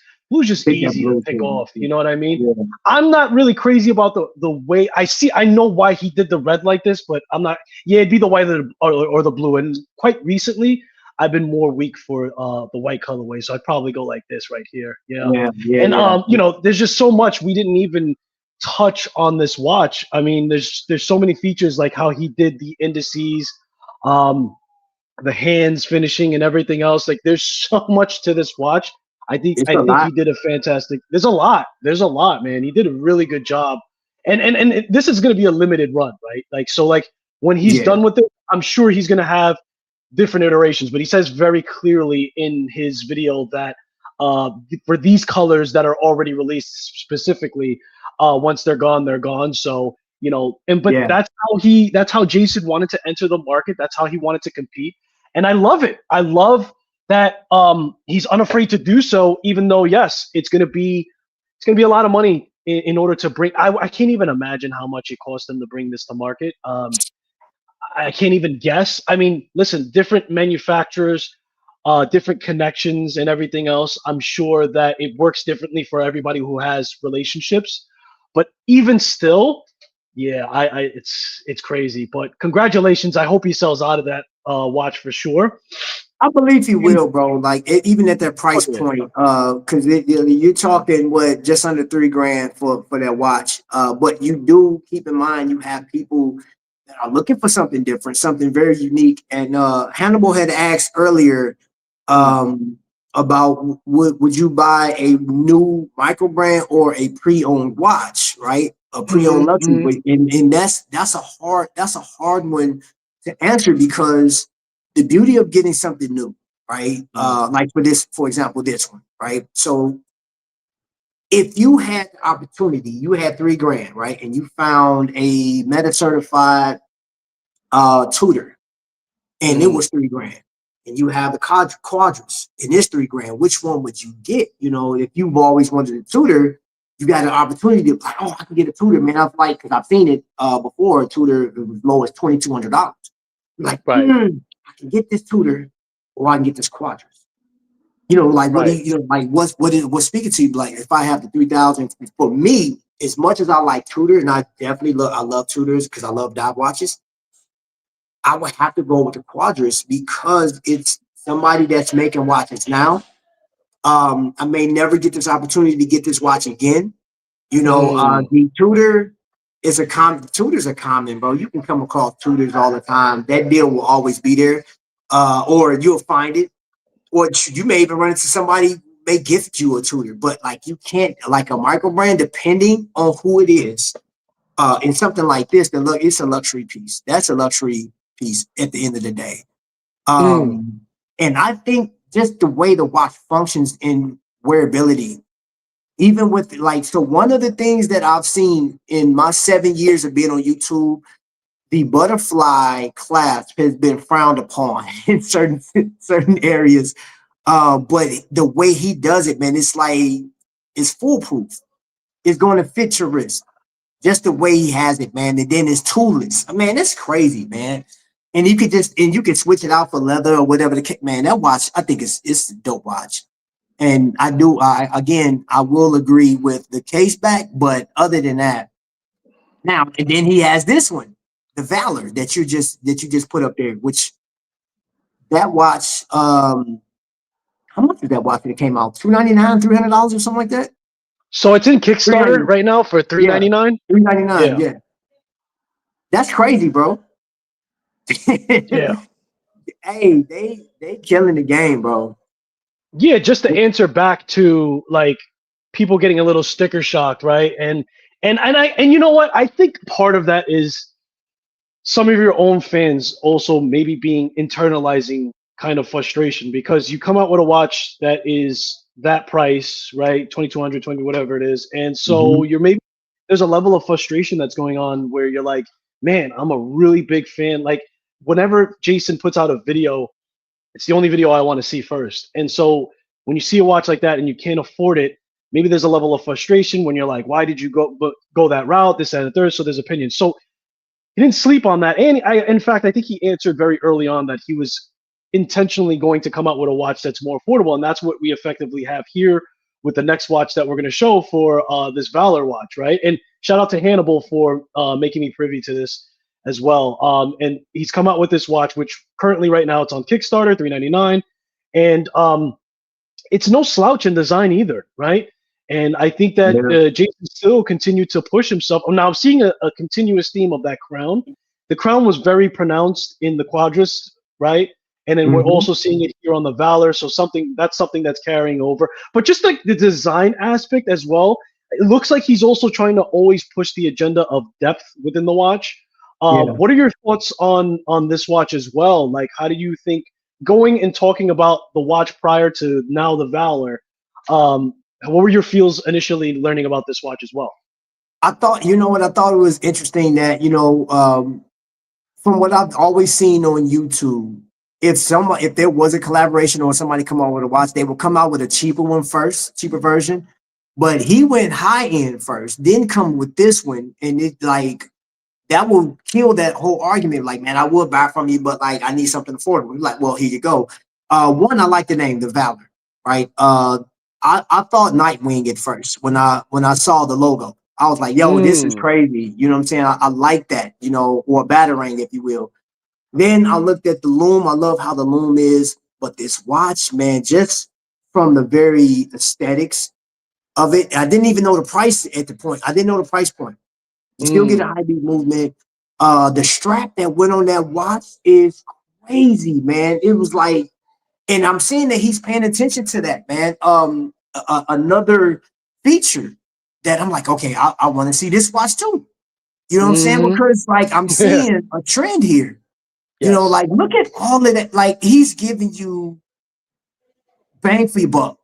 easy to pick off. You know what I mean? Yeah. I'm not really crazy about the way I know why he did the red like this, but I'm not. Yeah, it'd be the white or the blue. And quite recently, I've been more weak for the white colorway, so I'd probably go like this right here. Yeah. And you know, there's just so much we didn't even touch on this watch. I mean, there's so many features, like how he did the indices, the hands finishing and everything else. Like, there's so much to this watch. I think he did a fantastic. There's a lot, man. He did a really good job. And this is going to be a limited run, right? Like, so like when he's done with it, I'm sure he's going to have different iterations, but he says very clearly in his video that for these colors that are already released specifically, once they're gone, they're gone. So, you know, that's how Jason wanted to enter the market. That's how he wanted to compete. And I love it. I love that he's unafraid to do so, even though, yes, it's gonna be a lot of money in order to bring. I can't even imagine how much it cost them to bring this to market. I can't even guess. I mean, listen, different manufacturers, different connections and everything else. I'm sure that it works differently for everybody who has relationships. But even still, yeah, it's crazy. But congratulations. I hope he sells out of that watch for sure. I believe he will, bro. Like, even at that price point, because you're talking just under $3,000 for that watch. But you do keep in mind you have people that are looking for something different, something very unique. And Hannibal had asked earlier about would you buy a new micro brand or a pre-owned watch, right? A pre-owned luxury, and that's a hard one to answer, because the beauty of getting something new, right? Like for example, this one, right? So if you had the opportunity, you had $3,000, right? And you found a meta certified tutor, and it was $3,000, and you have the Quadras, and it's $3,000. Which one would you get? You know, if you've always wanted a tutor, you got an opportunity to, like, oh, I can get a tutor, man. I've because I've seen it before. A tutor, it was low as $2,200. Like, I can get this tutor, or I can get this Quadras. You know, like what what's speaking to you? Like, if I have the 3,000, for me, as much as I like tutors, and I love tutors because I love dive watches, I would have to go with the Quadras because it's somebody that's making watches now. I may never get this opportunity to get this watch again. You know, the tutor is tutors are common, bro. You can come across tutors all the time. That deal will always be there. Or you'll find it, or you may even run into somebody may gift you a tutor, but like you can't, like a micro brand, depending on who it is. And something like this, it's a luxury piece. That's a luxury piece at the end of the day. And I think just the way the watch functions in wearability, even with so one of the things that I've seen in my 7 years of being on YouTube, the butterfly clasp has been frowned upon in certain areas. But the way he does it, man, it's foolproof. It's going to fit your wrist. Just the way he has it, man. And then it's toolless. Man, that's crazy, man. And you can switch it out for leather or whatever man. That watch, I think it's a dope watch. And I do, again, I will agree with the case back, but other than that, now, and then he has this one, the Valor that you just put up there, which that watch, how much did that watch when it came out? $299, $300 or something like that? So it's in Kickstarter right now for $399. Yeah, $399. Yeah, that's crazy, bro. Yeah. Hey, they killing the game, bro. Yeah, just to answer back to like people getting a little sticker shocked, right? And you know what? I think part of that is some of your own fans also maybe being internalizing kind of frustration because you come out with a watch that is that price, right? 2200, 20, whatever it is. And so you're maybe there's a level of frustration that's going on where you're like, man, I'm a really big fan. Like whenever Jason puts out a video, it's the only video I want to see first. And so when you see a watch like that and you can't afford it, maybe there's a level of frustration when you're like, why did you go that route, this, that, and the third? So there's opinions. So he didn't sleep on that. And in fact, I think he answered very early on that he was intentionally going to come out with a watch that's more affordable. And that's what we effectively have here with the next watch that we're going to show for this Valor watch, right? And shout out to Hannibal for making me privy to this as well. And he's come out with this watch, which currently right now it's on Kickstarter, $399. And it's no slouch in design either, right? And I think that Jason still continued to push himself. Now I'm seeing a continuous theme of that crown. The crown was very pronounced in the Quadras, right? And then we're also seeing it here on the Valor. So something that's carrying over. But just like the design aspect as well, it looks like he's also trying to always push the agenda of depth within the watch. What are your thoughts on this watch as well? Like, how do you think going and talking about the watch prior to now the Valor? What were your feels initially learning about this watch as well? I thought, you know what, I thought it was interesting that, you know, from what I've always seen on YouTube, if there was a collaboration or somebody come out with a watch, they would come out with a cheaper one first, cheaper version. But he went high end first, then come with this one, and it like that will kill that whole argument. Like, man, I would buy from you, but like I need something affordable. Like, well, here you go. One, I like the name, the Valor, right? I thought Nightwing at first when I saw the logo. I was like, yo, this is crazy. You know what I'm saying? I like that, you know, or Batarang, if you will. Then I looked at the loom. I love how the loom is, but this watch, man, just from the very aesthetics of it, I didn't even know the price at the point. I didn't know the price point. You still get a high beat movement. The strap that went on that watch is crazy, man. It was like, and I'm seeing that he's paying attention to that, man. Another feature that I'm like, okay, I want to see this watch too. You know what I'm saying? Because like I'm seeing a trend here. You know, like look at all of that. Like he's giving you bang for your buck,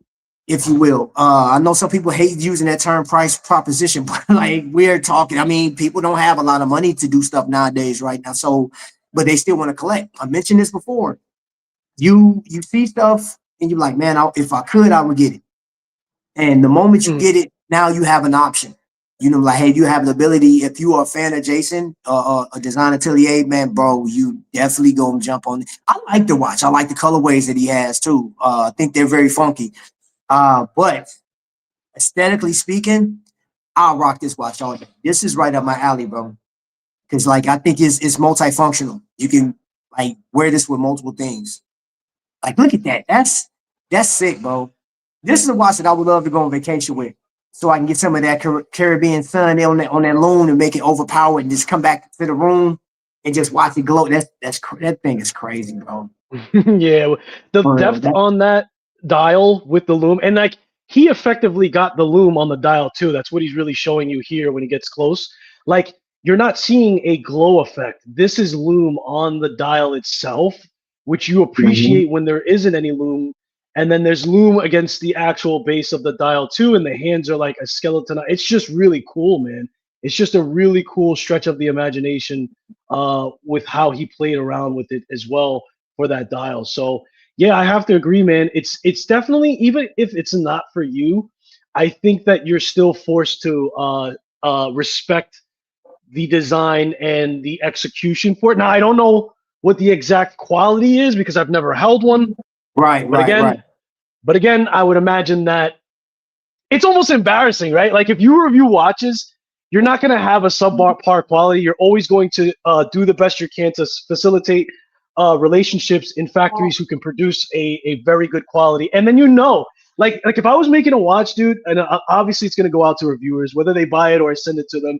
if you will. I know some people hate using that term price proposition, but like we're talking, I mean, people don't have a lot of money to do stuff nowadays right now. So, but they still want to collect. I mentioned this before. You see stuff and you're like, man, if I could, I would get it. And the moment you get it, now you have an option. You know, like, hey, you have the ability. If you are a fan of Jason, a design atelier, man, bro, you definitely go and jump on it. I like the watch. I like the colorways that he has too. I think they're very funky. But aesthetically speaking, I'll rock this watch all day. This is right up my alley, bro. Because like I think it's multifunctional. You can like wear this with multiple things. Like, look at that. That's sick, bro. This is a watch that I would love to go on vacation with, so I can get some of that Caribbean sun on that loom and make it overpowered and just come back to the room and just watch it glow. That thing is crazy, bro. Yeah, the depth on that dial with the loom, and like he effectively got the loom on the dial too. That's what he's really showing you here when he gets close. Like you're not seeing a glow effect. This is loom on the dial itself, which you appreciate when there isn't any loom. And then there's loom against the actual base of the dial too, and the hands are like a skeleton. It's just really cool, man. It's just a really cool stretch of the imagination with how he played around with it as well for that dial. So yeah, I have to agree, man. It's definitely, even if it's not for you, I think that you're still forced to respect the design and the execution for it. Now I don't know what the exact quality is because I've never held one. Right, but again, But again, I would imagine that it's almost embarrassing, right? Like if you review watches, you're not going to have a subpar quality. You're always going to do the best you can to facilitate relationships in factories who can produce a very good quality. And then like if I was making a watch, dude, and obviously it's going to go out to reviewers, whether they buy it or I send it to them,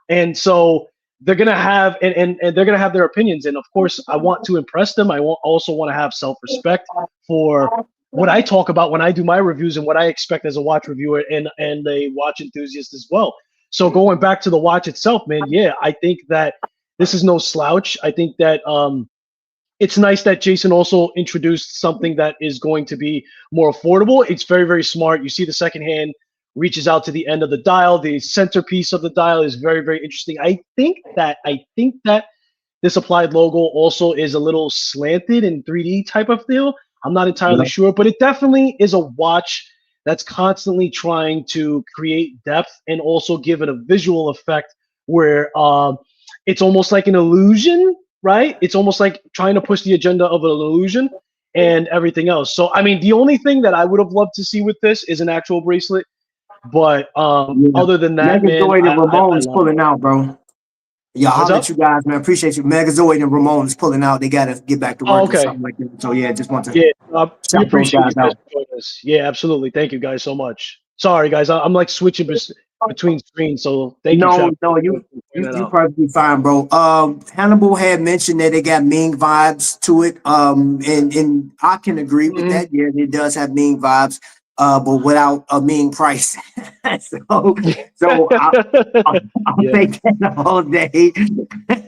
and so they're going to have and they're going to have their opinions. And of course, I want to impress them. I also want to have self-respect for what I talk about when I do my reviews and what I expect as a watch reviewer and a watch enthusiast as well. So going back to the watch itself, man, yeah, I think that this is no slouch. I think that it's nice that Jason also introduced something that is going to be more affordable. It's very, very smart. You see the second hand reaches out to the end of the dial. The centerpiece of the dial is very, very interesting. I think that this applied logo also is a little slanted in 3D type of feel. I'm not entirely sure, but it definitely is a watch that's constantly trying to create depth and also give it a visual effect where it's almost like an illusion, right? It's almost like trying to push the agenda of an illusion and everything else. So, I mean, the only thing that I would have loved to see with this is an actual bracelet. But other than that, Megazoid man, and Ramon is pulling out, bro. Yeah, holler at you guys, man. Appreciate you. Megazoid and Ramon is pulling out. They got to get back to work or something like that. So, yeah, just want to we appreciate you guys joining us. Yeah, absolutely. Thank you guys so much. Sorry, guys. I'm like switching between screens, so thank you. No, you perfectly fine, bro. Hannibal had mentioned that it got Ming vibes to it. And I can agree with that. Yeah, it does have Ming vibes. But without a Ming price. so I'll take that all day.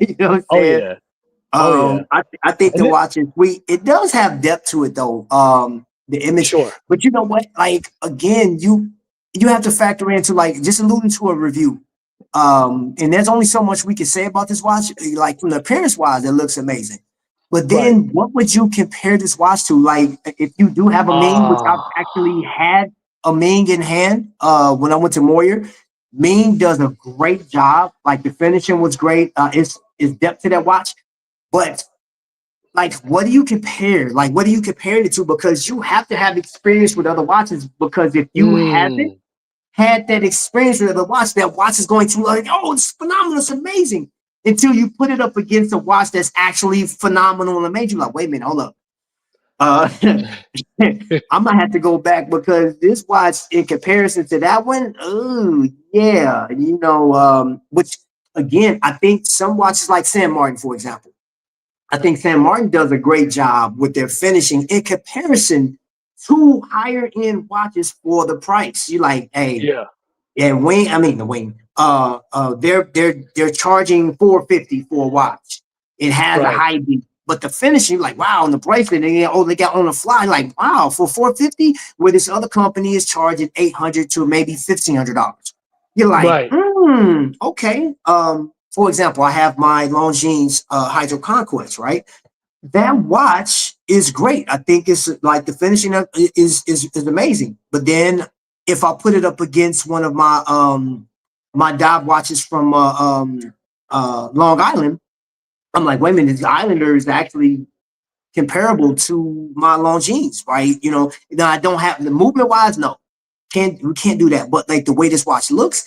You know what I'm saying? I think the watch is sweet. It does have depth to it though. The image. Sure. But you know what? Like again, you have to factor into like just alluding to a review. And there's only so much we can say about this watch. Like from the appearance wise, it looks amazing. But then what would you compare this watch to? Like if you do have a Ming, which I've actually had a Ming in hand when I went to Moyer. Ming does a great job. Like the finishing was great. It's depth to that watch. But like, what do you compare? Like, what do you compare it to? Because you have to have experience with other watches. Because if you haven't had that experience with other watches, that watch is going to like, oh, it's phenomenal, it's amazing. Until you put it up against a watch that's actually phenomenal and amazing. You're like, wait a minute, hold up. I'm gonna have to go back because this watch, in comparison to that one, oh yeah, you know, which again, I think some watches like San Martin, for example, I think San Martin does a great job with their finishing in comparison to higher end watches for the price. You like, hey, Wing. I mean the Wing. They're charging $450 for a watch. It has a high beat. But the finishing, like, wow, on the bracelet, they got on the fly, like, wow, for $450, where this other company is charging $800 to maybe $1,500. You're like, okay. For example, I have my Longines Hydro Conquest, right? That watch is great. I think it's like the finishing is amazing. But then if I put it up against one of my my dive watches from Long Island, I'm like, wait a minute, the Islander is actually comparable to my Longines, right? You know, now I don't have the movement wise, no, we can't do that. But like the way this watch looks,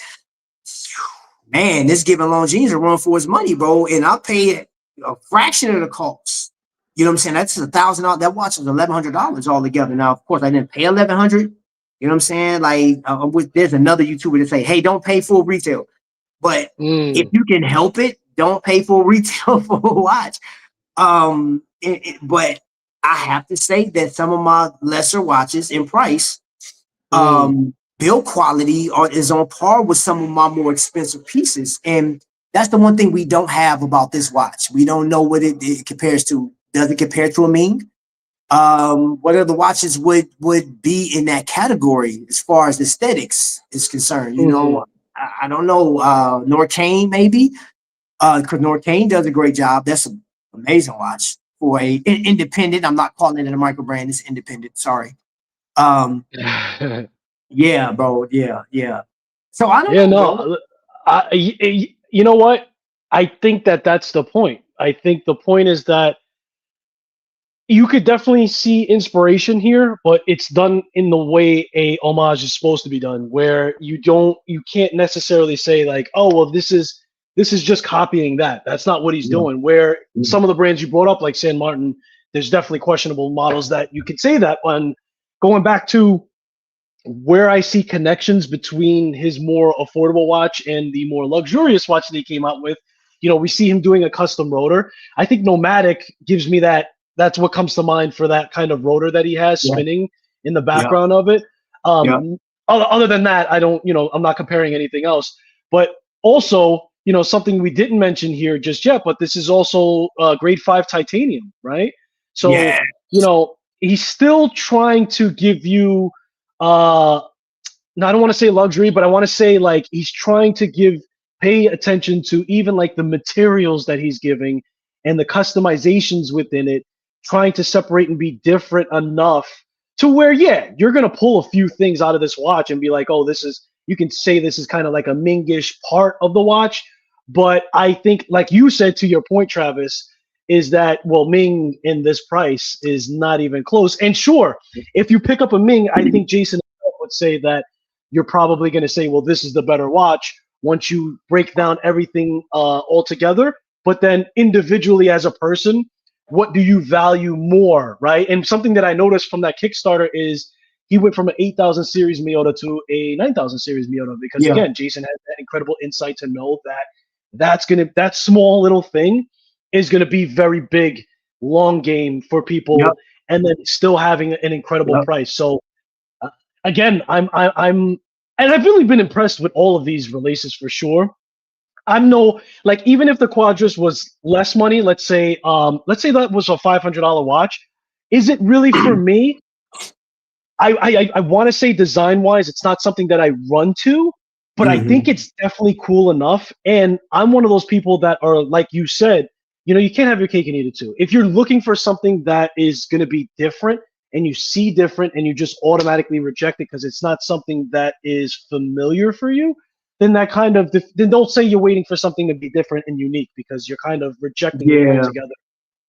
man, this giving Longines a run for his money, bro. And I'll pay a fraction of the cost. You know what I'm saying? That's $1,000. That watch was $1,100 altogether. Now, of course, I didn't pay $1,100. You know what I'm saying? Like, there's another YouTuber that say, hey, don't pay full retail. But if you can help it, don't pay full retail for a watch. But I have to say that some of my lesser watches in price, build quality is on par with some of my more expensive pieces. And that's the one thing we don't have about this watch. We don't know what it compares to. Does it compare to a Ming? What other watches would be in that category as far as aesthetics is concerned? You know, I don't know. Norcane maybe, because Norcane does a great job. That's an amazing watch for a independent. I'm not calling it a micro brand. It's independent. Sorry. Yeah, bro. Yeah. So I don't know. No. You know what? I think that's the point. I think the point is that you could definitely see inspiration here, but it's done in the way a homage is supposed to be done, where you can't necessarily say like, oh well, this is just copying that. That's not what he's Yeah. doing. Where Yeah. some of the brands you brought up, like San Martin, there's definitely questionable models that you could say that on. Going back to where I see connections between his more affordable watch and the more luxurious watch that he came out with, we see him doing a custom rotor. I think Nomadic gives me that. That's what comes to mind for that kind of rotor that he has Yeah. spinning in the Yeah. background of it. Yeah. Other than that, I don't, I'm not comparing anything else. But also, something we didn't mention here just yet, but this is also grade 5 titanium, right? So, Yeah. he's still trying to give you uh no, I don't want to say luxury, but I want to say like he's trying to pay attention to even like the materials that he's giving and the customizations within it, trying to separate and be different enough to where, yeah, you're gonna pull a few things out of this watch and be like, oh, you can say this is kind of like a Mingish part of the watch. But I think, like you said to your point, Travis, is that, well, Ming in this price is not even close. And sure, if you pick up a Ming, I think Jason would say that you're probably going to say, well, this is the better watch once you break down everything all together. But then individually as a person, what do you value more, right? And something that I noticed from that Kickstarter is he went from an 8,000 series Miyota to a 9,000 series Miyota because, Yeah. again, Jason had that incredible insight to know that that small little thing is going to be very big, long game for people, Yep. and then still having an incredible Yep. price. So again, and I've really been impressed with all of these releases for sure. I'm no like even if the Quadras was less money, let's say that was a $500 watch, is it really for me? I want to say design wise, it's not something that I run to, but I think Mhm. it's definitely cool enough. And I'm one of those people that are like you said, you can't have your cake and eat it too. If you're looking for something that is going to be different and you see different and you just automatically reject it because it's not something that is familiar for you, then then don't say you're waiting for something to be different and unique because you're kind of rejecting it Yeah. altogether.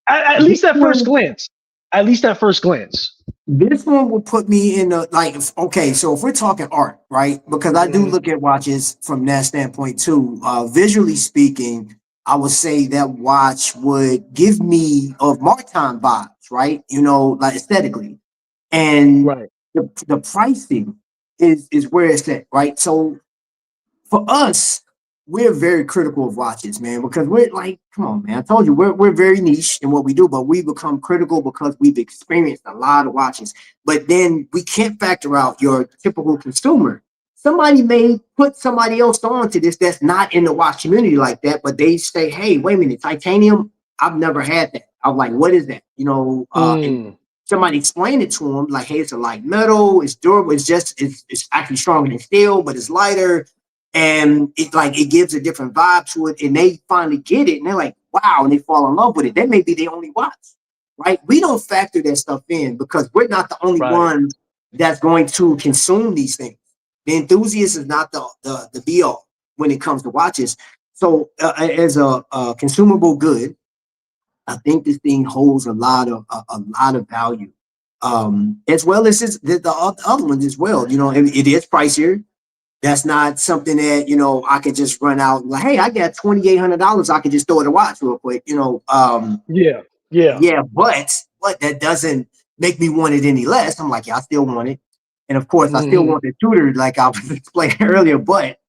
At This least at first one, glance. At least at first glance. this one will put me in a like. Okay, so if we're talking art, right? Because I do Mhm. look at watches from that standpoint too. Visually speaking, I would say that watch would give me of Martin vibes, right? Like aesthetically, and Right. the pricing is where it's at, right? So for us, we're very critical of watches, man, because we're like, come on, man. I told you we're very niche in what we do, but we become critical because we've experienced a lot of watches. But then we can't factor out your typical consumer. Somebody may put somebody else onto this that's not in the watch community like that, but they say, hey, wait a minute, titanium, I've never had that. I'm like, what is that? And Mm. somebody explained it to them, like, hey, it's a light metal, it's durable, it's actually stronger than steel, but it's lighter and it gives a different vibe to it, and they finally get it, and they're like, wow, and they fall in love with it. That may be their only watch, right? We don't factor that stuff in because we're not the only Right. ones that's going to consume these things. The enthusiast is not the be all when it comes to watches. So as a consumable good, I think this thing holds a lot of value, as well as the other ones as well. It is pricier. That's not something that I could just run out and like, hey, I got $2,800. I could just throw it a watch real quick. Yeah. Yeah. Yeah, but that doesn't make me want it any less. I'm like, yeah, I still want it, and of course, I still Hmm. want the tutor, like I was explaining earlier. But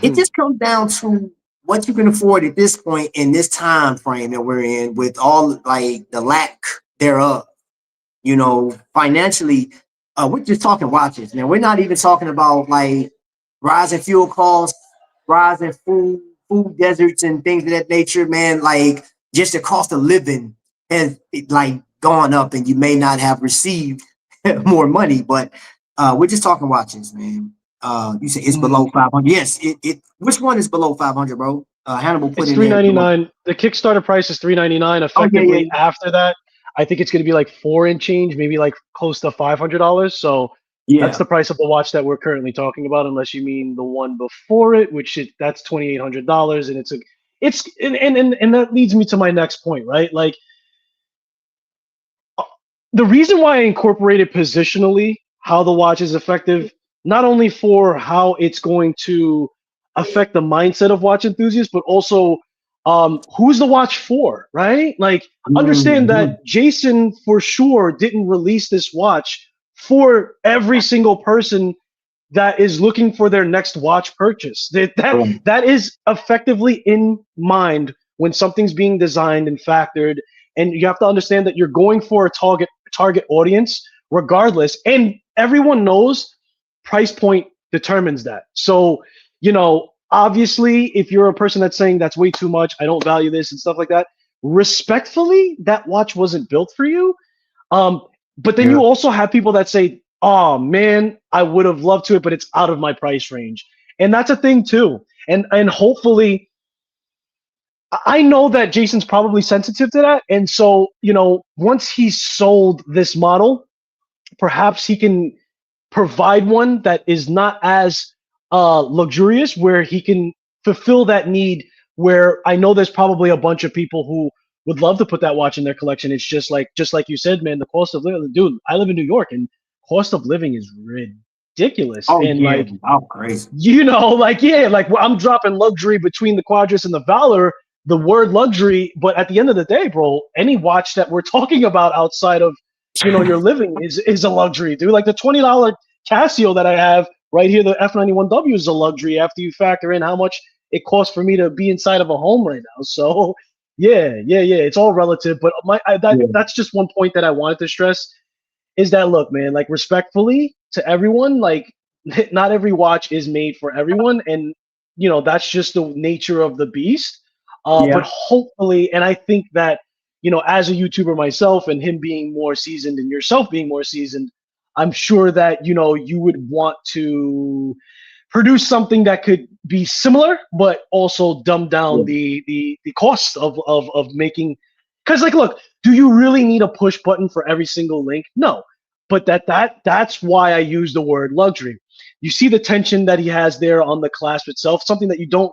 it just comes down to what you can afford at this point in this time frame that we're in, with all like the lack thereof. Financially, we're just talking watches. Now, we're not even talking about like rising fuel costs, rising food deserts, and things of that nature, man. Like just the cost of living has like gone up, and you may not have received more money, but we're just talking watches, man. You say it's below 500. Yes, it. Which one is below 500, bro? Hannibal put It's in three there ninety below. nine. The Kickstarter price is $399. Oh yeah, yeah, Effectively after that, I think it's going to be like four and change, maybe like close to $500. So that's yeah. the price of the watch that we're currently talking about, unless you mean the one before it, that's $2,800, and and that leads me to my next point, right? Like the reason why I incorporated positionally how the watch is effective, not only for how it's going to affect the mindset of watch enthusiasts, but also who's the watch for, right? Like, understand Mhm. that Jason for sure didn't release this watch for every single person that is looking for their next watch purchase. That is effectively in mind when something's being designed and factored, and you have to understand that you're going for a target audience regardless, and everyone knows price point determines that. So, obviously, if you're a person that's saying that's way too much, I don't value this and stuff like that, respectfully, that watch wasn't built for you. Um, but then you Yeah. also have people that say, "Oh man, I would have loved to it, but it's out of my price range," and that's a thing too. And hopefully, I know that Jason's probably sensitive to that, and so once he's sold this model, perhaps he can provide one that is not as luxurious, where he can fulfill that need. Where I know there's probably a bunch of people who would love to put that watch in their collection. It's just like you said, man. The cost of living, dude. I live in New York, and cost of living is ridiculous. Oh And yeah, like, I'm crazy. like, yeah, like I'm dropping luxury between the Quadras and the Valor, the word luxury. But at the end of the day, bro, any watch that we're talking about outside of your living is a luxury, dude. Like the $20 Casio that I have right here, the F91W, is a luxury after you factor in how much it costs for me to be inside of a home right now. So yeah, it's all relative. But Yeah. that's just one point that I wanted to stress is that, look, man, like, respectfully to everyone, like, not every watch is made for everyone, and that's just the nature of the beast. But Yeah. hopefully, and I think that as a YouTuber myself, and him being more seasoned and yourself being more seasoned, I'm sure that you would want to produce something that could be similar, but also dumb down Yeah. the cost of making. Because, like, look, do you really need a push button for every single link? No, but that's why I use the word luxury. You see the tension that he has there on the clasp itself, something that you don't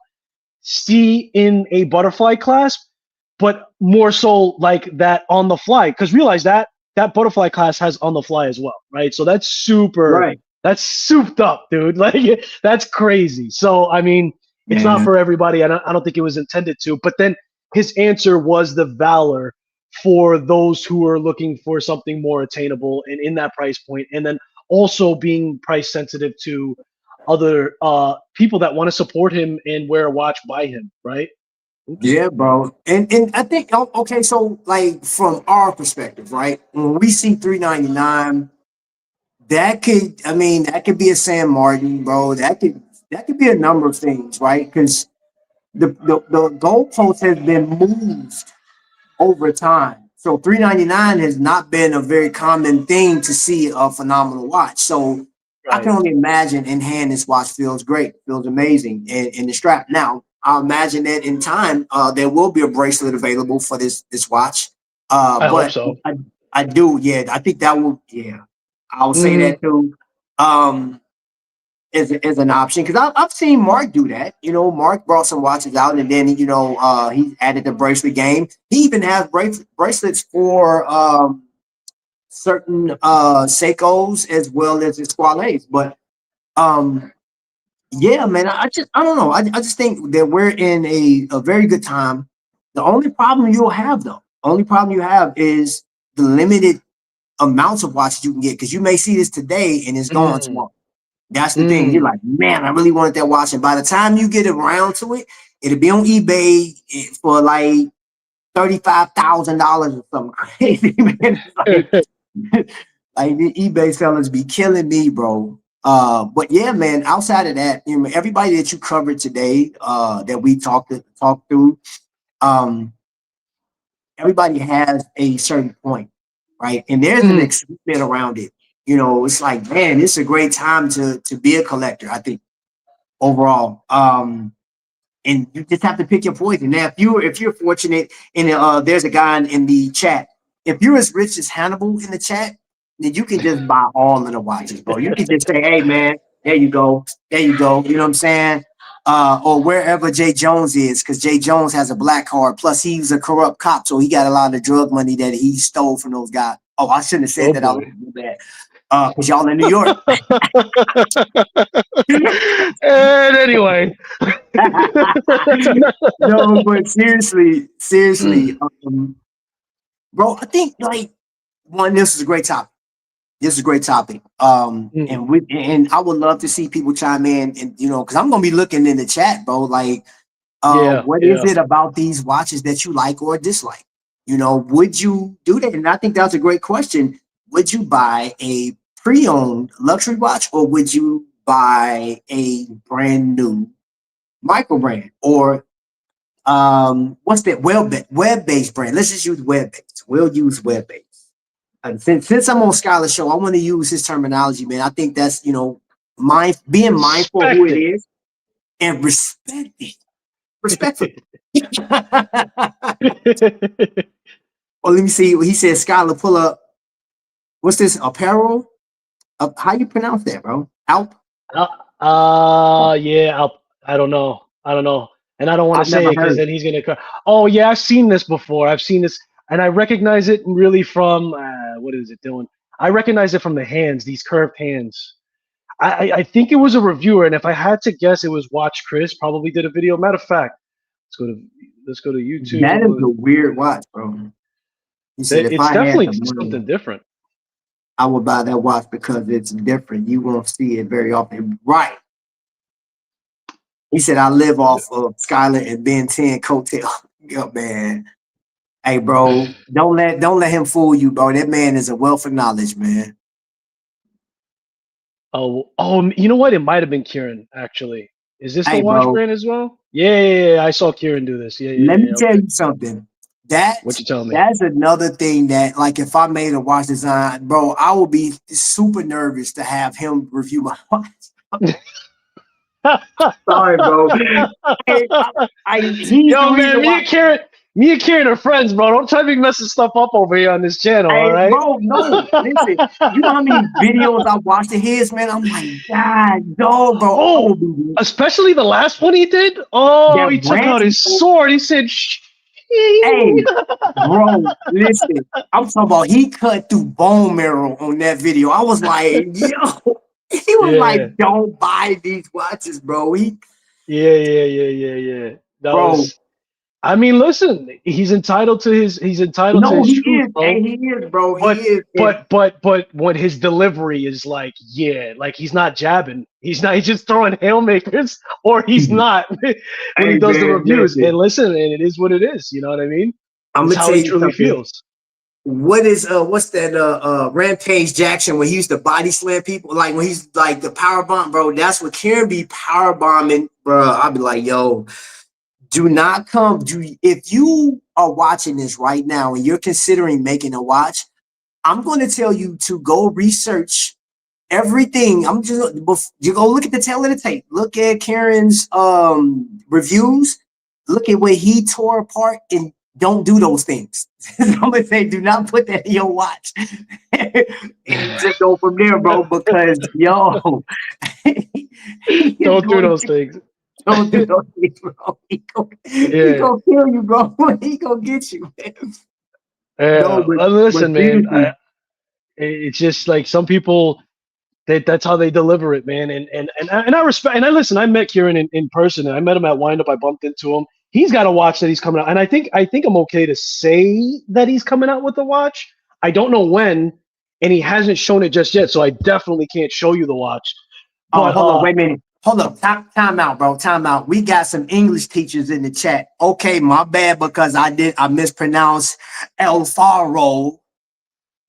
see in a butterfly clasp, but more so like that on the fly. Because realize that butterfly clasp has on the fly as well, right? So Right. that's souped up, dude. Like, that's crazy. So I mean, it's not Yeah. for everybody. I don't think it was intended to. But then his answer was the Valor for those who are looking for something more attainable and in that price point, and then also being price sensitive to other people that want to support him and wear a watch by him, right? Oops. Yeah, bro. And I think okay, so like from our perspective, right? When we see 399, that could be a San Martin, bro. That could be a number of things, right? Because the goalpost has been moved over time. So 399 has not been a very common thing to see a phenomenal watch. So I can Right. only imagine in hand this watch feels great, feels amazing in the strap. Now, I'll imagine that in time there will be a bracelet available for this watch. I hope But so. I do, yeah, I think that will, yeah, I will say Hmm. that too. Um, is an option because I've seen Mark do that. Mark brought some watches out and then he added the bracelet game. He even has bracelets for certain Seikos as well as his Squales. But um, yeah, man, I don't know. I just think that we're in a very good time. The only problem you'll have though, only problem you have is the limited amounts of watches you can get because you may see this today and it's gone Mm. tomorrow. That's the thing. You're Mm. like, man, I really wanted that watch. And by the time you get around to it, it'll be on eBay for like $35,000 or something crazy, man. Like the eBay sellers be killing me, bro. But yeah, man, outside of that, everybody that you covered today, that we talked through, um, everybody has a certain point, right? And there's an Mm. excitement around it. It's like, man, it's a great time to be a collector, I think, overall. And you just have to pick your poison. Now, if you're fortunate, and there's a guy in the chat, if you're as rich as Hannibal in the chat, then you can just buy all of the watches, bro. You can just say, hey, man, there you go. There you go. You know what I'm saying? Or wherever Jay Jones is, because Jay Jones has a black card. Plus, he's a corrupt cop, so he got a lot of drug money that he stole from those guys. Oh, I shouldn't have said Oh, that. boy. I was do that. Because y'all in New York. And anyway. No, but seriously, bro, I think like this is a great topic. This is a great topic. And I would love to see people chime in, and because I'm gonna be looking in the chat, bro. Like, what is it about these watches that you like or dislike? Would you do that? And I think that's a great question. Would you buy a pre-owned luxury watch, or would you buy a brand new micro brand, or what's that web-based brand? Let's just use web-based. We'll use web-based. And since I'm on Skylar's show, I want to use his terminology, man. I think that's being mindful of who it is and respect it. Respectfully. Oh, let me see. He said, Skylar, pull up. What's this? Apparel? How you pronounce that, bro? Alp? Yeah, Alp. I don't know. And I don't want to say it because then he's gonna. Oh yeah, I've seen this before. I've seen this, and I recognize it really from what is it doing? I recognize it from the hands, these curved hands. I think it was a reviewer, and if I had to guess, it was Watch Chris. Probably did a video. Matter of fact, let's go to YouTube. That is a weird watch, bro. He said, it's definitely something different. I would buy that watch because it's different. You won't see it very often, right? He said, I live off of Skylar and Ben 10 coattail. Yo, man. Hey, bro, don't let him fool you, bro. That man is a wealth of knowledge, man. Oh, you know what? It might have been Kieran, actually. Is this the watch brand as well? Yeah. I saw Kieran do this. Yeah. Let me tell you something. What you telling me? That's another thing that, like, if I made a watch design, bro, I would be super nervous to have him review my watch. Sorry, bro. Yo, man, me and Kieran are friends, bro. Don't try to be messing stuff up over here on this channel, all right? Bro, no, listen. You know how many videos I watched of his, man? I'm like, God, no, bro. Oh, especially the last one he did. Oh, he took out his sword. He said, hey, bro, listen. I'm talking about he cut through bone marrow on that video. I was like, yo. He was like, don't buy these watches, bro. Yeah. Bro. I mean, listen, he's entitled to his truth, bro. He is, bro. But when his delivery is like he's not jabbing. He's just throwing haymakers, or he's not when he does the reviews. Listen. And listen, and it is what it is. You know what I mean? I'm gonna how he truly feels. What's that Rampage Jackson when he used to body slam people, like when he's like the power bomb, bro? That's what Kieran be power bombing, bro. I'll be like, yo, if you are watching this right now and you're considering making a watch, I'm going to tell you to go research everything. You go look at the tail of the tape, look at Kieran's reviews, look at what he tore apart, and don't do those things. I'm gonna say, do not put that in your watch. And just go from there, bro. Because yo, don't do those things. Don't do those things, bro. He gonna kill you, bro. He gonna get you, man. Listen, man. It's just like some people. That's how they deliver it, man. And I respect. And I listen. I met Kieran in person. And I met him at Wind Up. I bumped into him. He's got a watch that he's coming out, and I think I'm okay to say that he's coming out with a watch. I don't know when, and he hasn't shown it just yet, so I definitely can't show you the watch. But, hold on, wait a minute. Hold up, time out, bro. Time out. We got some English teachers in the chat. Okay, my bad, because I mispronounced Alpharo.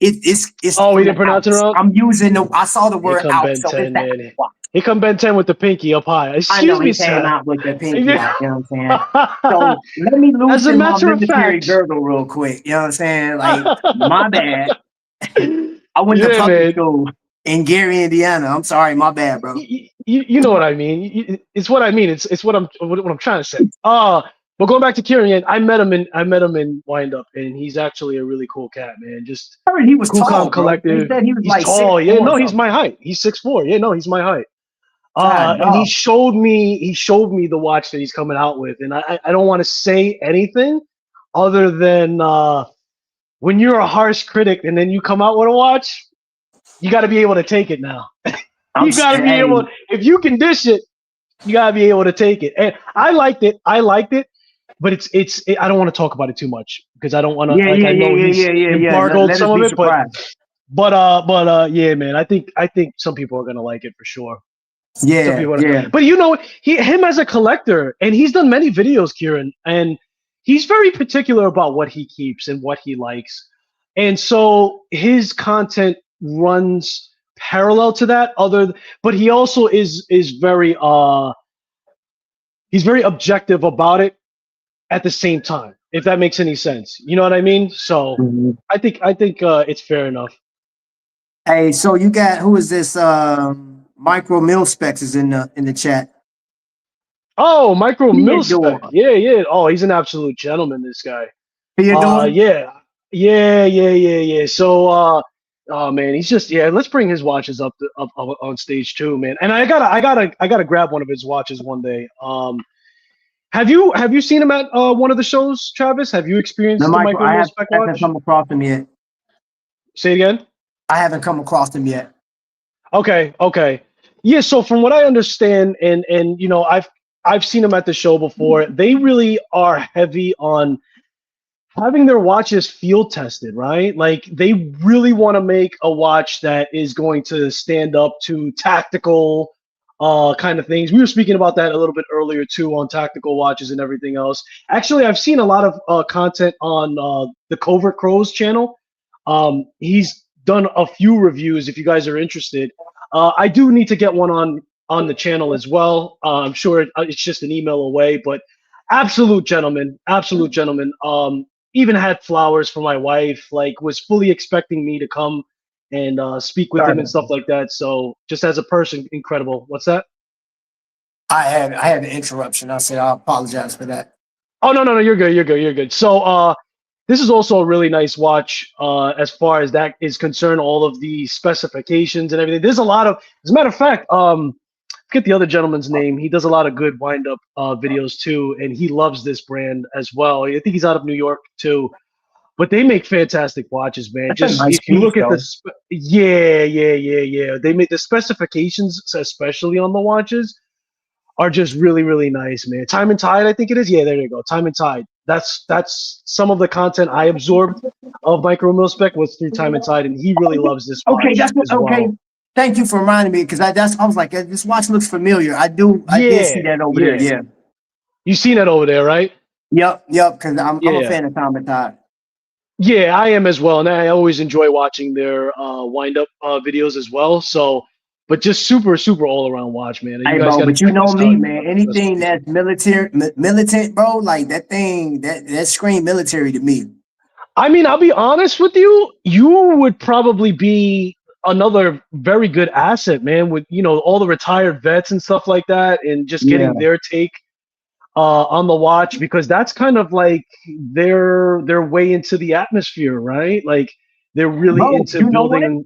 It's oh, we didn't pronounce it wrong. I'm using I saw the word out. So it's he come Ben 10 with the pinky up high. Excuse me, came out with the pinky out, you know what I'm saying? So let me loosen my military girdle real quick. You know what I'm saying? Like, my bad. I went to public school in Gary, Indiana. I'm sorry, my bad, bro. You know what I mean. It's what I mean. It's what I'm trying to say. But going back to Kieran, I met him in Wind Up, and he's actually a really cool cat, man. Just I heard he was cool, tall, calm, collective. He said he was he's like tall. 6'4", Yeah, no, he's my height. He's 6'4". Yeah, no, he's my height. And he showed me the watch that he's coming out with, and I don't want to say anything other than when you're a harsh critic and then you come out with a watch, you got to be able to take it now. You got to be able, if you can dish it, you got to be able to take it. And I liked it. But I don't want to talk about it too much because I don't want to, I know he's embargoed some of it, but yeah, man, I think some people are going to like it for sure. Yeah. But him as a collector, and he's done many videos, Kieran, and he's very particular about what he keeps and what he likes. And so his content runs parallel to that, but he also is very he's very objective about it at the same time, if that makes any sense. You know what I mean? So I think it's fair enough. Hey, so you got, who is this? Micromilspec is in the chat. Oh, Micromilspec. Yeah. Oh, he's an absolute gentleman, this guy. Yeah. So oh man, he's just, let's bring his watches up on stage too, man. And I gotta grab one of his watches one day. Have you seen him at one of the shows, Travis? Have you experienced the Micromilspec watch? I haven't come across him yet. Say it again? I haven't come across him yet. Okay. Yeah, so from what I understand, and I've seen them at the show before, they really are heavy on having their watches field tested, right? Like they really want to make a watch that is going to stand up to tactical kind of things. We were speaking about that a little bit earlier too, on tactical watches and everything else. Actually, I've seen a lot of content on the Covert Crows channel. He's done a few reviews if you guys are interested. I do need to get one on the channel as well. I'm sure it's just an email away, but absolute gentleman. Even had flowers for my wife, like was fully expecting me to come and speak with him and stuff like that. So just as a person, incredible. What's that? I had an interruption. I said, I apologize for that. Oh, no, you're good. So this is also a really nice watch as far as that is concerned, all of the specifications and everything. There's a lot of, as a matter of fact, forget the other gentleman's name. He does a lot of good wind-up videos too, and he loves this brand as well. I think he's out of New York too. But they make fantastic watches, man. That's just nice if you look piece, at the they make the specifications, especially on the watches, are just really, really nice, man. Time and Tide, I think it is. Yeah, there you go. Time and Tide. That's some of the content I absorbed of Micromilspec was through Time and Tide, and he really loves this watch. Okay, that's what, okay. Thank you for reminding me, because I was like, this watch looks familiar. I did see that over there. Yeah. You seen that over there, right? Yep. Because I'm a fan of Time and Tide. Yeah, I am as well, and I always enjoy watching their wind-up videos as well. So, but just super all around watch, man. Hey, bro, but you know me, man. Anything that's militant, bro, like that thing, that scream military to me. I mean, I'll be honest with you. You would probably be another very good asset, man, with all the retired vets and stuff like that, and just getting their take on the watch, because that's kind of like their way into the atmosphere, right? Like they're really into building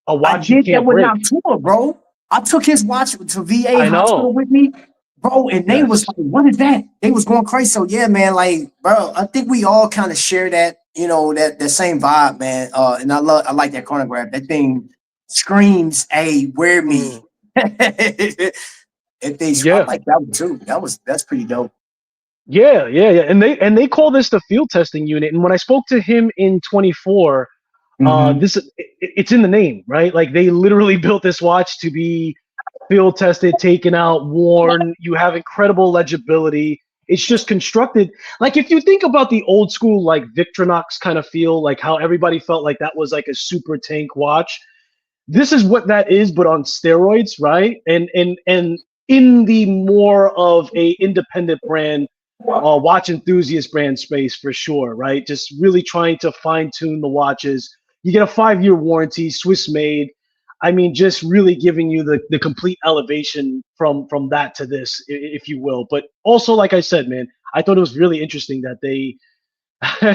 a watch you can't break. Noctua, bro. I took his watch to VA hospital with me, bro, and they was like, "What is that?" They was going crazy. So yeah, man, like, bro, I think we all kind of share that, that same vibe, man. And I like that chronograph. That thing screams, "Hey, wear me." I like that one too. That's pretty dope. Yeah. And they call this the field testing unit. And when I spoke to him in 24, it's in the name, right? Like they literally built this watch to be field tested, taken out, worn. You have incredible legibility. It's just constructed like, if you think about the old school like Victronox kind of feel, like how everybody felt like that was like a super tank watch. This is what that is, but on steroids, right? And in the more of a independent brand, watch enthusiast brand space for sure, right? Just really trying to fine tune the watches. You get a 5-year warranty, Swiss made. I mean, just really giving you the complete elevation from that to this, if you will. But also, like I said, man, I thought it was really interesting that they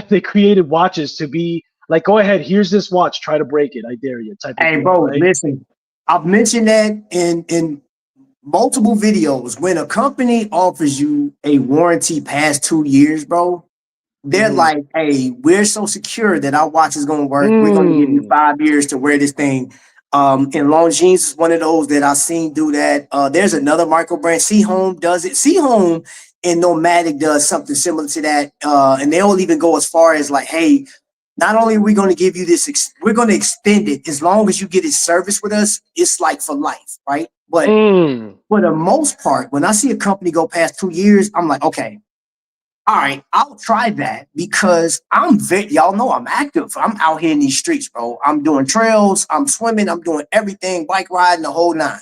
they created watches to be like, go ahead, here's this watch, try to break it, I dare you, type of thing, bro, right? Listen, I've mentioned that in multiple videos. When a company offers you a warranty past 2 years, bro, they're like, hey, we're so secure that our watch is going to work. We're going to give you 5 years to wear this thing. And Longines is one of those that I've seen do that. There's another micro brand, C-Home does it. C-Home and Nomadic does something similar to that. And they'll even go as far as like, hey, not only are we going to give you this, we're going to extend it as long as you get it serviced with us. It's like for life, right? But for the most part, when I see a company go past 2 years, I'm like, okay, all right, I'll try that because y'all know I'm active. I'm out here in these streets, bro. I'm doing trails, I'm swimming, I'm doing everything, bike riding, the whole nine.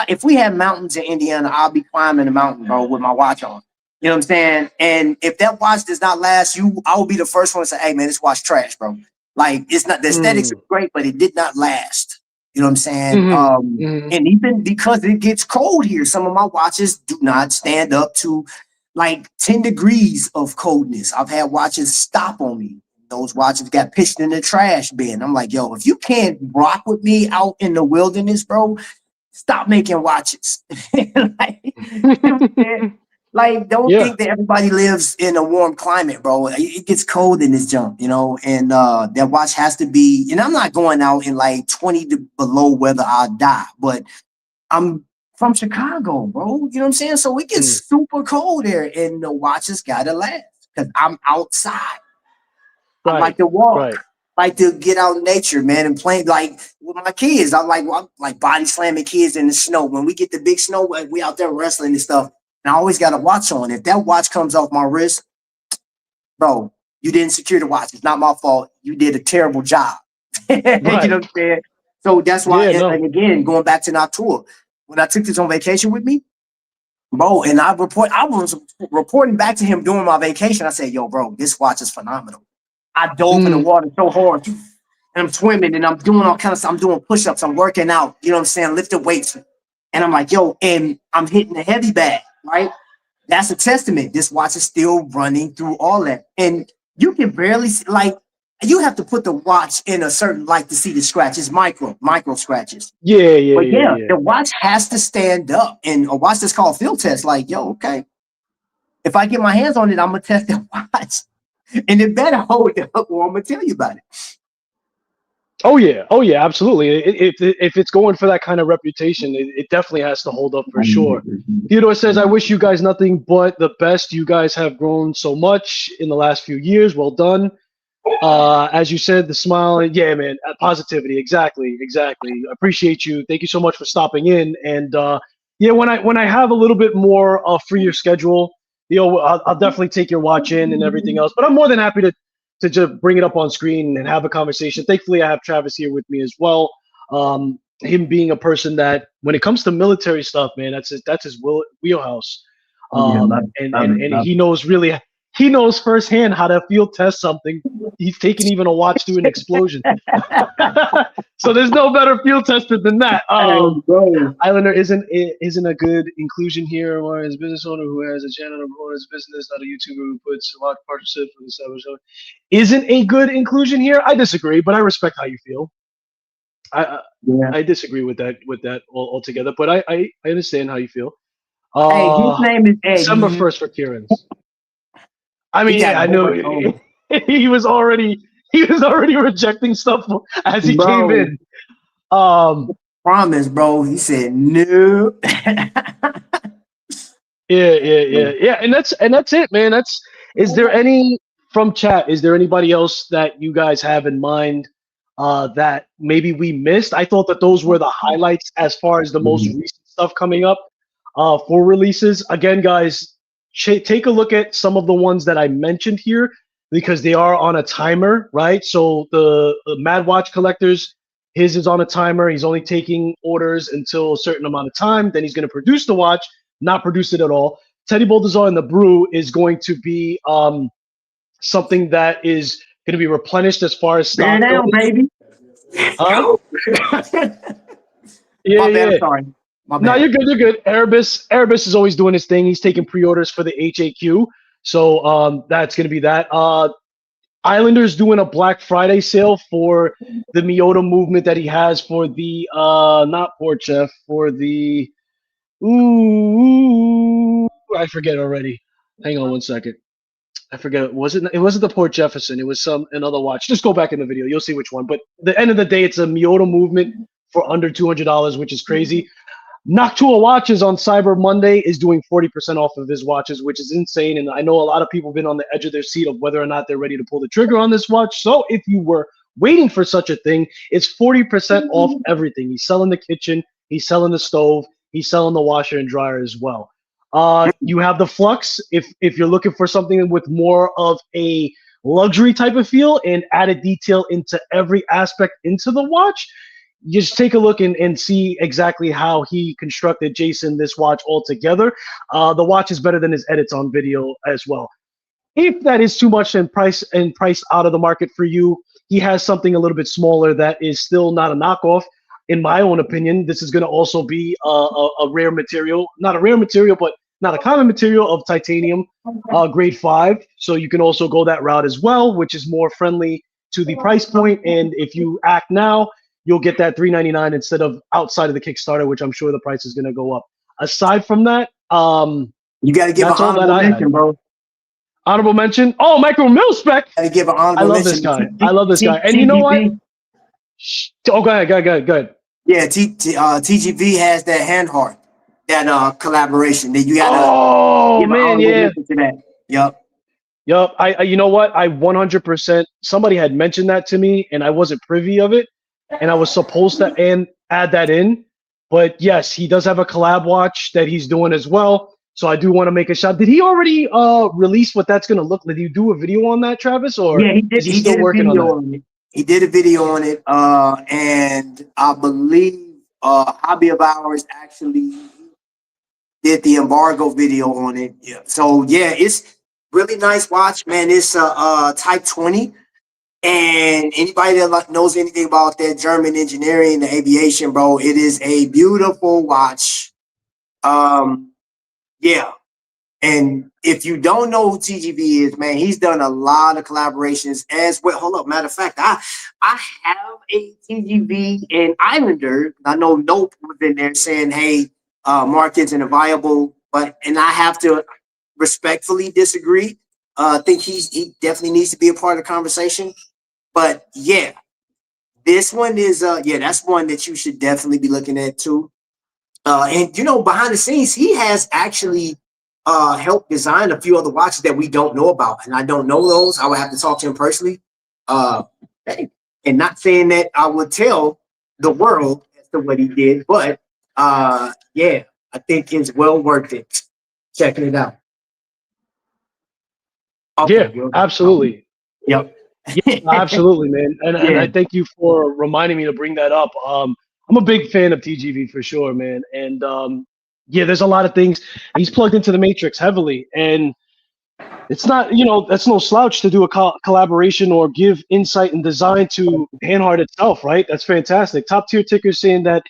If we had mountains in Indiana, I'll be climbing the mountain, bro, with my watch on. You know what I'm saying? And if that watch does not last, I will be the first one to say, hey man, this watch trash, bro. Like it's not, the aesthetics are great, but it did not last. You know what I'm saying? And even because it gets cold here, some of my watches do not stand up to like 10 degrees of coldness. I've had watches stop on me. Those watches got pitched in the trash bin. I'm like, yo, if you can't rock with me out in the wilderness, bro, stop making watches. Like, don't think that everybody lives in a warm climate, bro. It gets cold in this jump, you know, and that watch has to be, and I'm not going out in like 20 below weather, I'll die, but I'm from Chicago, bro. You know what I'm saying? So it gets super cold there, and the watches gotta last because I'm outside. I like to walk, like to get out in nature, man, and play like with my kids. I'm like body slamming kids in the snow. When we get the big snow, we out there wrestling and stuff. And I always got a watch on. If that watch comes off my wrist, bro, you didn't secure the watch. It's not my fault. You did a terrible job. You know what I'm saying? So that's why, and again, going back to Noctua, when I took this on vacation with me, bro, and I was reporting back to him during my vacation. I said, yo, bro, this watch is phenomenal. I dove in the water so hard, and I'm swimming, and I'm doing all kinds of stuff. I'm doing push-ups. I'm working out. You know what I'm saying? Lifting weights. And I'm like, yo, and I'm hitting the heavy bag. Right? That's a testament. This watch is still running through all that. And you can barely see, like, you have to put the watch in a certain light to see the scratches, micro scratches. But the watch has to stand up. And a watch that's called field test, like, yo, okay. If I get my hands on it, I'm going to test the watch. And it better hold up or I'm going to tell you about it. Oh yeah, absolutely. If it's going for that kind of reputation, it definitely has to hold up for sure. Theodore says, I wish you guys nothing but the best. You guys have grown so much in the last few years. Well done. As you said, the smile, yeah, man, positivity. Exactly. Appreciate you. Thank you so much for stopping in. And yeah, when I have a little bit more freer schedule, you know, I'll definitely take your watch in and everything else. But I'm more than happy to just bring it up on screen and have a conversation. Thankfully, I have Travis here with me as well. Him being a person that, when it comes to military stuff, man, that's his wheelhouse. And he knows firsthand how to field test something. He's taken even a watch through an explosion. So there's no better field tester than that. Islander isn't a good inclusion here, or as a business owner who has a channel to promote his business, not a YouTuber who puts a lot of partnership for the establishment. Isn't a good inclusion here. I disagree, but I respect how you feel. I disagree with that altogether, but I understand how you feel. Hey, his name is Ed. December 1st for Kieran's. I mean, I know he was already rejecting stuff as he came in. Promise, bro. He said no. Yeah. And that's it, man. Is there any from chat? Is there anybody else that you guys have in mind that maybe we missed? I thought that those were the highlights as far as the most recent stuff coming up for releases. Again, guys, take a look at some of the ones that I mentioned here because they are on a timer, right? So the Mad Watch collectors, his is on a timer. He's only taking orders until a certain amount of time. Then he's going to produce the watch, not produce it at all. Teddy Baldassar and the Brew is going to be something that is going to be replenished as far as stock. Down, baby. Yeah. Sorry. No, you're good. Erebus is always doing his thing. He's taking pre-orders for the HAQ. So that's going to be that. Islander's doing a Black Friday sale for the Miyota movement that he has for the not Port Chef, for the I forget already. Hang on one second. I forget. It wasn't the Port Jefferson. It was another watch. Just go back in the video. You'll see which one. But at the end of the day, it's a Miyota movement for under $200, which is crazy. Noctua Watches on Cyber Monday is doing 40% off of his watches, which is insane. And I know a lot of people have been on the edge of their seat of whether or not they're ready to pull the trigger on this watch. So if you were waiting for such a thing, it's 40% off everything. He's selling the kitchen. He's selling the stove. He's selling the washer and dryer as well. You have the Flux if you're looking for something with more of a luxury type of feel and added detail into every aspect into the watch. You just take a look and see exactly how he constructed Jason this watch altogether. The watch is better than his edits on video as well. If that is too much and price out of the market for you, he has something a little bit smaller that is still not a knockoff. In my own opinion, this is going to also be a rare material, not a rare material, but not a common material of titanium, grade 5. So you can also go that route as well, which is more friendly to the price point. And if you act now, you'll get that $399 instead of outside of the Kickstarter, which I'm sure the price is going to go up. Aside from that, you got to give an honorable mention, bro. Honorable mention. Oh, Micromilspec. Got to give an honorable mention. I love this guy. I love this guy. And you know what? Oh, go ahead. Yeah, TGV has that Hanhart, that collaboration that you got to. Oh man, yeah. To that. Yep. I you know what? I 100%. Somebody had mentioned that to me, and I wasn't privy of it. And I was supposed to add that in, but yes, he does have a collab watch that he's doing as well. So I do want to make a shot. Did he already release what that's going to look like? Did you do a video on that, Travis? Or yeah, he did. Is he still working on it. He did a video on it, and I believe Hobby of Ours actually did the embargo video on it. Yeah. So yeah, it's really nice watch, man. It's Type 20. And anybody that knows anything about that German engineering, the aviation, bro, it is a beautiful watch. Yeah. And if you don't know who TGV is, man, he's done a lot of collaborations as well. Hold up. Matter of fact, I have a TGV and Islander. I know Nope was in there saying, hey, Mark isn't a viable, and I have to respectfully disagree. I think he definitely needs to be a part of the conversation. But yeah, this one is that's one that you should definitely be looking at too. And you know, behind the scenes, he has actually helped design a few other watches that we don't know about, and I don't know those. I would have to talk to him personally. And not saying that I would tell the world as to what he did, but yeah, I think it's well worth it checking it out. Okay, yeah, absolutely. Yep. Yeah, absolutely, man. And I thank you for reminding me to bring that up. I'm a big fan of TGV for sure, man. And yeah, there's a lot of things. He's plugged into the matrix heavily, and it's not, that's no slouch to do a collaboration or give insight and design to Hanhart itself, right? That's fantastic. Top Tier Ticker saying that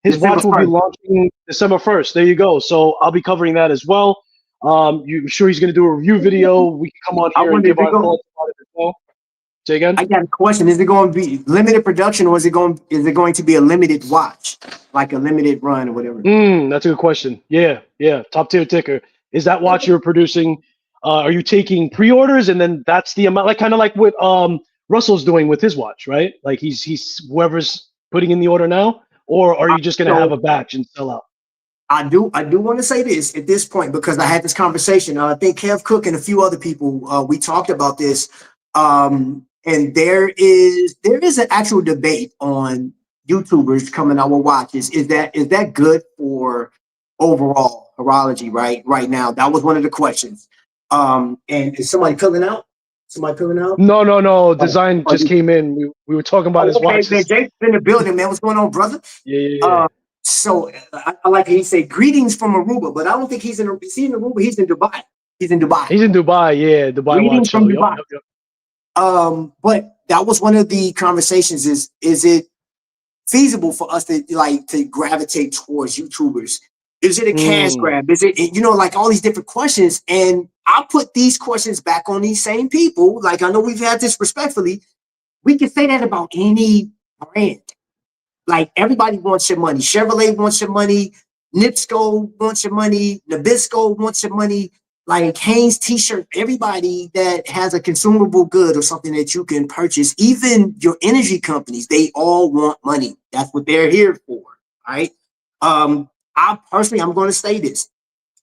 his watch will be launching December 1st. There you go. So I'll be covering that as well. You're sure he's going to do a review video? We can come on here and give our thoughts about it as well. Say again? I got a question. Is it going to be limited production, or is it going to be a limited watch, like a limited run or whatever? That's a good question. Yeah. Top Tier Ticker. Is that watch you're producing? Are you taking pre-orders and then that's the amount, like kind of like what Russell's doing with his watch, right? Like he's whoever's putting in the order now, or are you just going to have a batch and sell out? I do want to say this at this point because I had this conversation. I think Kev Cook and a few other people, we talked about this. And there is an actual debate on YouTubers coming out with watches. Is that good for overall horology right now? That was one of the questions. And is somebody filling out? No. Design just came in. We were talking about his watches. Man, Jake's in the building, man. What's going on, brother? Yeah. So I like he said greetings from Aruba, but I don't think he's in Aruba. He's in Dubai. He's in Dubai. Yeah, Dubai. Greetings from Dubai. Yep. But that was one of the conversations. Is it feasible for us to gravitate towards YouTubers? Is it a cash grab? Is it, like all these different questions? And I put these questions back on these same people. Like, I know we've had this respectfully. We can say that about any brand. Like, everybody wants your money. Chevrolet wants your money. Nipsco wants your money. Nabisco wants your money. like Hanes t-shirt, everybody that has a consumable good or something that you can purchase, even your energy companies, they all want money. That's what they're here for, right? I personally, I'm going to say this: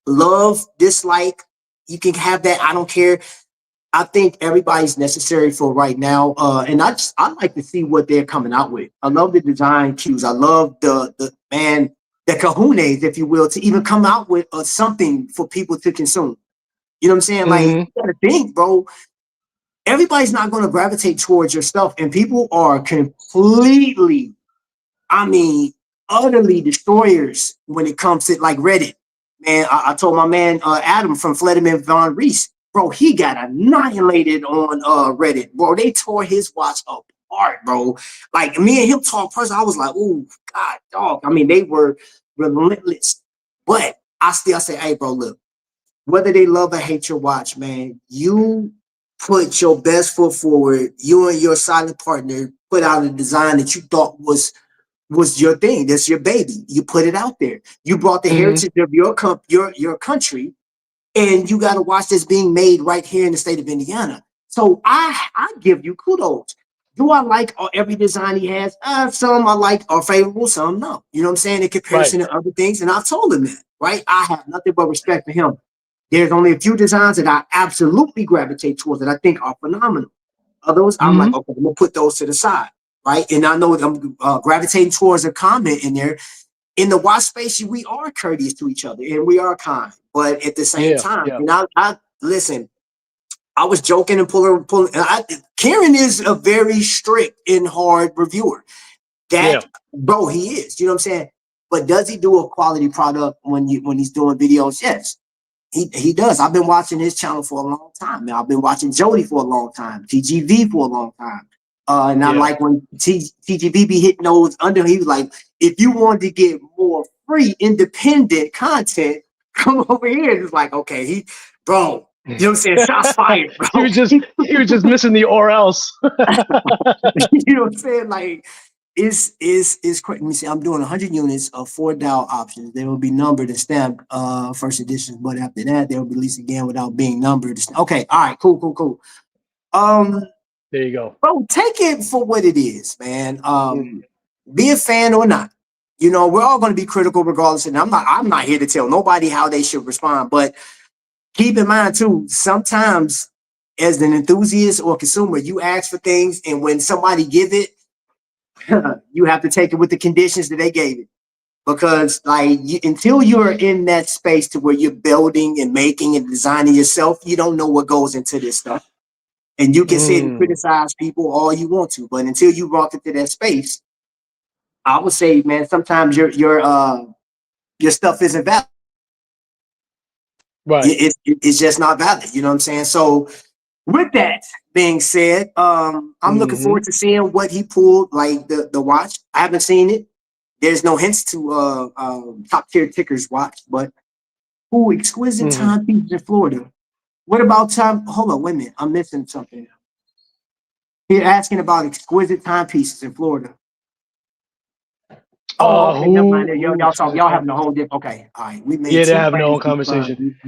love, dislike, you can have that. I don't care. I think everybody's necessary for right now. And I like to see what they're coming out with. I love the design cues. I love the kahunas, if you will, to even come out with something for people to consume. You know what I'm saying? Like, you gotta think, bro. Everybody's not going to gravitate towards your stuff, and people are completely, I mean, utterly destroyers when it comes to like Reddit. Man, I told my man Adam from Fletterman Von Reese, bro, he got annihilated on Reddit, bro. They tore his watch apart, bro. Like me and him talk first, I was like, oh God, dog. I mean, they were relentless, but I still say, hey, bro, look. Whether they love or hate your watch, man, you put your best foot forward. You and your silent partner put out a design that you thought was your thing. That's your baby. You put it out there. You brought the heritage of your country, and you got a watch that's being made right here in the state of Indiana. So I give you kudos. Do I like every design he has? Some I like are favorable, some no. You know what I'm saying? In comparison to other things, and I've told him that, right? I have nothing but respect for him. There's only a few designs that I absolutely gravitate towards that I think are phenomenal. Others, I'm like, okay, I'm gonna put those to the side, right? And I know I'm gravitating towards a comment in there. In the watch space, we are courteous to each other and we are kind, but at the same time, and I listen. I was joking and pulling. Kieran is a very strict and hard reviewer. Bro, he is. You know what I'm saying? But does he do a quality product when he's doing videos? Yes. He does. I've been watching his channel for a long time. Now I've been watching Jody for a long time, TGV for a long time. And I like when TGV be hitting those under. He was like, if you wanted to get more free, independent content, come over here. It's like, okay, bro. You know what I'm saying? Shots fired, bro. he was just missing the or else. You know what I'm saying? Like, is correct. Let me see. I'm doing 100 units of 4 dial options. They will be numbered and stamped first editions, but after that, they'll be released again without being numbered. Okay, all right, cool. There you go, bro. Take it for what it is, man. Be a fan or not. You know, we're all going to be critical regardless. And I'm not here to tell nobody how they should respond, but keep in mind too, sometimes as an enthusiast or consumer, you ask for things, and when somebody give it, you have to take it with the conditions that they gave it, because like until you're in that space to where you're building and making and designing yourself, you don't know what goes into this stuff. And you can sit and criticize people all you want to, but until you walk into that space, I would say, man, sometimes your stuff isn't valid. Right. It's just not valid. You know what I'm saying? So with that being said, I'm looking forward to seeing what he pulled, like the watch. I haven't seen it. There's no hints to TopTierTicker's watch, but exquisite timepieces in Florida. What about time? Hold on, wait a minute. I'm missing something. You're asking about exquisite timepieces in Florida. Oh, okay, never mind. Y'all having a whole different. Okay, all right. We made they're having their own conversation.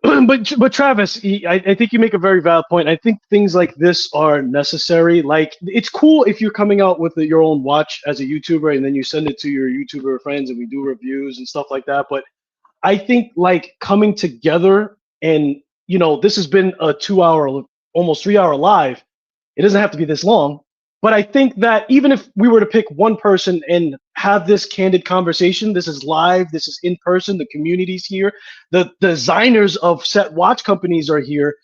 But Travis, I think you make a very valid point. I think things like this are necessary. Like, it's cool if you're coming out with your own watch as a YouTuber and then you send it to your YouTuber friends and we do reviews and stuff like that. But I think like coming together and, you know, this has been a 2-hour, almost 3-hour live. It doesn't have to be this long. But I think that even if we were to pick one person and have this candid conversation, this is live, this is in person, the community's here, the designers of set watch companies are here,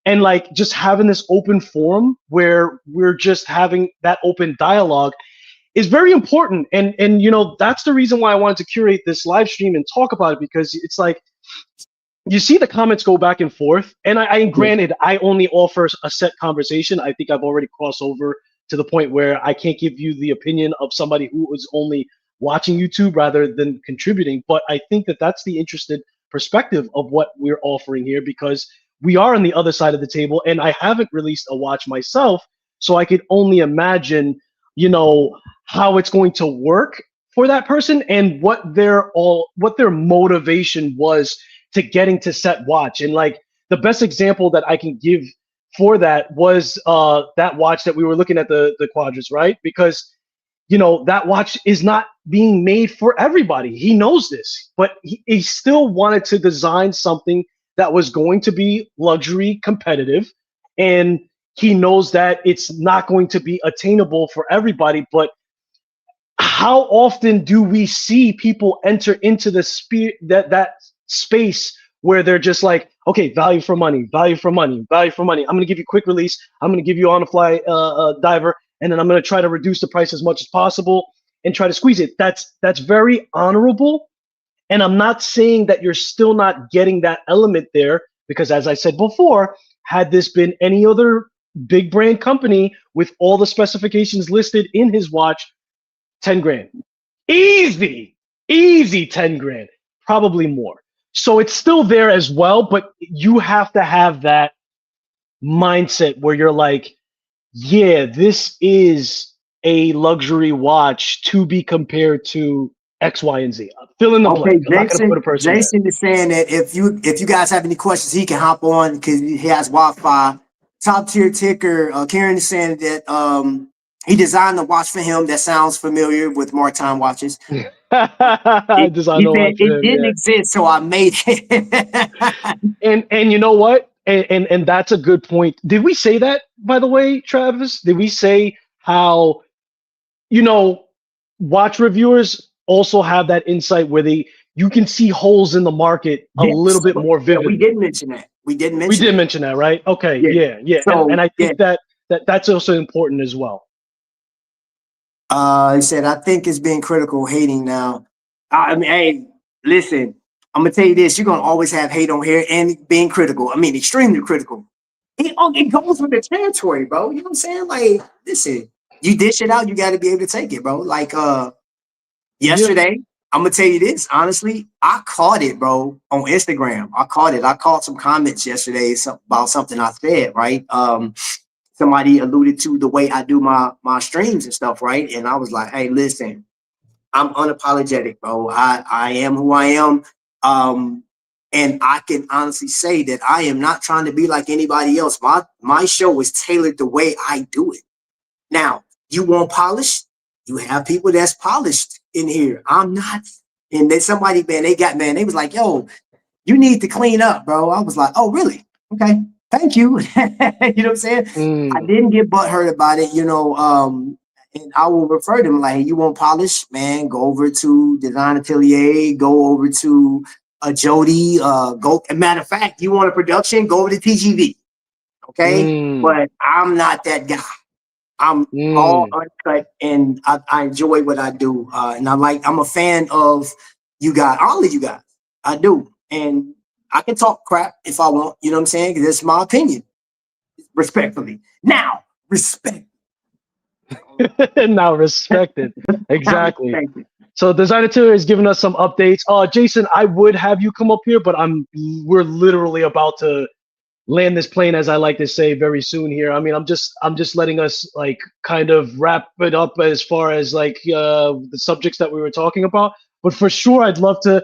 and like just having this open forum where we're just having that open dialogue is very important. And you know, that's the reason why I wanted to curate this live stream and talk about it, because it's like, you see the comments go back and forth, and granted, I only offer a set conversation. I think I've already crossed over to the point where I can't give you the opinion of somebody who is only watching YouTube rather than contributing. But I think that that's the interested perspective of what we're offering here, because we are on the other side of the table, and I haven't released a watch myself, so I could only imagine, you know, how it's going to work for that person and what their motivation was to getting to set watch. And like the best example that I can give for that was that watch that we were looking at, the Quadras, right? Because that watch is not being made for everybody. He knows this, but he still wanted to design something that was going to be luxury competitive. And he knows that it's not going to be attainable for everybody. But how often do we see people enter into that space where they're just like, okay, value for money, value for money, value for money. I'm going to give you quick release. I'm going to give you on a fly diver. And then I'm going to try to reduce the price as much as possible and try to squeeze it. That's very honorable. And I'm not saying that you're still not getting that element there, because as I said before, had this been any other big brand company with all the specifications listed in his watch, 10 grand. Easy 10 grand, probably more. So it's still there as well, but you have to have that mindset where you're like, yeah, this is a luxury watch to be compared to X, Y, and Z. Fill in the blank. I'm not gonna put a person Jason is saying that if you guys have any questions, he can hop on because he has Wi-Fi. TopTierTicker, Karen is saying that he designed a watch for him that sounds familiar with Maritime Watches. I designed a watch for him, it didn't exist, so I made it. and you know what? And that's a good point. Did we say that, by the way, Travis? Did we say how, watch reviewers also have that insight where you can see holes in the market a little bit more vividly? We did mention that. We did mention that, right? Okay, yeah. So, and I think that's also important as well. He said, I think it's being critical hating now. I mean, hey, listen, I'm gonna tell you this: you're gonna always have hate on here and being critical. I mean, extremely critical. It goes with the territory, bro. You know what I'm saying? Like, listen, you dish it out, you got to be able to take it, bro. Like, yesterday, I'm gonna tell you this. Honestly, I caught it, bro, on Instagram. I caught it. I caught some comments yesterday about something I said, right? Somebody alluded to the way I do my streams and stuff, right? And I was like, hey, listen, I'm unapologetic, bro. I am who I am. And I can honestly say that I am not trying to be like anybody else. My show is tailored the way I do it. Now, you want polish? You have people that's polished in here. I'm not. And then somebody, man, they was like, yo, you need to clean up, bro. I was like, oh, really? Okay. Thank you. You know what I'm saying? I didn't get butthurt about it, and I will refer them like, hey, you want polish, man, go over to Design Atelier, go over to Jody, go. As a matter of fact, you want a production, go over to TGV. Okay. But I'm not that guy. I'm all uncut, and I enjoy what I do. And I'm a fan of you guys, all of you guys. I do. And I can talk crap if I want, you know what I'm saying? Because it's my opinion, respectfully. Now, respect. Now, respected. Exactly. So Design Atelier is giving us some updates. Jason, I would have you come up here, but we're literally about to land this plane, as I like to say, very soon here. I mean, I'm just letting us like kind of wrap it up as far as like the subjects that we were talking about. But for sure, I'd love to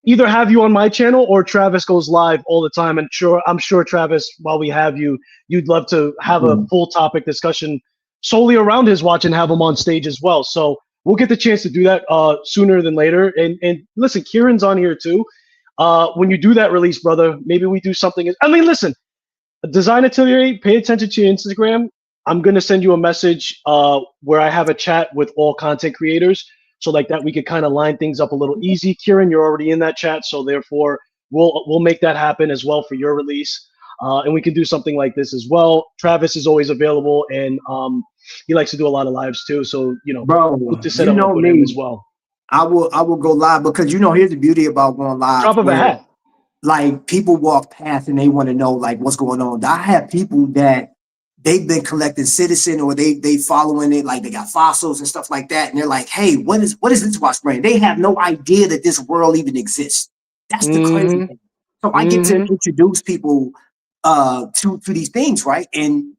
either have you on my channel or Travis goes live all the time. And I'm sure Travis, while we have you, you'd love to have a full topic discussion solely around his watch and have him on stage as well. So we'll get the chance to do that sooner than later. And listen, Kieran's on here too. When you do that release, brother, maybe we do something. I mean, listen, Design Atelier, pay attention to your Instagram. I'm going to send you a message where I have a chat with all content creators. So like that, we could kind of line things up a little easy. Kieran, you're already in that chat. So therefore, we'll make that happen as well for your release. And we can do something like this as well. Travis is always available, and he likes to do a lot of lives too. So, bro, we'll just set up with him as well. I will go live because, here's the beauty about going live. Drop of a hat. Like, people walk past and they want to know like what's going on. I have people that they've been collecting Citizen, or they following it, like they got fossils and stuff like that, and they're like, hey, what is this watch brand? They have no idea that this world even exists. That's the crazy thing. So I get to introduce people to these things, right? And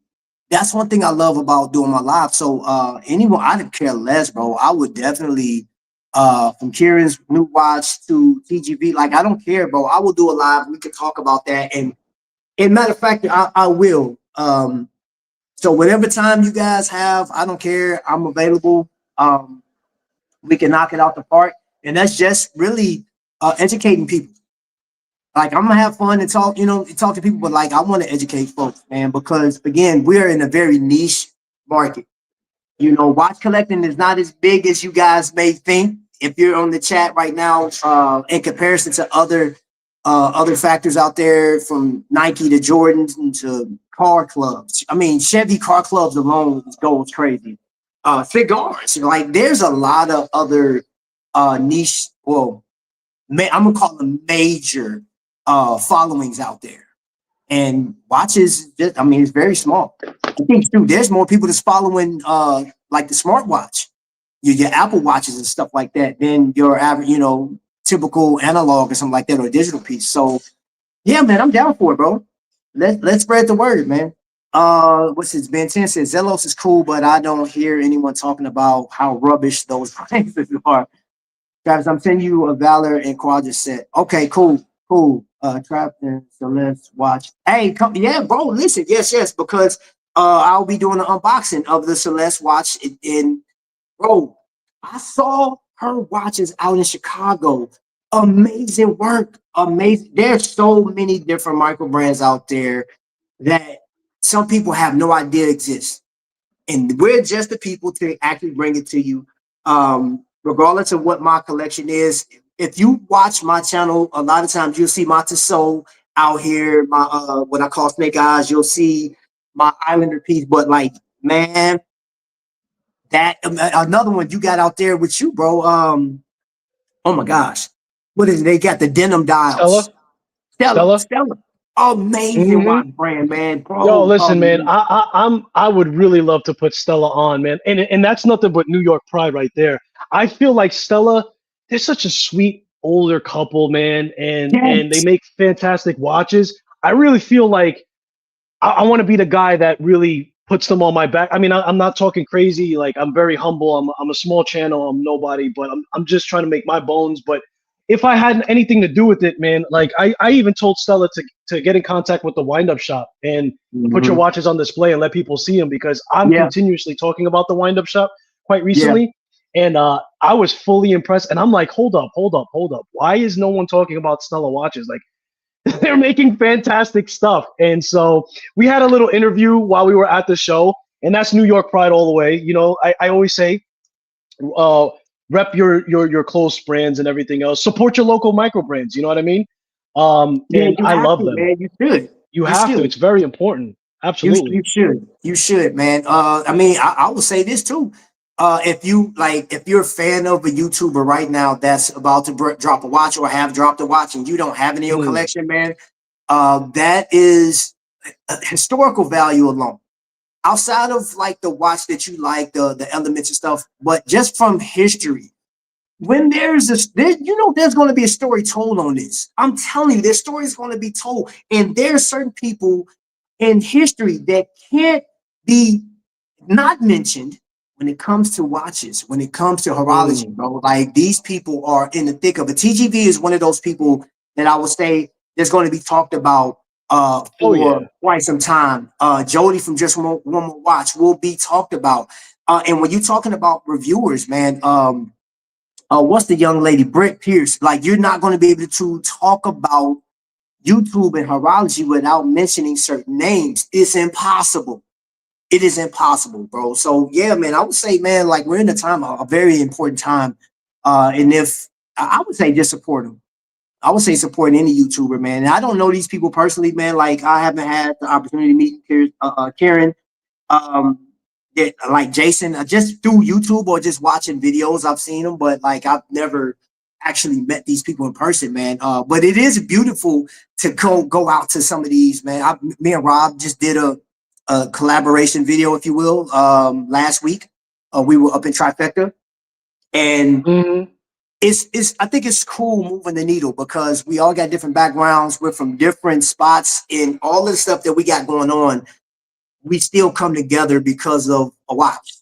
that's one thing I love about doing my live. So anyone, I don't care less, bro. I would definitely from Kieran's new watch to TGV. Like, I don't care, bro. I will do a live. We can talk about that. And matter of fact, I will. So whatever time you guys have, I don't care. I'm available. We can knock it out the park. And that's just really educating people. Like, I'm gonna have fun and talk, talk to people, but like, I want to educate folks, man, because again, we're in a very niche market. Watch collecting is not as big as you guys may think. If you're on the chat right now, in comparison to other factors out there, from Nike to Jordans and to car clubs. I mean, Chevy car clubs alone goes crazy. Cigars, like, there's a lot of other niche, well, I'm gonna call them major followings out there. And watches, it's very small. I think too, there's more people that's following like the smartwatch, your Apple Watches and stuff like that, than your average, typical analog or something like that, or digital piece. So yeah, man, I'm down for it, bro. Let's spread the word, man. What's his Ben 10 says Zelos is cool, but I don't hear anyone talking about how rubbish those prices are. Travis, I'm sending you a Valor and Quadras set. Okay, cool. Trap and Celeste Watch. Hey, come, yeah, bro. Listen, yes, because I'll be doing an unboxing of the Celeste Watch. In bro, I saw her watches out in Chicago. Amazing work, amazing. There's so many different micro brands out there that some people have no idea exist, and we're just the people to actually bring it to you. Regardless of what my collection is. If you watch my channel, a lot of times you'll see my Tissot out here, my what I call snake eyes. You'll see my Islander piece, but like, man, that another one you got out there with you, bro. Oh my gosh, what is it? They got the denim dials. Stella. Amazing watch brand, man. Bro, yo, listen, man. I would really love to put Stella on, man, and that's nothing but New York pride right there. I feel like Stella, they're such a sweet older couple, man, and they make fantastic watches. I really feel like I want to be the guy that really puts them on my back. I mean, I'm not talking crazy. Like, I'm very humble. I'm a small channel. I'm nobody, but I'm just trying to make my bones. But if I had anything to do with it, man, like I even told Stella to get in contact with the wind-up shop and put your watches on display and let people see them, because I'm continuously talking about the wind-up shop quite recently. And I was fully impressed. And I'm like, hold up. Why is no one talking about Stella watches? Like, they're making fantastic stuff. And so we had a little interview while we were at the show, and that's New York pride all the way. I always say, rep your close brands and everything else. Support your local micro brands. You know what I mean? And I love them. Man, you should. You have to. It's very important. Absolutely. You should, man. I mean, I will say this too. If you're a fan of a YouTuber right now that's about to drop a watch or have dropped a watch and you don't have any in your collection, man, that is historical value alone. Outside of like the watch that you like, the elements and stuff, but just from history, when there's there's going to be a story told on this. I'm telling you, this story is going to be told, and there's certain people in history that can't be not mentioned when it comes to watches, when it comes to horology, bro. Like, these people are in the thick of it. TGV is one of those people that I would say that's going to be talked about for quite some time. Jody from Just One More Watch will be talked about. And when you're talking about reviewers, man, what's the young lady, Britt Pierce? Like, you're not going to be able to talk about YouTube and horology without mentioning certain names. It's impossible. It is impossible, bro. So yeah, man, I would say, man, like, we're in a very important time. And if I would say, just support them. I would say support any YouTuber, man. And I don't know these people personally, man. Like, I haven't had the opportunity to meet Karen, like Jason, just through YouTube or just watching videos. I've seen them, but like, I've never actually met these people in person, man. But it is beautiful to go out to some of these, man. Me and Rob just did a collaboration video, if you will, last week. We were up in Trifecta, and I think it's cool moving the needle because we all got different backgrounds. We're from different spots, and all of the stuff that we got going on, we still come together because of a watch.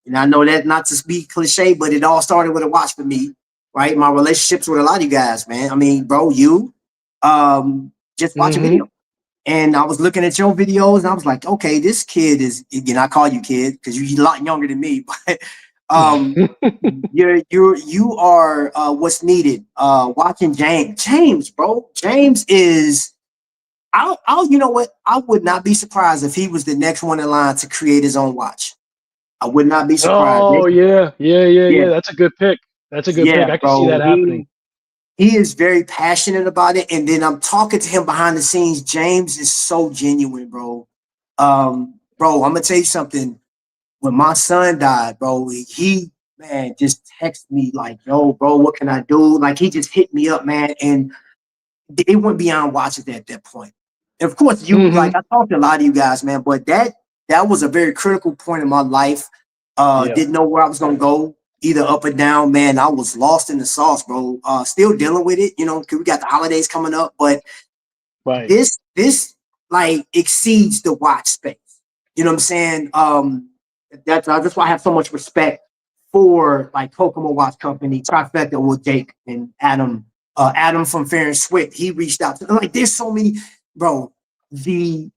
And I know that not to be cliche, but it all started with a watch for me. right? My relationships with a lot of you guys, man. I mean, bro, you just watch a video. And I was looking at your videos and I was like, okay, this kid is, again, I call you kid because you're a lot younger than me, but you are what's needed. Watching James, bro. James is, you know what? I would not be surprised if he was the next one in line to create his own watch. I would not be surprised. Oh, yeah. That's a good pick. That's a good pick. I can see that happening. He is very passionate about it. And then I'm talking to him behind the scenes. James is so genuine, bro. Bro, I'm gonna tell you something. When my son died, bro, he just texted me like, yo, bro, what can I do? Like, he just hit me up, man. And it went beyond watches at that point. And of course, like, I talked to a lot of you guys, man, but that was a very critical point in my life. Didn't know where I was gonna go, either up or down, man. I was lost in the sauce, bro. Still dealing with it, you know, because we got the holidays coming up, but this like exceeds the watch space. You know what I'm saying? That's why I have so much respect for like Kokomo Watch Company, Trifecta with Jake and Adam. Adam from Fair and Swift, he reached out to, like, there's so many, bro. The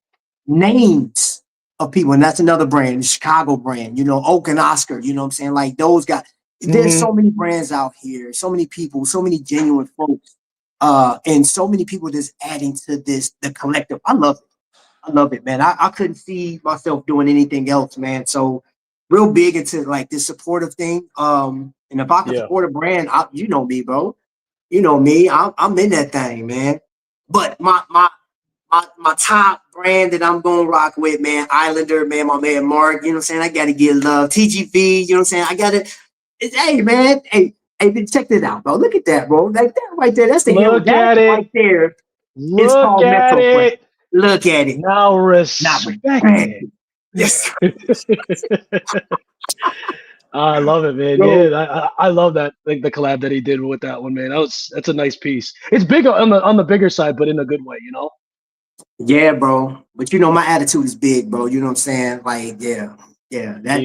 names of people, and that's another brand, the Chicago brand, you know, Oak and Oscar, you know what I'm saying? Like, those guys, there's so many brands out here, so many people, so many genuine folks, and so many people just adding to the collective. I love it. I love it, man. I couldn't see myself doing anything else, man. So real big into like this supportive thing. And if I could support a brand, you know me, bro. You know me. I'm in that thing, man. But my top brand that I'm gonna rock with, man, Islander, man, my man Mark. You know what I'm saying? I gotta get love. TGV. You know what I'm saying? I gotta. Hey, man. Hey, check this out, bro. Look at that, bro. Like that right there. That's the Look at it right there. Look at it. Look at it. Now respect it. Yes. I love it, man. Bro. Yeah, I love that, like the collab that he did with that one, man. That's a nice piece. It's bigger on the bigger side, but in a good way, you know. Yeah, bro. But you know, my attitude is big, bro. You know what I'm saying? Like, yeah. That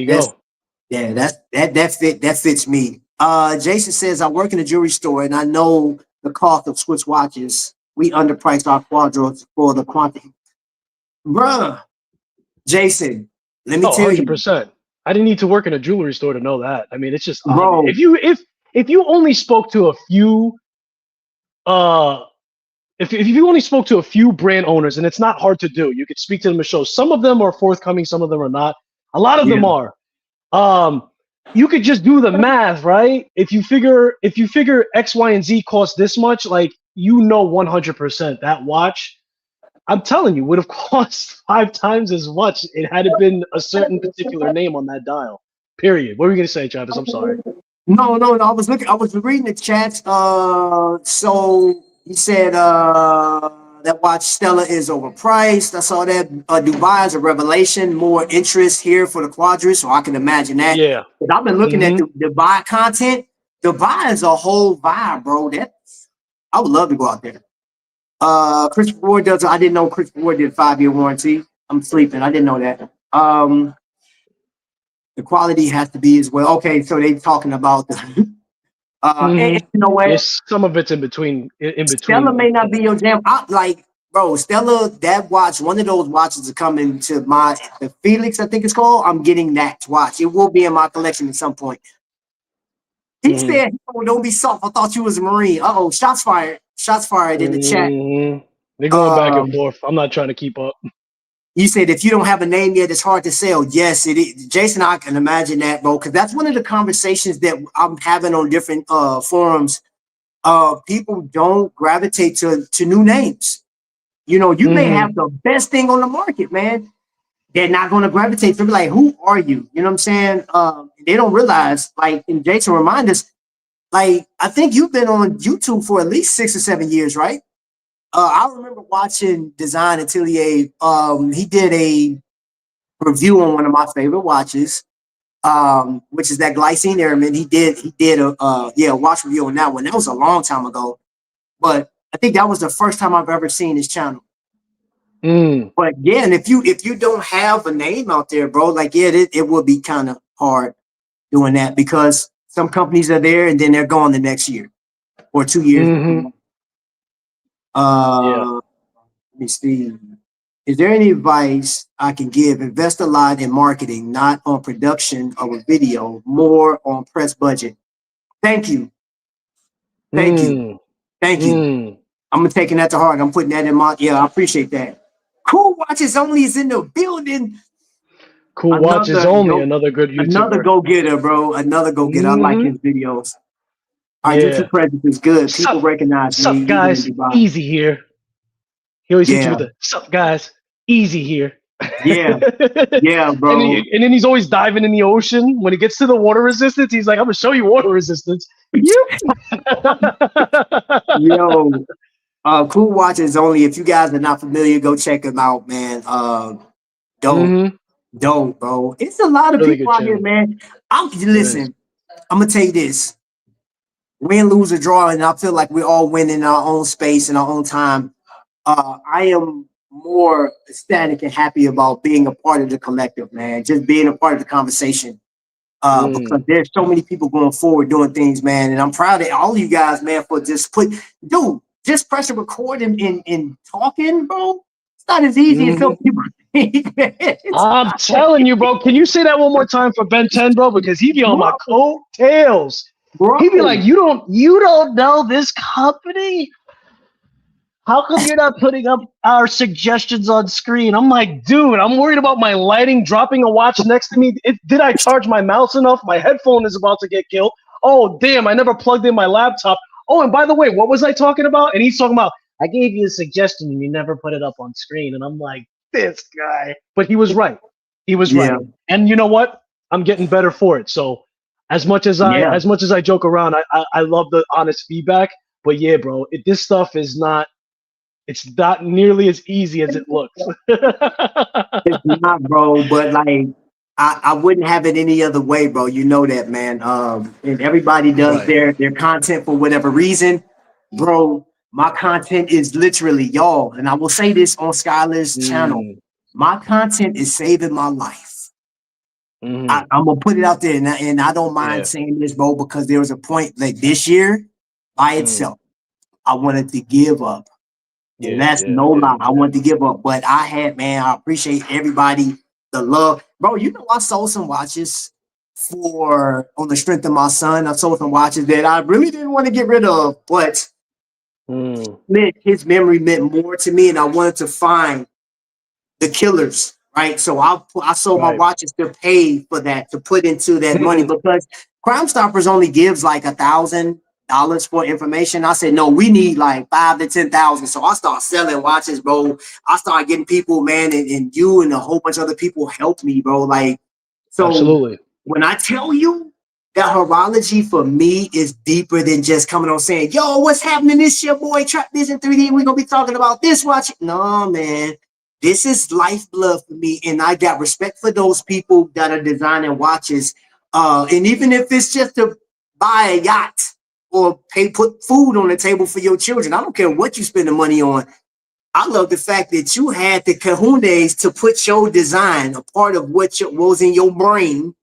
fits me. Jason says, I work in a jewelry store and I know the cost of Swiss watches. We underpriced our quadros for the quantity. Bruh, Jason, let me tell 100%. You. I didn't need to work in a jewelry store to know that. I mean, it's just bro. If you only spoke to a few if you only spoke to a few brand owners, and it's not hard to do, you could speak to them and show. Some of them are forthcoming, some of them are not. A lot of them are. You could just do the math, right? If you figure X, Y, and Z cost this much, like, you know 100% that watch, I'm telling you, would have cost 5 times as much. It had been a certain particular name on that dial. Period. What were you gonna say, Travis? I'm sorry. No. I was reading the chats. So he said that watch Stella is overpriced. I saw that Dubai is a revelation. More interest here for the Quadras, so I can imagine that. Yeah. But I've been looking at the Dubai content. Dubai is a whole vibe, bro. I would love to go out there. Christopher Ward does. I didn't know Christopher Ward did 5-year warranty. I'm sleeping. I didn't know that. The quality has to be as well. Okay, so they talking about the. And you know what? Yes, some of it's in between. Stella may not be your jam. Bro, Stella, that watch, one of those watches are coming to the Felix, I think it's called. I'm getting that watch. It will be in my collection at some point. He said, oh, don't be soft. I thought you was a Marine. Uh-oh, shots fired. Shots fired in the chat. They're going back and forth. I'm not trying to keep up. You said if you don't have a name yet, it's hard to sell. Yes, it is. Jason, I can imagine that, bro, because that's one of the conversations that I'm having on different forums. People don't gravitate to new names. You know, you may have the best thing on the market, man. They're not going to gravitate to be like, who are you? You know what I'm saying? They don't realize, like, and Jason remind us, like, I think you've been on YouTube for at least 6 or 7 years, right? I remember watching Design Atelier. He did a review on one of my favorite watches, which is that Glycine Airman. He did a watch review on that one. That was a long time ago, but I think that was the first time I've ever seen his channel. But again, if you don't have a name out there, bro, like, it would be kind of hard doing that, because Some companies are there and then they're gone the next year or 2 years. Let me see. Is there any advice I can give? Invest a lot in marketing, not on production of a video, more on press budget. Thank you. Thank you. Thank you. I'm taking that to heart. I'm putting that in my, I appreciate that. Cool Watches Only is in the building. Cool Watches Only, another good YouTuber. Another go-getter, bro. Another go-getter. I like his videos. Our YouTube presence is good. People recognize me. Sup, guys? Easy here. He always hits you with the "Sup, guys? Easy here." Yeah, bro. And then he's always diving in the ocean. When he gets to the water resistance, he's like, "I'm gonna show you water resistance." Yo, Cool Watches Only. If you guys are not familiar, go check him out, man. Dope, bro. It's a lot of people out here, man. Listen, I'm gonna tell you this. Win, lose, or draw, and I feel like we all win in our own space, in our own time. I am more ecstatic and happy about being a part of the collective, man. Just being a part of the conversation. Because there's so many people going forward doing things, man. And I'm proud of all you guys, man, for just just pressing record and talking, bro. It's not as easy as some people think, man. I'm telling you, bro. Can you say that one more time for Ben 10, bro? Because he be on my coattails. Bro. He be like, you don't know this company? How come you're not putting up our suggestions on screen? I'm like, dude, I'm worried about my lighting, dropping a watch next to me. Did I charge my mouse enough? My headphone is about to get killed. Oh, damn, I never plugged in my laptop. Oh, and by the way, what was I talking about? And he's talking about, I gave you a suggestion and you never put it up on screen. And I'm like, this guy. But he was right. He was right. And you know what? I'm getting better for it. So as much as I joke around, I love the honest feedback. But yeah, bro, this stuff is not, it's not nearly as easy as it looks. It's not, bro, but like I wouldn't have it any other way, bro. You know that, man. And everybody does their content for whatever reason. Bro, my content is literally y'all. And I will say this on Skylar's channel. My content is saving my life. I'm gonna put it out there, and I don't mind saying this, bro, because there was a point like this year by itself, I wanted to give up. And that's no lie. I wanted to give up, but I appreciate everybody, the love. Bro, you know, I sold some watches on the strength of my son. I sold some watches that I really didn't want to get rid of, but his memory meant more to me, and I wanted to find the killers, right? So I sold my watches to pay for that, to put into that money, because Crime Stoppers only gives like $1,000 for information. I said, no, we need like 5,000 to 10,000. So I start selling watches, bro. I start getting people, man, and you and a whole bunch of other people helped me, bro. Like, so absolutely. When I tell you that horology for me is deeper than just coming on saying, yo, what's happening? This your boy Trap Vision 3D. We're gonna be talking about this watch. No, man. This is lifeblood for me, and I got respect for those people that are designing watches. And even if it's just to buy a yacht or put food on the table for your children, I don't care what you spend the money on. I love the fact that you had the cojones to put your design, a part of what was in your brain,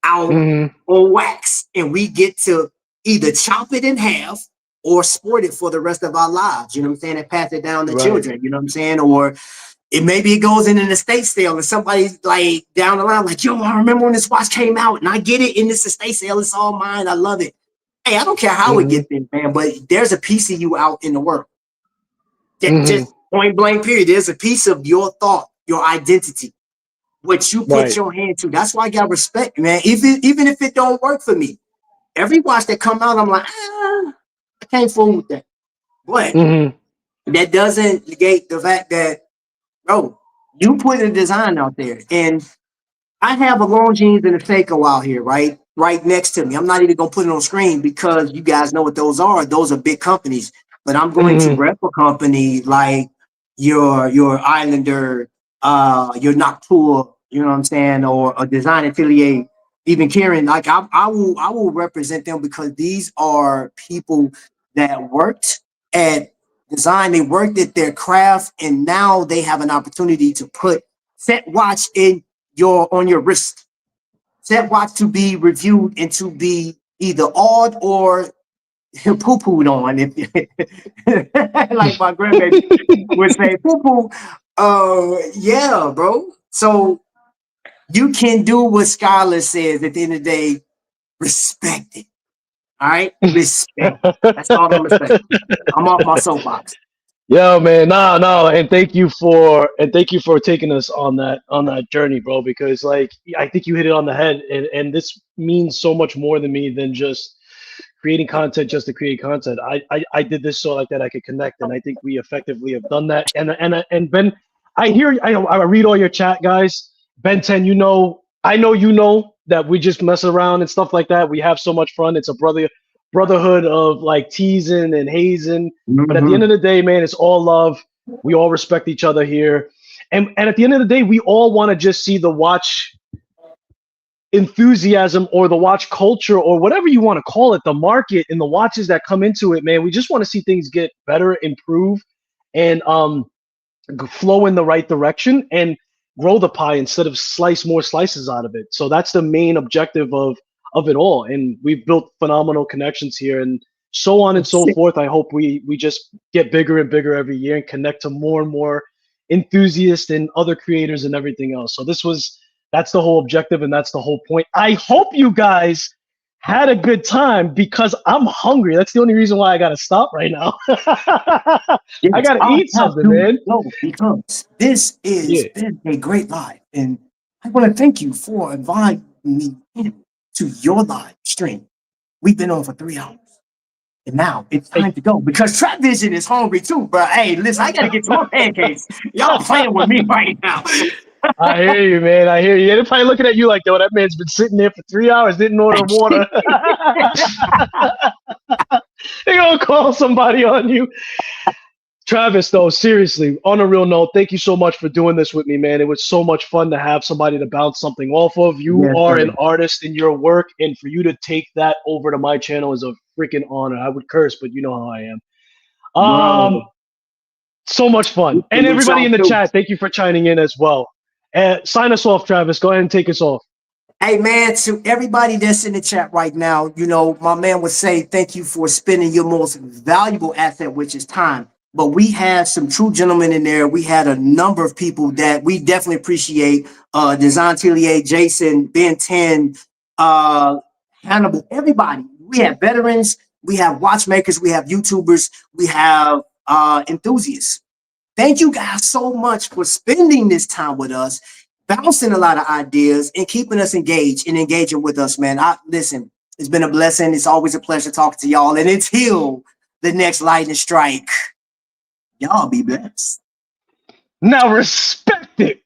out on wax, and we get to either chop it in half or sport it for the rest of our lives. You know what I'm saying? And pass it down to children. You know what I'm saying? Or maybe it goes in an estate sale and somebody's like down the line, like, yo, I remember when this watch came out and I get it in this estate sale. It's all mine. I love it. Hey, I don't care how it gets there, man, but there's a piece of you out in the world. Just point blank period. There's a piece of your thought, your identity, what you put your hand to. That's why I got respect, man. Even if it don't work for me, every watch that come out, I'm like, I can't fool with that. But that doesn't negate the fact that, bro, you put a design out there, and I have a Longines and a Seiko out here, right next to me. I'm not even gonna put it on screen because you guys know what those are. Those are big companies. But I'm going to rep a company like your Islander, your Noctua, you know what I'm saying, or a design atelier, even Karen. Like I will represent them, because these are people that worked at design, they worked at their craft, and now they have an opportunity to put set watch on your wrist, set watch to be reviewed and to be either awed or poo-pooed on, if like my grandbaby would say, poo-poo. Yeah, bro. So you can do what Skylar says at the end of the day, respect it. All right? Respect. That's all I'm respecting. I'm off my soapbox. Yo, man, no, and thank you for taking us on that journey, bro. Because like I think you hit it on the head, and this means so much more to me than just creating content just to create content. I did this so like that I could connect, and I think we effectively have done that. And Ben, I read all your chat, guys. Ben 10, I know that we just mess around and stuff like that. We have so much fun. It's a brotherhood of like teasing and hazing. But at the end of the day, man, it's all love. We all respect each other here. And at the end of the day, we all want to just see the watch enthusiasm or the watch culture or whatever you want to call it, the market and the watches that come into it, man. We just want to see things get better, improve, and flow in the right direction and grow the pie instead of slice more slices out of it. So that's the main objective of it all. And we've built phenomenal connections here and so on and so forth. I hope we just get bigger and bigger every year and connect to more and more enthusiasts and other creators and everything else. So that's the whole objective and that's the whole point. I hope you guys had a good time because I'm hungry. That's the only reason why I got to stop right now. Yes, I got to eat something, man. No, because this is been a great live. And I want to thank you for inviting me to your live stream. We've been on for 3 hours. And now it's time to go because Trap Vision is hungry too, bro. Hey, listen, I got to get some more pancakes. Y'all playing with me right now. I hear you, man. I hear you. They're probably looking at you like, yo, that man's been sitting there for 3 hours, didn't order water. They're going to call somebody on you. Travis, though, seriously, on a real note, thank you so much for doing this with me, man. It was so much fun to have somebody to bounce something off of. You are an artist in your work, and for you to take that over to my channel is a freaking honor. I would curse, but you know how I am. So much fun. And everybody in the chat, thank you for chiming in as well. Sign us off, Travis. Go ahead and take us off. Hey, man, to everybody that's in the chat right now, my man would say thank you for spending your most valuable asset, which is time. But we had some true gentlemen in there. We had a number of people that we definitely appreciate. Design Atelier, Jason, Ben 10, Hannibal, everybody. We have veterans, we have watchmakers, we have YouTubers, we have enthusiasts. Thank you guys so much for spending this time with us, bouncing a lot of ideas and keeping us engaged and engaging with us, man. Listen, it's been a blessing. It's always a pleasure talking to y'all. And until the next lightning strike, y'all be blessed. Now respect it.